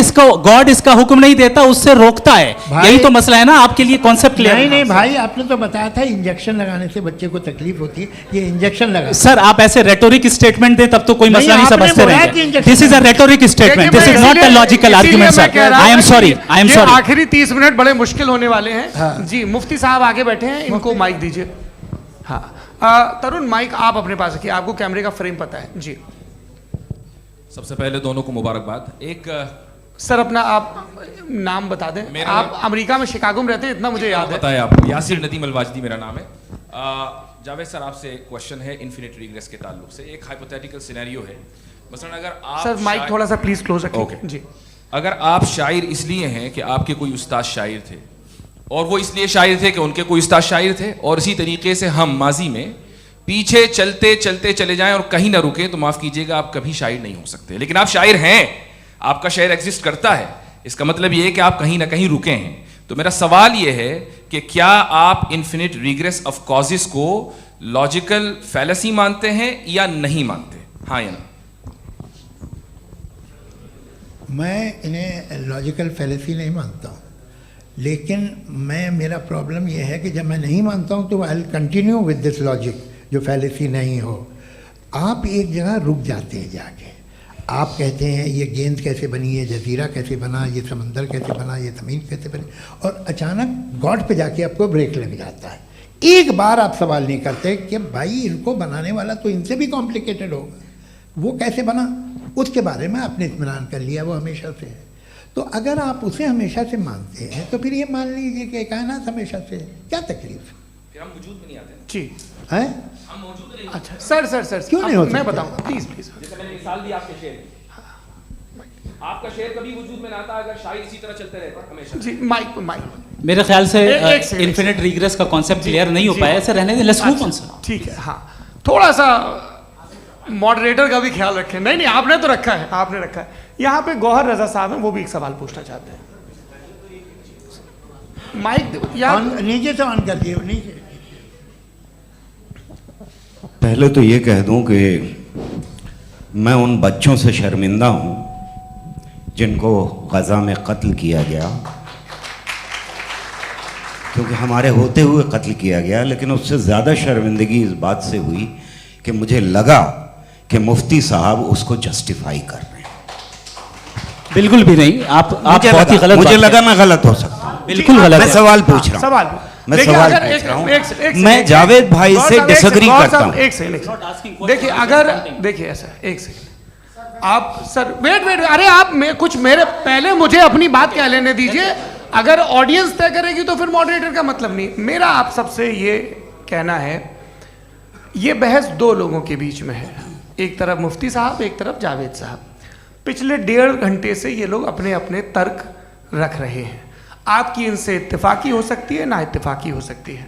Speaker 4: इसका हुक्म नहीं देता, उससे रोकता है। यही तो मसला है ना, आपके लिए कॉन्सेप्ट क्लियर
Speaker 3: नहीं नहीं भाई, आपने तो बताया था इंजेक्शन लगाने से बच्चे को तकलीफ होती है, ये इंजेक्शन लगा।
Speaker 4: सर आप ऐसे रेटोरिक स्टेटमेंट दें तब तो कोई मसला नहीं समझते रहेंगे। This is a rhetoric statement, this is not a logical argument sir. I am sorry, I am sorry.
Speaker 1: आखिरी 30 मिनट बड़े मुश्किल होने वाले हैं जी। मुफ्ती साहब आगे बैठे हैं, इनको माइक दीजिए। हाँ तरुण, माइक आप अपने पास रखिए, आपको कैमरे का फ्रेम पता है जी।
Speaker 7: सबसे पहले दोनों को मुबारकबाद। एक
Speaker 1: सर अपना आप नाम बता दें। आप अमेरिका में शिकागो में रहते हैं, इतना मुझे याद है।
Speaker 7: बताया आपको, यासिर नदीम अलवाजदी मेरा नाम है। जावेद सर आपसे एक क्वेश्चन है इन्फिनिट रिग्रेस के ताल्लुक से। एक हाइपोथेटिकल सिनेरियो है, मसलन अगर आप
Speaker 1: सर माइक थोड़ा सा प्लीज क्लोज रखिए जी।
Speaker 7: अगर आप शायर इसलिए हैं कि आपके कोई उस्ताद शायर थे और वो इसलिए शायर थे कि उनके कोई उस्ताद शायर थे, और इसी तरीके से हम माजी में पीछे चलते चलते चले जाएं और कहीं ना रुके, तो माफ कीजिएगा आप कभी शायर नहीं हो सकते। लेकिन आप शायर हैं, आपका शायर एग्जिस्ट करता है, इसका मतलब ये है कि आप कहीं ना कहीं रुके हैं। तो मेरा सवाल ये है कि क्या आप इन्फिनिट रिग्रेस ऑफ कॉजेस को लॉजिकल फैलेसी मानते हैं या नहीं मानते? हाँ या ना?
Speaker 3: मैं इन्हें लॉजिकल फैलेसी नहीं मानता हूँ, लेकिन मेरा प्रॉब्लम यह है कि जब मैं नहीं मानता हूँ तो I will continue with this logic जो फैलेसी नहीं हो। आप एक जगह रुक जाते हैं जाके, आप कहते हैं ये गेंद कैसे बनी, ये जजीरा कैसे बना, ये समंदर कैसे बना, ये ज़मीन कैसे बनी, और अचानक गॉड पे जाके आपको ब्रेक लग जाता है। एक बार आप सवाल नहीं करते कि भाई इनको बनाने वाला तो इनसे भी कॉम्प्लिकेटेड होगा, वो कैसे बना, उसके बारे में आपने इत्मीनान कर लिया, वो हमेशा से है। तो अगर आप उसे हमेशा से मानते हैं तो फिर ये मान लीजिए कि कायनात हमेशा से है, क्या तकलीफ
Speaker 7: फिर हम वजूद में नहीं आते
Speaker 1: जी
Speaker 3: है?
Speaker 7: हम मौजूद नहीं।
Speaker 1: अच्छा सर
Speaker 3: क्यों नहीं हो
Speaker 1: मैं
Speaker 3: सकते?
Speaker 1: बताऊंगा, प्लीज प्लीज।
Speaker 7: जैसे मैंने मिसाल दी आपके शेर की। आपका शेर कभी वजूद में ना आता अगर शायर इसी तरह चलते रहते हमेशा।
Speaker 1: जी माइक
Speaker 4: मेरे ख्याल से
Speaker 1: एक सेकंड,
Speaker 4: इन्फिनिट रिग्रेस का कॉन्सेप्ट क्लियर नहीं हो
Speaker 1: जी।
Speaker 4: पाया, ऐसे रहने दें, लेट्स मूव ऑन सर।
Speaker 1: ठीक है, हाँ थोड़ा सा मॉडरेटर का भी ख्याल रखें। नहीं आपने तो रखा है, आपने रखा है। यहाँ पे गौहर रजा साहब हैं, वो भी एक सवाल पूछना चाहते हैं। माइक यहाँ
Speaker 3: नीचे से ऑन कर दिए, नीचे।
Speaker 8: पहले तो ये कह दूं कि मैं उन बच्चों से शर्मिंदा हूं जिनको गज़ा में कत्ल किया गया, क्योंकि हमारे होते हुए कत्ल किया गया। लेकिन उससे ज़्यादा शर्मिंदगी इस बात से हुई कि मुझे लगा कि मुफ्ती साहब उसको जस्टिफाई कर रहे हैं।
Speaker 4: बिल्कुल भी नहीं, आप बहुत ही गलत
Speaker 8: मुझे
Speaker 4: बात
Speaker 8: लगा मैं गलत हो सकता हूं।
Speaker 4: बिल्कुल गलत
Speaker 8: मैं
Speaker 4: है।
Speaker 8: सवाल पूछ रहा हूं।
Speaker 1: सवाल
Speaker 8: मैं
Speaker 1: देखिए,
Speaker 8: सवाल
Speaker 1: अगर
Speaker 8: पूछ रहा हूं।
Speaker 1: एक
Speaker 8: मैं
Speaker 1: सेकंड,
Speaker 8: जावेद भाई
Speaker 1: गौर
Speaker 8: से
Speaker 1: साहब, एक
Speaker 8: डिसएग्री
Speaker 1: सेकंड, गौर
Speaker 8: करता
Speaker 1: साहब,
Speaker 8: हूं।
Speaker 1: एक सेकंड देखिए, अगर देखिए ऐसा, एक सेकंड आप सर वेट, अरे आप कुछ मेरे पहले मुझे अपनी बात क्या लेने दीजिए। अगर ऑडियंस तय करेगी तो फिर मॉडरेटर का मतलब नहीं। मेरा आप सबसे ये कहना है, ये बहस दो लोगों के बीच में है, एक तरफ मुफ्ती साहब, एक तरफ जावेद साहब। पिछले 1.5 घंटे से ये लोग अपने अपने तर्क रख रहे हैं। आपकी इनसे इत्तेफाकी हो सकती है, ना इत्तेफाकी हो सकती है।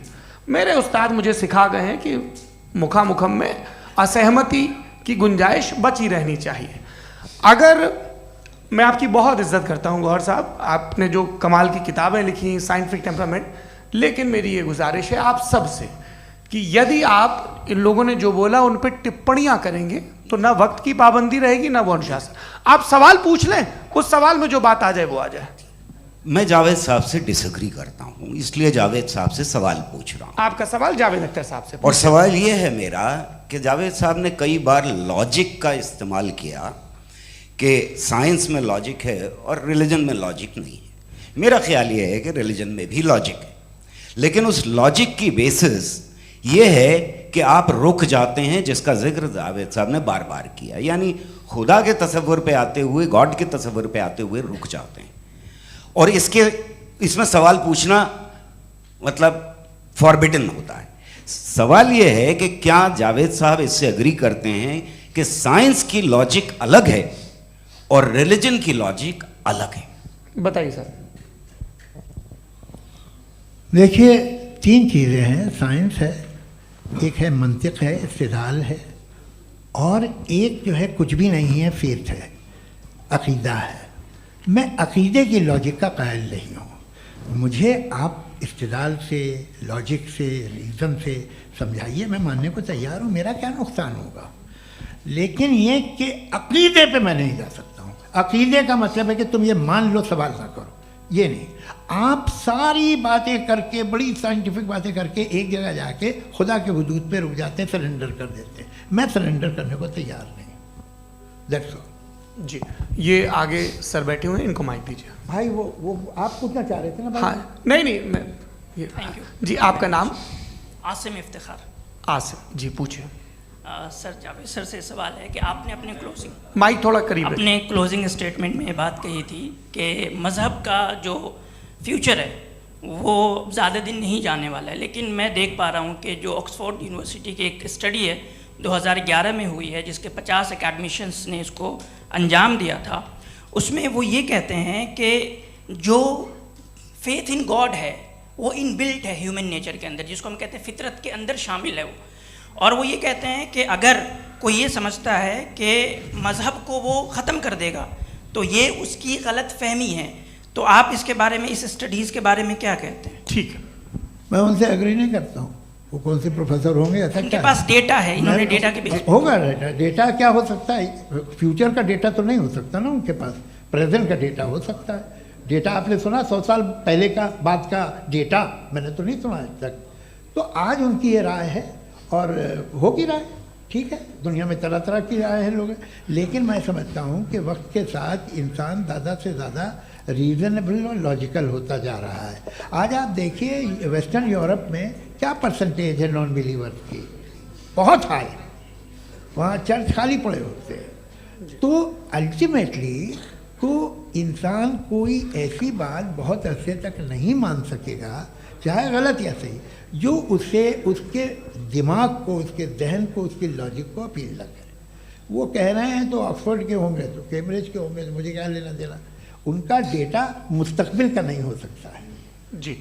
Speaker 1: मेरे उस्ताद मुझे सिखा गए हैं कि मुखामुखम में असहमति की गुंजाइश बची रहनी चाहिए। अगर मैं आपकी बहुत इज्जत करता हूँ गौहर साहब, आपने जो कमाल की किताबें लिखी, साइंटिफिक टेम्परामेंट, लेकिन मेरी ये गुजारिश है आप सब से कि यदि आप इन लोगों ने जो बोला उन पर टिप्पणियां करेंगे तो ना वक्त की पाबंदी रहेगी, ना वो अनुशासन। आप सवाल पूछ लें, उस सवाल में जो बात आ जाए वो आ जाए।
Speaker 8: मैं जावेद साहब से डिसएग्री करता हूं, इसलिए जावेद साहब से सवाल पूछ रहा हूं।
Speaker 1: आपका सवाल जावेद अख्तर साहब से।
Speaker 8: और सवाल ये है मेरा कि जावेद साहब ने कई बार लॉजिक का इस्तेमाल किया कि साइंस में लॉजिक है और रिलीजन में लॉजिक नहीं है। मेरा ख्याल ये है कि रिलीजन में भी लॉजिक है, लेकिन उस लॉजिक की बेसिस ये है कि आप रुक जाते हैं, जिसका जिक्र जावेद साहब ने बार बार किया, यानी खुदा के तसव्वुर पे आते हुए, गॉड के तसव्वुर पे आते हुए रुक जाते हैं। और इसमें सवाल पूछना मतलब फॉरबिडन होता है। सवाल ये है कि क्या जावेद साहब इससे एग्री करते हैं कि साइंस की लॉजिक अलग है और रिलीजन की लॉजिक अलग है?
Speaker 1: बताइए सर।
Speaker 3: देखिए, 3 चीज़ें हैं, साइंस है, एक है मंतिक है, इस्तिदलाल है, और एक जो है कुछ भी नहीं है, फेथ है, अकीदा है। मैं अकीदे की लॉजिक का कायल नहीं हूँ। मुझे आप इस्तिदलाल से, लॉजिक से, रीज़न से समझाइए, मैं मानने को तैयार हूँ, मेरा क्या नुकसान होगा। लेकिन ये कि अकीदे पे मैं नहीं जा सकता हूँ। अकीदे का मतलब है कि तुम ये मान लो, सवाल ना करो, ये नहीं। आप सारी बातें करके, बड़ी साइंटिफिक बातें करके एक जगह जाके खुदा के हुदूद पे रुक जाते हैं, सरेंडर कर देते हैं। मैं सरेंडर करने को तैयार नहीं। दैट्स ऑल
Speaker 1: जी। ये आगे सर बैठे हुए हैं, इनको माइक दीजिए।
Speaker 3: भाई। वो आप पूछना चाह रहे थे ना भाई?
Speaker 1: हाँ, नहीं मैं ये
Speaker 9: थैंक यू
Speaker 1: जी। आपका नाम?
Speaker 9: आसिम इफ्तिखार।
Speaker 1: आसिम जी, पूछिए।
Speaker 9: सर, जावेद सर से सवाल है कि आपने अपने
Speaker 1: माइक थोड़ा करीब रखिए।
Speaker 9: अपने क्लोजिंग स्टेटमेंट में बात कही थी कि मज़हब का जो फ्यूचर है वो ज़्यादा दिन नहीं जाने वाला है, लेकिन मैं देख पा रहा हूँ कि जो ऑक्सफोर्ड यूनिवर्सिटी की एक स्टडी है 2011 में हुई है, जिसके 50 एकेडमिशियंस ने इसको अंजाम दिया था, उसमें वो ये कहते हैं कि जो फेथ इन गॉड है वो इनबिल्ट है ह्यूमन नेचर के अंदर, जिसको हम कहते हैं फितरत के अंदर शामिल है वो। और वो ये कहते हैं कि अगर कोई ये समझता है कि मज़हब को वो ख़त्म कर देगा तो ये उसकी गलत फहमी है। तो आप इसके बारे में, इस स्टडीज़ के बारे में क्या कहते हैं?
Speaker 1: ठीक है।
Speaker 3: मैं उनसे एग्री नहीं करता हूँ। वो कौन से प्रोफेसर होंगे? ऐसा
Speaker 9: उनके
Speaker 3: क्या
Speaker 9: पास डेटा है, इन्होंने डेटा के बेस
Speaker 3: होगा। डेटा क्या हो सकता है? फ्यूचर का डेटा तो नहीं हो सकता ना उनके पास, प्रेजेंट का डेटा हो सकता है। डेटा आपने सुना 100 साल पहले का बाद का डेटा? मैंने तो नहीं सुना आज तक। तो आज उनकी ये राय है और हो की राय, ठीक है, दुनिया में तरह तरह की राय है लोग, लेकिन मैं समझता हूँ कि वक्त के साथ इंसान ज़्यादा से ज़्यादा रीज़नेबल और लॉजिकल होता जा रहा है। आज आप देखिए वेस्टर्न यूरोप में क्या परसेंटेज है नॉन बिलीवर्स की, बहुत हाई, वहाँ चर्च खाली पड़े होते हैं। तो अल्टीमेटली को इंसान कोई ऐसी बात बहुत अरसे तक नहीं मान सकेगा, चाहे गलत या सही, जो उसे उसके दिमाग को, उसके जहन को, उसके लॉजिक को अपील न करे। वो कह रहे हैं तो ऑक्सफोर्ड के होंगे तो कैम्ब्रिज के होंगे तो मुझे क्या लेना देना, उनका डेटा मुस्तकबिल का नहीं हो सकता है।
Speaker 1: जी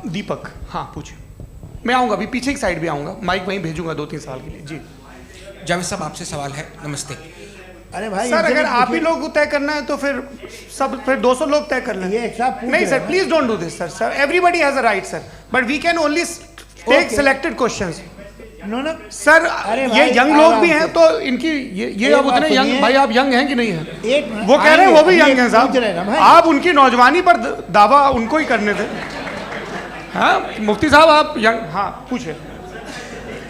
Speaker 1: दीपक, हाँ पूछिए। मैं आऊँगा अभी, पीछे की साइड भी आऊँगा, माइक वहीं भेजूंगा 2-3 साल के लिए। जी
Speaker 10: जावेद साहब, आपसे सवाल है। नमस्ते।
Speaker 3: अरे भाई
Speaker 1: सर, अगर आप ही लोग को तय करना है तो फिर 200 लोग तय कर लें।
Speaker 3: ये एक साहब
Speaker 1: नहीं sir, please don't do this sir. Sir everybody has a right sir, but we can only take selected questions.
Speaker 3: No
Speaker 1: sir, ये यंग लोग भी हैं तो इनकी ये अब उतने यंग, भाई आप यंग हैं कि नहीं हैं? वो कह रहे हैं वो भी यंग हैं साहब, आप उनकी नौजवानी पर दावा उनको ही करने थे। हाँ मुफ्ती साहब आप यंग, हाँ पूछे।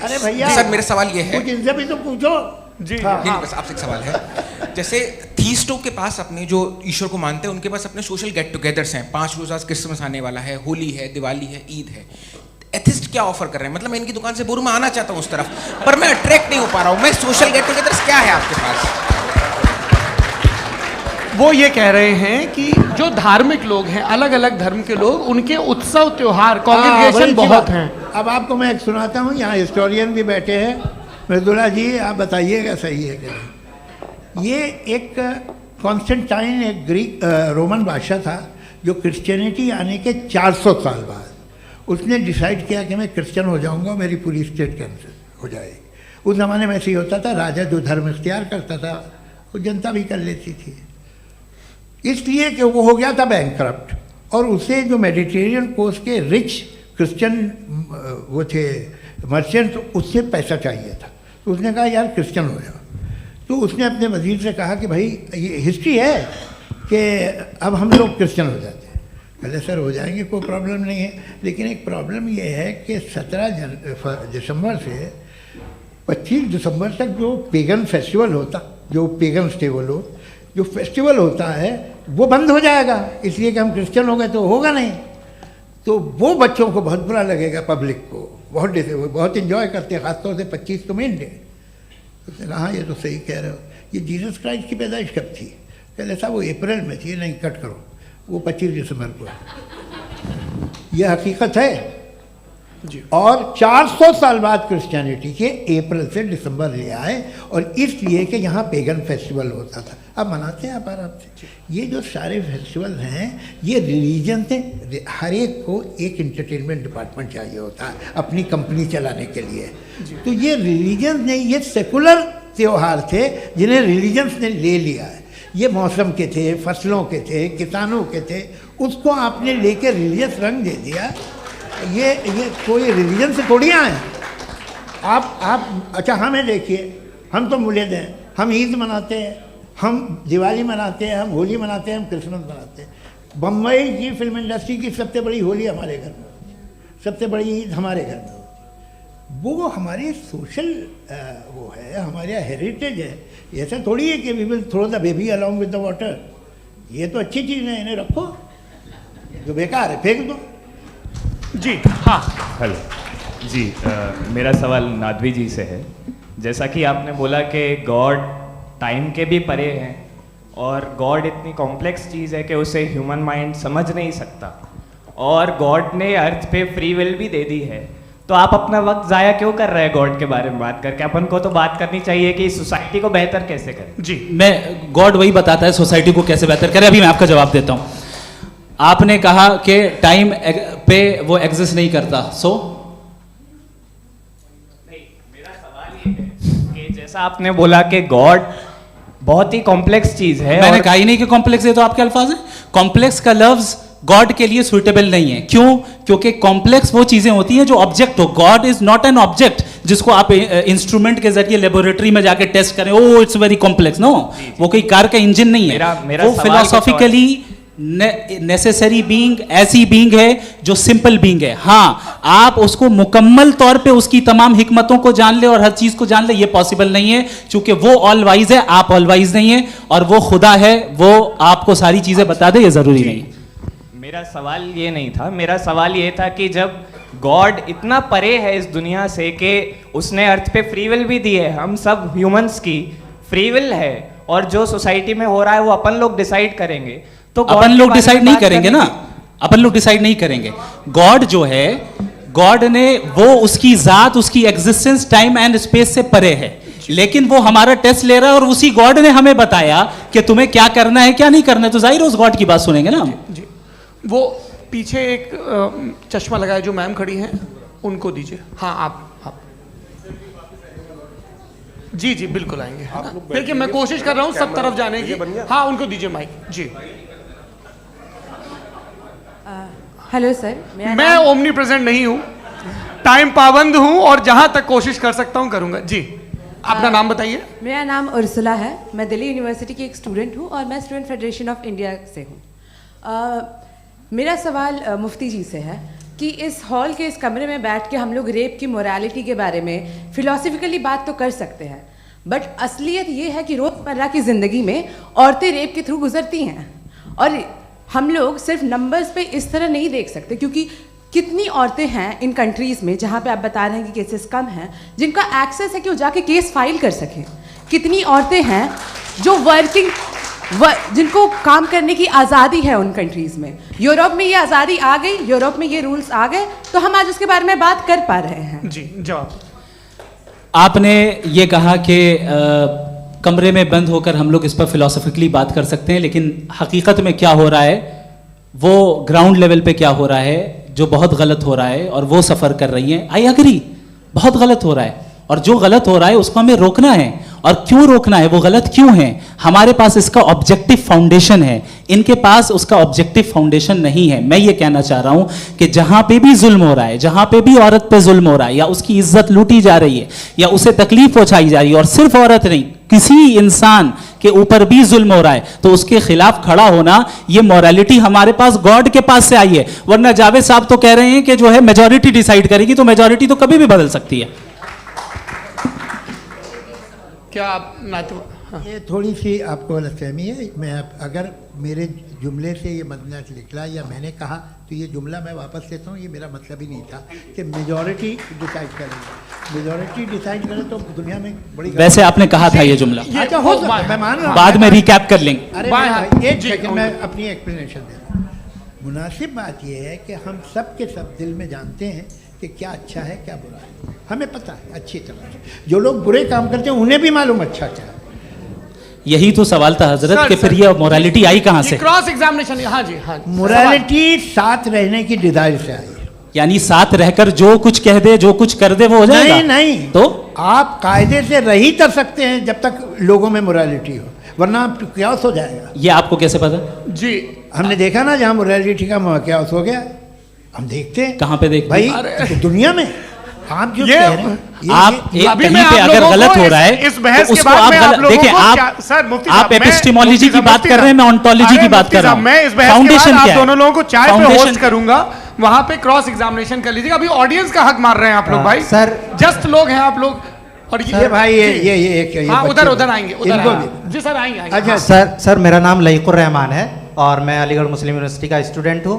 Speaker 3: अरे भैया
Speaker 10: सर मेरा सवाल ये है,
Speaker 3: कुछ इनसे भी तो पूछो।
Speaker 1: जी
Speaker 10: नहीं, बस आपसे एक सवाल है। जैसे थीस्टों के पास अपने जो ईश्वर को मानते हैं उनके पास अपने सोशल गेट टुगेदर्स हैं, 5 रोज़ा क्रिसमस आने वाला है, होली है, दिवाली है, ईद है। एथिस्ट क्या ऑफर कर रहे हैं? मतलब मैं इनकी दुकान से बोलूं मैं आना चाहता हूं उस तरफ, पर मैं अट्रैक्ट नहीं हो पा रहा हूं। मैं सोशल गेट टुगेदर्स क्या है आपके पास?
Speaker 1: वो ये कह रहे हैं कि जो धार्मिक लोग हैं, अलग अलग धर्म के लोग, उनके उत्सव त्योहार कॉन्ग्रेगेशन बहुत हैं।
Speaker 3: अब आपको मैं एक सुनाता हूँ, यहाँ हिस्टोरियन भी बैठे हैं। मृदुला जी आप बताइएगा सही है कि नहीं। ये एक कॉन्स्टेंटाइन, एक ग्रीक रोमन बादशाह था जो क्रिश्चियनिटी आने के 400 साल बाद उसने डिसाइड किया कि मैं क्रिश्चियन हो जाऊंगा, मेरी पूरी स्टेट कैंसिल हो जाएगी। उस ज़माने में ऐसे ही होता था, राजा जो धर्म इख्तियार करता था वो जनता भी कर लेती थी, इसलिए कि वो हो गया था बैंकरप्ट। और उसे जो मेडिटेरियन कोस्ट के रिच क्रिश्चियन वो थे मर्चेंट, उससे पैसा चाहिए था। तो उसने कहा यार क्रिश्चियन हो जाओ। तो उसने अपने वजीर से कहा कि भाई ये हिस्ट्री है कि अब हम लोग क्रिश्चियन हो जाते हैं। कहले सर हो जाएंगे, कोई प्रॉब्लम नहीं है, लेकिन एक प्रॉब्लम ये है कि 17 दिसंबर से 25 दिसंबर तक जो पेगन फेस्टिवल होता, जो पेगन्स थे वो लोग, जो फेस्टिवल होता है वो बंद हो जाएगा, इसलिए कि हम क्रिश्चियन हो गए तो होगा नहीं। तो वो बच्चों को बहुत बुरा लगेगा, पब्लिक को बहुत इन्जॉय करते हैं, ख़ासतौर से 25 को मेन डे। उसने कहा हाँ ये तो सही कह रहे हो, ये जीसस क्राइस्ट की पैदाइश कब थी? कहले साहब वो अप्रैल में थी। नहीं कट करो, वो 25 दिसंबर को है। ये हकीकत है जी। और 400 साल बाद क्रिश्चियनिटी के अप्रैल से दिसंबर ले आए, और इसलिए कि यहाँ पेगन फेस्टिवल होता था। अब मनाते हैं आप आराम से। ये जो सारे फेस्टिवल हैं ये रिलीजन से, हर एक को एक इंटरटेनमेंट डिपार्टमेंट चाहिए होता है अपनी कंपनी चलाने के लिए। तो ये रिलीजन ने, ये सेकुलर त्यौहार थे जिन्हें रिलीजन्स ने ले लिया है। ये मौसम के थे, फसलों के थे, किसानों के थे, उसको आपने लेकर रिलीजियस रंग दे दिया। ये कोई रिलीजन से थोड़ी आए आप। अच्छा हमें देखिए, हम तो मुल्द हैं, हम ईद मनाते हैं, हम दिवाली मनाते हैं, हम होली मनाते हैं, हम क्रिसमस मनाते हैं। बम्बई की फिल्म इंडस्ट्री की सबसे बड़ी होली हमारे घर में होती है, सबसे बड़ी ईद हमारे घर में होती है। वो हमारी सोशल वो है, हमारा हेरिटेज है। ऐसा थोड़ी है कि we will throw the baby along with the water. ये तो अच्छी चीज़ है, इन्हें रखो, जो बेकार है फेंक दो।
Speaker 1: जी हाँ
Speaker 11: हेलो जी, मेरा सवाल नादवी जी से है। जैसा कि आपने बोला कि गॉड टाइम के भी परे हैं और गॉड इतनी कॉम्प्लेक्स चीज़ है कि उसे ह्यूमन माइंड समझ नहीं सकता, और गॉड ने अर्थ पे फ्री विल भी दे दी है, तो आप अपना वक्त ज़ाया क्यों कर रहे हैं गॉड के बारे में बात करके? अपन को तो बात करनी चाहिए कि सोसाइटी को बेहतर कैसे करें।
Speaker 1: जी
Speaker 2: मैं गॉड वही बताता है सोसाइटी को कैसे बेहतर करें। अभी मैं आपका जवाब देता हूँ। आपने कहा कि टाइम पे वो एग्जिस्ट नहीं करता, सो
Speaker 11: नहीं, मेरा सवाल ये है कि जैसा आपने बोला कि गॉड बहुत ही कॉम्प्लेक्स चीज है।
Speaker 2: मैंने कहा ही नहीं कि कॉम्प्लेक्स है, तो आपके अल्फाज हैं। कॉम्प्लेक्स का लफ्ज गॉड के लिए सुइटेबल नहीं है। क्यों? क्योंकि कॉम्प्लेक्स वो चीजें होती हैं जो ऑब्जेक्ट हो। God is not an object जिसको आप इंस्ट्रूमेंट के जरिए लेबोरेटरी में जाके टेस्ट करें, oh it's very complex. No, वो कोई कार का इंजन नहीं है।
Speaker 11: मेरा
Speaker 2: वो फिलोसॉफिकली
Speaker 4: नेसेसरी बीइंग ऐसी बीइंग है जो सिंपल बीइंग है। हाँ, आप उसको मुकम्मल तौर पे उसकी तमाम हिकमतों को जान ले और हर चीज को जान ले, ये पॉसिबल नहीं है, क्योंकि वो ऑल वाइज है, आप ऑल वाइज नहीं है, और वो खुदा है, वो आपको सारी चीजें बता दे, ये जरूरी नहीं।
Speaker 11: मेरा सवाल ये नहीं था, मेरा सवाल ये था कि जब गॉड इतना परे है इस दुनिया से कि उसने अर्थ पे फ्री विल भी दी है, हम सब ह्यूमंस की फ्री विल है, और जो सोसाइटी में हो रहा है वो अपन लोग डिसाइड करेंगे, तो
Speaker 4: अपन लोग डिसाइड नहीं करेंगे ना, अपन लोग डिसाइड नहीं करेंगे। गॉड जो है, गॉड ने वो उसकी जात, उसकी एग्जिस्टेंस टाइम एंड स्पेस से परे है, लेकिन वो हमारा टेस्ट ले रहा है और उसी गॉड ने हमें बताया कि तुम्हें क्या करना है क्या नहीं करना है, तो जाहिर उस गॉड की बात सुनेंगे ना हम।
Speaker 1: जी, वो पीछे एक चश्मा लगाए जो मैम खड़ी हैं, उनको दीजिए। हाँ, आप जी जी बिल्कुल आएंगे। देखिए मैं कोशिश कर रहा हूँ सब तरफ जाने की। हाँ, उनको दीजिए माइक। जी,
Speaker 12: हेलो सर,
Speaker 1: मैं ओमनी प्रेजेंट नहीं हूँ, टाइम पाबंद हूँ और जहां तक कोशिश कर सकता हूँ करूंगा। जी, अपना नाम बताइए।
Speaker 12: मेरा नाम उर्सुला है, मैं दिल्ली यूनिवर्सिटी की एक स्टूडेंट हूँ और मैं स्टूडेंट फेडरेशन ऑफ इंडिया से हूँ। मेरा सवाल मुफ्ती जी से है कि इस हॉल के इस कमरे में बैठ के हम लोग रेप की मोरालिटी के बारे में फिलोसफिकली बात तो कर सकते हैं, बट असलियत ये है कि रोज़मर्रा की ज़िंदगी में औरतें रेप के थ्रू गुजरती हैं, और हम लोग सिर्फ नंबर्स पे इस तरह नहीं देख सकते, क्योंकि कितनी औरतें हैं इन कंट्रीज़ में जहाँ पे आप बता रहे हैं कि केसेस कम हैं, जिनका एक्सेस है कि वो जाके केस फाइल कर सकें। कितनी औरतें हैं जो जिनको काम करने की आज़ादी है उन कंट्रीज़ में। यूरोप में ये आज़ादी आ गई, यूरोप में ये रूल्स आ गए, तो हम आज उसके बारे में बात कर पा रहे हैं।
Speaker 1: जी, जवाब।
Speaker 4: आपने ये कहा कि कमरे में बंद होकर हम लोग इस पर फिलोसफिकली बात कर सकते हैं, लेकिन हकीकत में क्या हो रहा है, वो ग्राउंड लेवल पे क्या हो रहा है, जो बहुत गलत हो रहा है, और वो सफ़र कर रही हैं। आई एग्री, बहुत गलत हो रहा है, और जो गलत हो रहा है उसको हमें रोकना है। और क्यों रोकना है, वो गलत क्यों है, हमारे पास इसका ऑब्जेक्टिव फाउंडेशन है, इनके पास उसका ऑब्जेक्टिव फाउंडेशन नहीं है। मैं ये कहना चाह रहा हूं कि जहां पे भी जुल्म हो रहा है, जहां पे भी औरत पे जुल्म हो रहा है, या उसकी इज्जत लूटी जा रही है, या उसे तकलीफ पहुंचाई जा रही है, और सिर्फ औरत नहीं, किसी इंसान के ऊपर भी जुल्म हो रहा है, तो उसके खिलाफ खड़ा होना, ये मोरालिटी हमारे पास गॉड के पास से आई है। वरना जावेद साहब तो कह रहे हैं कि जो है मेजॉरिटी डिसाइड करेगी, तो मेजॉरिटी तो कभी भी बदल सकती है।
Speaker 1: क्या आप हाँ।
Speaker 3: ये थोड़ी सी आपको गलतफहमी है। मैं अगर मेरे जुमले से ये मदना निकला या मैंने कहा, तो ये जुमला मैं वापस लेता हूँ, ये मेरा मतलब ही नहीं था कि मेजॉरिटी डिसाइड करेगी। मेजॉरिटी डिसाइड करे तो दुनिया में बड़ी, वैसे
Speaker 4: आपने कहा था ये जुमला।
Speaker 3: अच्छा, हो मैं मान रहा हूँ,
Speaker 4: बाद में रिकैप कर लेंगे।
Speaker 3: अरे एक सेकंड, मैं अपनी एक्सप्लेनेशन दे रहा हूँ। मुनासिब बात यह है कि हम सब के सब दिल में जानते हैं कि क्या अच्छा है क्या बुरा है, हमें पता है अच्छी तरह से। जो लोग बुरे काम करते हैं उन्हें भी मालूम अच्छा क्या है।
Speaker 4: यही तो सवाल था हजरत कि फिर ये मोरालिटी आई कहाँ से?
Speaker 1: Cross examination. हाँ जी, हाँ,
Speaker 3: मोरालिटी साथ रहने की डिजायर से आई, यानी
Speaker 4: साथ रहकर जो कुछ कह दे, जो कुछ कर दे, वो हो जाएगा।
Speaker 3: नहीं नहीं, तो आप कायदे से रह ही कर सकते हैं जब तक लोगों में मोरालिटी हो, वरना क्यास हो जाएगा।
Speaker 4: ये आपको कैसे पता?
Speaker 1: जी,
Speaker 3: हमने देखा ना, जहाँ मोरालिटी का क्यास हो गया, हम देखते हैं।
Speaker 4: कहाँ पे देखते
Speaker 3: भाई? तो दुनिया में आप जो कह रहे हैं,
Speaker 4: आप कहीं पे अगर गलत हो रहा है,
Speaker 1: इस बहस
Speaker 4: तो
Speaker 1: के बाद में आप
Speaker 4: देखिए, आप एपिस्टेमोलॉजी की बात कर रहे हैं, मैं ऑन्टोलॉजी की बात कर रहा हूं।
Speaker 1: मैं इस बहस के बाद आप दोनों लोगों को चाय पे होस्ट करूंगा, वहां पे क्रॉस एग्जामिनेशन कर लीजिएगा। अभी ऑडियंस का हक मार रहे हैं आप लोग भाई,
Speaker 3: सर
Speaker 1: जस्ट लोग हैं आप लोग। और ये
Speaker 3: भाई ये
Speaker 1: हाँ, उधर आएंगे, जी सर आएंगे।
Speaker 13: अच्छा सर, मेरा नाम लईकुर रहमान है और मैं अलीगढ़ मुस्लिम यूनिवर्सिटी का स्टूडेंट हूँ,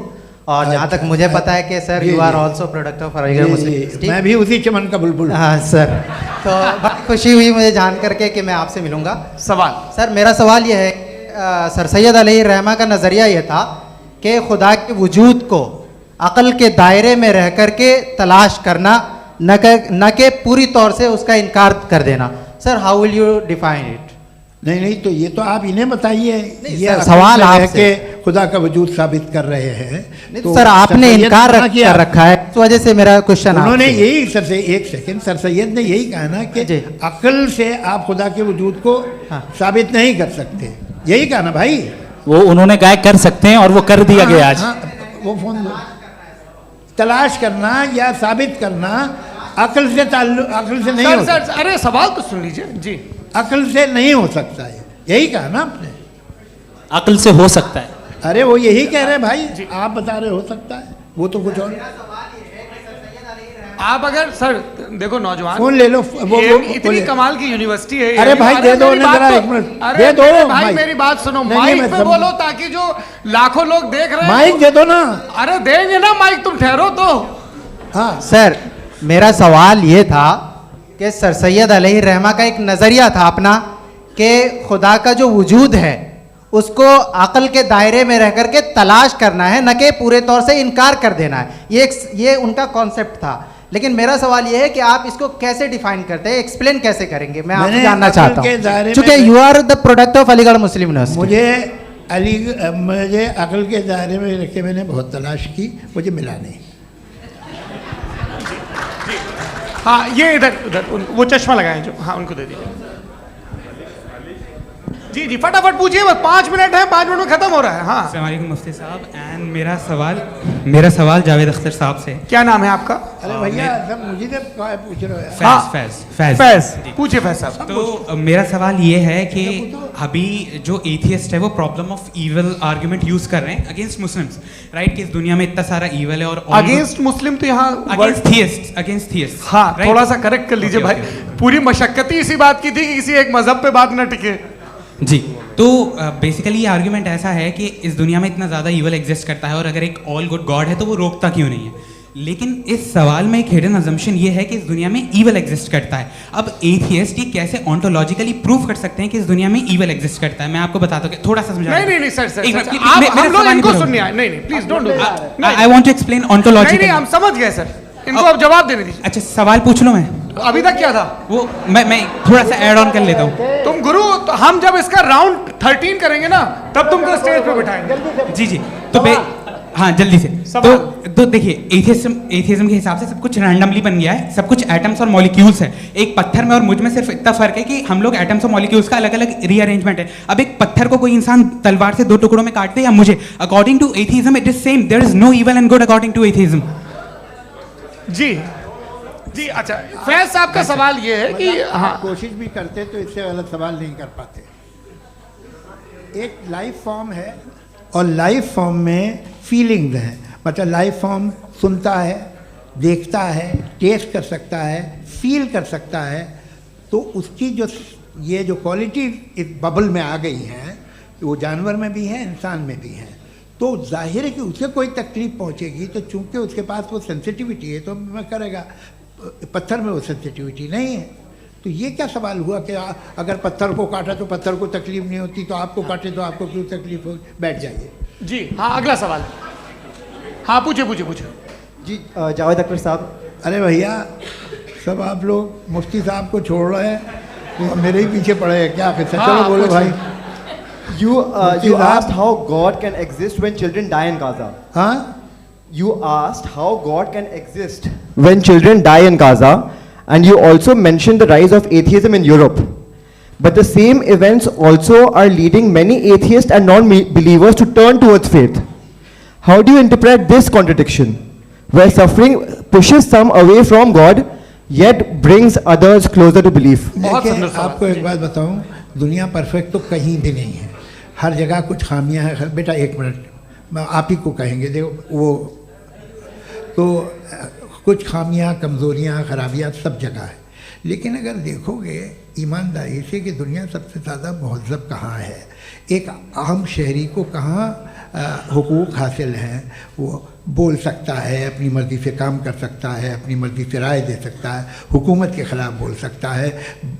Speaker 13: और जहाँ तक मुझे पता है कि sir you are also product of Aligarh Muslim University.
Speaker 3: मैं भी उसी चमन का बुलबुल।
Speaker 13: हाँ सर, तो बहुत खुशी हुई मुझे जान करके कि मैं आपसे मिलूंगा।
Speaker 1: सवाल
Speaker 13: सर, मेरा सवाल यह है, सर सैयद अलैहिर्रहमा का नज़रिया यह था कि खुदा के वजूद को अक़ल के दायरे में रह कर के तलाश करना, न कि पूरी तौर से उसका इनकार कर देना। Sir, how will you define it?
Speaker 3: नहीं, तो ये तो आप इन्हें बताइए। ये
Speaker 13: सवाल आपसे,
Speaker 3: खुदा का वजूद साबित कर रहे हैं।
Speaker 13: तो सर आपने इनकार कर रखा है, इस वजह से मेरा क्वेश्चन
Speaker 3: उन्होंने यही एक सेकंड, सर सैयद ने यही कहा ना कि अक्ल से आप खुदा के वजूद को साबित नहीं कर सकते, यही कहा ना भाई।
Speaker 4: वो उन्होंने कहा कर सकते हैं और वो कर दिया गया आज।
Speaker 3: वो फोन तलाश करना या साबित करना अक्ल से नहीं हो सकता।
Speaker 1: अरे सवाल तो सुन लीजिए जी।
Speaker 3: अक्ल से नहीं हो सकता है, यही कहा ना आपने।
Speaker 4: अक्ल से हो सकता है,
Speaker 3: अरे वो यही कह रहे हैं भाई, आप बता रहे हो सकता है, वो तो कुछ और।
Speaker 1: आप अगर सर देखो नौजवान
Speaker 3: फोन ले लो, वो
Speaker 1: इतनी कमाल की यूनिवर्सिटी है।
Speaker 3: अरे भाई दे दो उन्हें जरा, एक मिनट दे दो
Speaker 1: भाई, मेरी बात सुनो, माइक पे बोलो ताकि जो लाखों लोग देख रहे हैं।
Speaker 3: माइक दे दो ना।
Speaker 1: अरे देंगे ना माइक, तुम ठहरो तो।
Speaker 3: हाँ
Speaker 13: सर, मेरा सवाल ये था कि सर सैयद अलैहि रहमा का एक नज़रिया था अपना कि खुदा का जो वजूद है उसको अक़ल के दायरे में रह करके तलाश करना है, न कि पूरे तौर से इनकार कर देना है। ये उनका कॉन्सेप्ट था। लेकिन मेरा सवाल ये है कि आप इसको कैसे डिफाइन करते हैं, एक्सप्लेन कैसे करेंगे, मैं आपसे जानना चाहता हूँ, क्योंकि you are the product of Aligarh Muslim University.
Speaker 3: मुझे अक़ल के दायरे में रख के मैंने बहुत तलाश की, मुझे मिला नहीं।
Speaker 1: हाँ ये इधर वो चश्मा लगाए जो, हाँ उनको दे दीजिए। जी जी फटाफट पूछिए, बस 5 मिनट है, 5 मिनट में खत्म हो रहा है। हाँ
Speaker 14: अस्सलाम वालेकुम मुफ्ती साहब, एंड मेरा सवाल जावेद अख्तर साहब से।
Speaker 1: क्या नाम है आपका?
Speaker 3: अरे भैया सब मुझे पूछ रहे हो।
Speaker 14: फैज
Speaker 1: पूछिए फैज साहब।
Speaker 14: तो मेरा सवाल ये है कि अभी जो एथियस्ट है वो problem of evil argument use कर रहे हैं अगेंस्ट मुस्लिम्स, राइट? कि इस दुनिया में इतना सारा ईविल है और
Speaker 1: अगेंस्ट मुस्लिम तो यहाँ
Speaker 14: अगेंस्ट थियस्ट।
Speaker 1: हाँ थोड़ा सा करेक्ट कर लीजिए भाई, पूरी मशक्कत इसी बात की थी कि किसी एक मजहब पे बात न टिके।
Speaker 14: जी, तो बेसिकली ये आर्ग्यूमेंट ऐसा है कि इस दुनिया में इतना ज़्यादा ईवल एग्जिस्ट करता है और अगर एक ऑल गुड गॉड है तो वो रोकता क्यों नहीं है? लेकिन इस सवाल में एक हिडन अजम्पशन ये है कि इस दुनिया में ईवल एग्जिस्ट करता है। अब एथियस्ट ये कैसे ऑन्टोलॉजिकली प्रूव कर सकते हैं कि इस दुनिया में ईवल एग्जिस्ट करता है? मैं आपको बताता हूँ, थोड़ा सा समझा।
Speaker 1: नहीं सर हम लोग इनको सुनने आए। नहीं please don't do that.
Speaker 14: I want to explain ontologically.
Speaker 1: नहीं हम समझ गए सर, इनको अब जवाब देने दीजिए।
Speaker 14: अच्छा सवाल पूछ लो। मैं
Speaker 1: अभी तक क्या था
Speaker 14: वो मैं थोड़ा सा ऐड ऑन कर लेता हूँ।
Speaker 1: तुम गुरु, तो हम जब इसका राउंड 13 करेंगे ना तब तुमको स्टेज पे बिठाएंगे।
Speaker 14: जी तो हाँ जल्दी से। तो देखिए एथियज्म के हिसाब से सब कुछ रैंडमली बन गया है, सब कुछ एटम्स और मॉलिक्यूल्स है। एक पत्थर में और मुझ में सिर्फ इतना फर्क है कि हम लोग एटम्स और मॉलिक्यूल्स का अलग अलग रीअरेंजमेंट है। अब एक पत्थर को कोई इंसान तलवार से 2 टुकड़ों में काट दे या मुझे, according to atheism it is same, there is no evil and good according to atheism.
Speaker 1: जी अच्छा, फैज साहब का सवाल ये है कि हाँ
Speaker 3: कोशिश भी करते तो इससे गलत सवाल नहीं कर पाते। एक लाइफ फॉर्म है और लाइफ फॉर्म में फीलिंग्स हैं, मतलब लाइफ फॉर्म सुनता है, देखता है, टेस्ट कर सकता है, फील कर सकता है, तो उसकी ये जो क्वालिटी इस बबल में आ गई हैं वो जानवर में भी है, इंसान में भी है। तो जाहिर है कि उसे कोई तकलीफ पहुंचेगी, तो चूंकि उसके पास वो सेंसिटिविटी है तो मैं करेगा, पत्थर में वो सेंसिटिविटी नहीं है। तो ये क्या सवाल हुआ कि अगर पत्थर को काटा तो पत्थर को तकलीफ नहीं होती, तो आपको काटे तो आपको क्यों तकलीफ हो? बैठ जाइए।
Speaker 1: जी हाँ अगला सवाल। हाँ पूछे
Speaker 15: जी जावेद अख्तर साहब।
Speaker 3: अरे भैया सब आप लोग मुफ्ती साहब को छोड़ रहे हैं, तो मेरे ही पीछे पड़े हैं क्या? चलो बोलो भाई।
Speaker 15: You asked how God can exist when children die in Gaza.
Speaker 3: Huh?
Speaker 15: You asked how God can exist when children die in Gaza, and you also mentioned the rise of atheism in Europe. But the same events also are leading many atheists and non-believers to turn towards faith. How do you interpret this contradiction, where suffering pushes some away from God, yet brings others closer to belief?
Speaker 3: देखिए आपको एक बात बताऊं, दुनिया perfect तो कहीं भी नहीं है, हर जगह कुछ खामियां हैं। बेटा एक मिनट, मैं आप ही को कहेंगे, देखो वो तो कुछ खामियां, कमज़ोरियां, खराबियां सब जगह है। लेकिन अगर देखोगे ईमानदारी से कि दुनिया सबसे ज़्यादा महज़ब कहाँ है, एक आम शहरी को कहाँ हुकूक हासिल हैं, वो बोल सकता है, अपनी मर्ज़ी से काम कर सकता है, अपनी मर्ज़ी से राय दे सकता है, हुकूमत के ख़िलाफ़ बोल सकता है,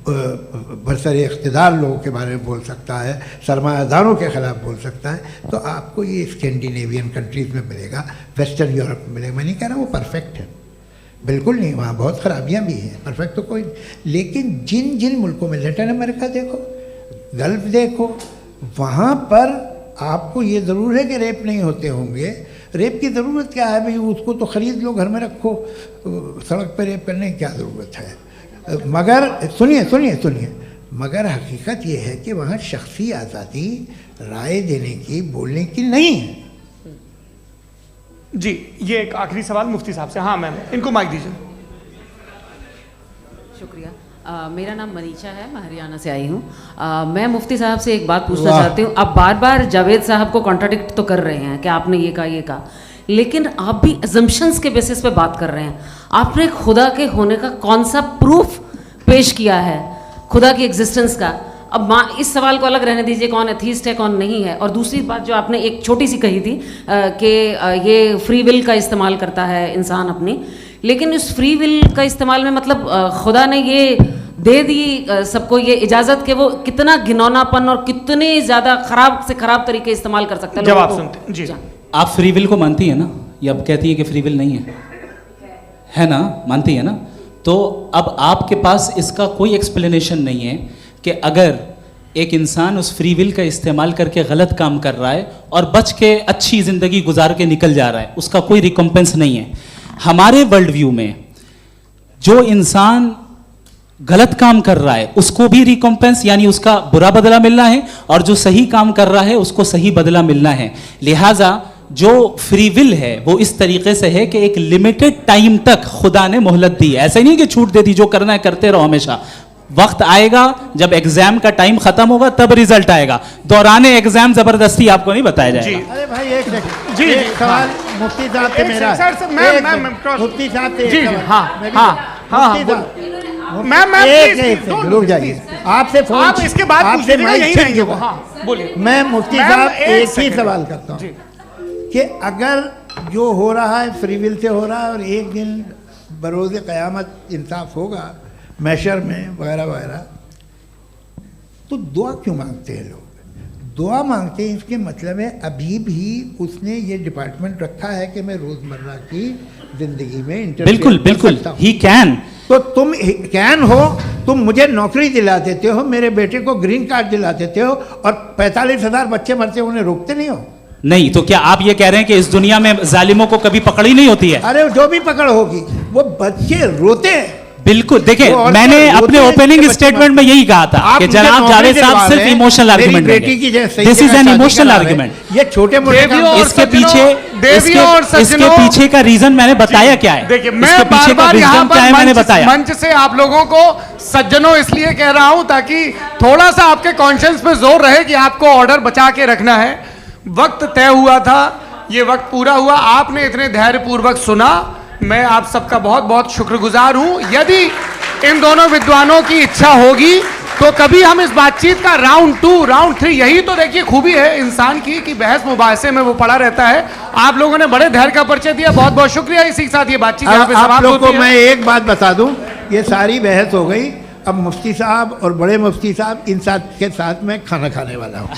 Speaker 3: बरसरे इक़्तिदार लोगों के बारे में बोल सकता है, सरमायादारों के ख़िलाफ़ बोल सकता है। तो आपको ये स्कैंडिनेवियन कंट्रीज़ में मिलेगा, वेस्टर्न यूरोप में मिलेगा। मैं नहीं कह रहा वो परफेक्ट है, बिल्कुल नहीं, वहाँ बहुत ख़राबियाँ भी हैं, परफेक्ट तो कोई नहीं। लेकिन जिन जिन मुल्कों में, लैटिन अमेरिका देखो, गल्फ़ देखो, वहाँ पर आपको ये ज़रूर है कि रेप नहीं होते होंगे। रेप की ज़रूरत क्या है भाई? उसको तो ख़रीद लो, घर में रखो, सड़क पर रेप करने की क्या ज़रूरत है? मगर सुनिए, मगर हकीकत ये है कि वहाँ शख्सी आज़ादी राय देने की, बोलने की नहीं है।
Speaker 1: जी ये एक आखिरी सवाल मुफ्ती साहब से। हाँ मैम, इनको माइक दीजिए।
Speaker 16: शुक्रिया। मेरा नाम मनीषा है, मैं हरियाणा से आई हूँ। मैं मुफ्ती साहब से एक बात पूछना चाहती हूँ। आप बार बार जावेद साहब को कॉन्ट्राडिक्ट तो कर रहे हैं कि आपने ये कहा, लेकिन आप भी अजम्पशंस के बेसिस पे बात कर रहे हैं। आपने खुदा के होने का कौन सा प्रूफ पेश किया है खुदा की एग्जिस्टेंस का? अब इस सवाल को अलग रहने दीजिए, कौन एथीस्ट है कौन नहीं है। और दूसरी बात जो आपने एक छोटी सी कही थी कि ये फ्री विल का इस्तेमाल करता है इंसान अपनी, लेकिन इस फ्री विल का इस्तेमाल में मतलब खुदा ने ये दे दी सबको ये इजाज़त कि वो कितना घिनौनापन और कितने ज़्यादा ख़राब से ख़राब तरीके इस्तेमाल कर सकता है।
Speaker 1: जवाब सुनते जी।
Speaker 2: आप फ्री विल को मानती है ना, या अब कहती है कि फ्री विल नहीं है ना, मानती है ना? तो अब आपके पास इसका कोई एक्सप्लेनेशन नहीं है कि अगर एक इंसान उस फ्री विल का इस्तेमाल करके गलत काम कर रहा है और बच के अच्छी ज़िंदगी गुजार के निकल जा रहा है, उसका कोई रिकम्पेंस नहीं है। हमारे वर्ल्ड व्यू में जो इंसान गलत काम कर रहा है उसको भी रिकम्पेंस यानी उसका बुरा बदला मिलना है, और जो सही काम कर रहा है उसको सही बदला मिलना है। लिहाजा जो फ्री विल है वो इस तरीके से है कि एक लिमिटेड टाइम तक खुदा ने मोहलत दी है। ऐसा नहीं कि छूट दे दी, जो करना है करते रहो हमेशा। वक्त आएगा जब एग्जाम का टाइम खत्म होगा तब रिजल्ट आएगा, दौराने एग्जाम जबरदस्ती आपको नहीं बताया जाएगा।
Speaker 3: अरे भाई एक सेकंड,
Speaker 1: जी
Speaker 3: एक सवाल मुफ्ती साहब से मेरा, मुफ्ती साहब से
Speaker 1: जी
Speaker 3: रुक जाइए, आपसे फोन
Speaker 1: आप इसके बाद
Speaker 3: आपसे
Speaker 1: यही रहेंगे वो। हाँ बोलिए।
Speaker 3: मैं मुफ्ती साहब एक ही सवाल करता हूँ कि अगर जो हो रहा है फ्री विल से हो रहा है और एक दिन बरोज़ क़यामत इंसाफ होगा मैशर में वगैरह वगैरह, तो दुआ क्यों मांगते हैं लोग? दुआ मांगते हैं इसके मतलब है अभी भी उसने ये डिपार्टमेंट रखा है कि मैं रोज़मर्रा की ज़िंदगी में
Speaker 2: बिल्कुल बिल्कुल ही कैन।
Speaker 3: तो तुम कैन हो, तुम मुझे नौकरी दिला देते हो, मेरे बेटे को ग्रीन कार्ड दिला देते हो, और 45,000 बच्चे मरते उन्हें रोकते नहीं हो।
Speaker 2: नहीं तो क्या आप ये कह रहे हैं कि इस दुनिया में जालिमों को कभी पकड़ ही नहीं होती है?
Speaker 3: अरे जो भी पकड़ होगी वो बच्चे रोते हैं।
Speaker 2: बिल्कुल, देखिए मैंने अपने ओपनिंग स्टेटमेंट में यही कहा था कि जनाब जावेद साहब सिर्फ इमोशनल आर्गुमेंट देंगे। This is an emotional argument.
Speaker 3: ये छोटे मोटे
Speaker 2: इसके पीछे का रीजन मैंने बताया क्या है।
Speaker 1: देखिए मैं बार-बार यहाँ पर मंच से आप लोगों को सज्जनों इसलिए कह रहा हूं ताकि थोड़ा सा आपके कॉन्शियंस पे जोर रहे कि आपको ऑर्डर बचा के रखना है। वक्त तय हुआ था, ये वक्त पूरा हुआ, आपने इतने धैर्यपूर्वक सुना, मैं आप सबका बहुत बहुत शुक्रगुजार हूं। यदि इन दोनों विद्वानों की इच्छा होगी तो कभी हम इस बातचीत का राउंड 2, राउंड 3, यही तो देखिए खूबी है इंसान की कि बहस मुबाहसे में वो पड़ा रहता है। आप लोगों ने बड़े धैर्य का परिचय दिया, बहुत बहुत शुक्रिया। इसी के साथ ये बातचीत यहाँ पे समाप्त होती है।
Speaker 3: आप लोगों को मैं एक बात बता दूं, ये सारी बहस हो गई, अब मुफ्ती साहब और बड़े मुफ्ती साहब इन साथ के साथ मैं खाना खाने वाला हूँ।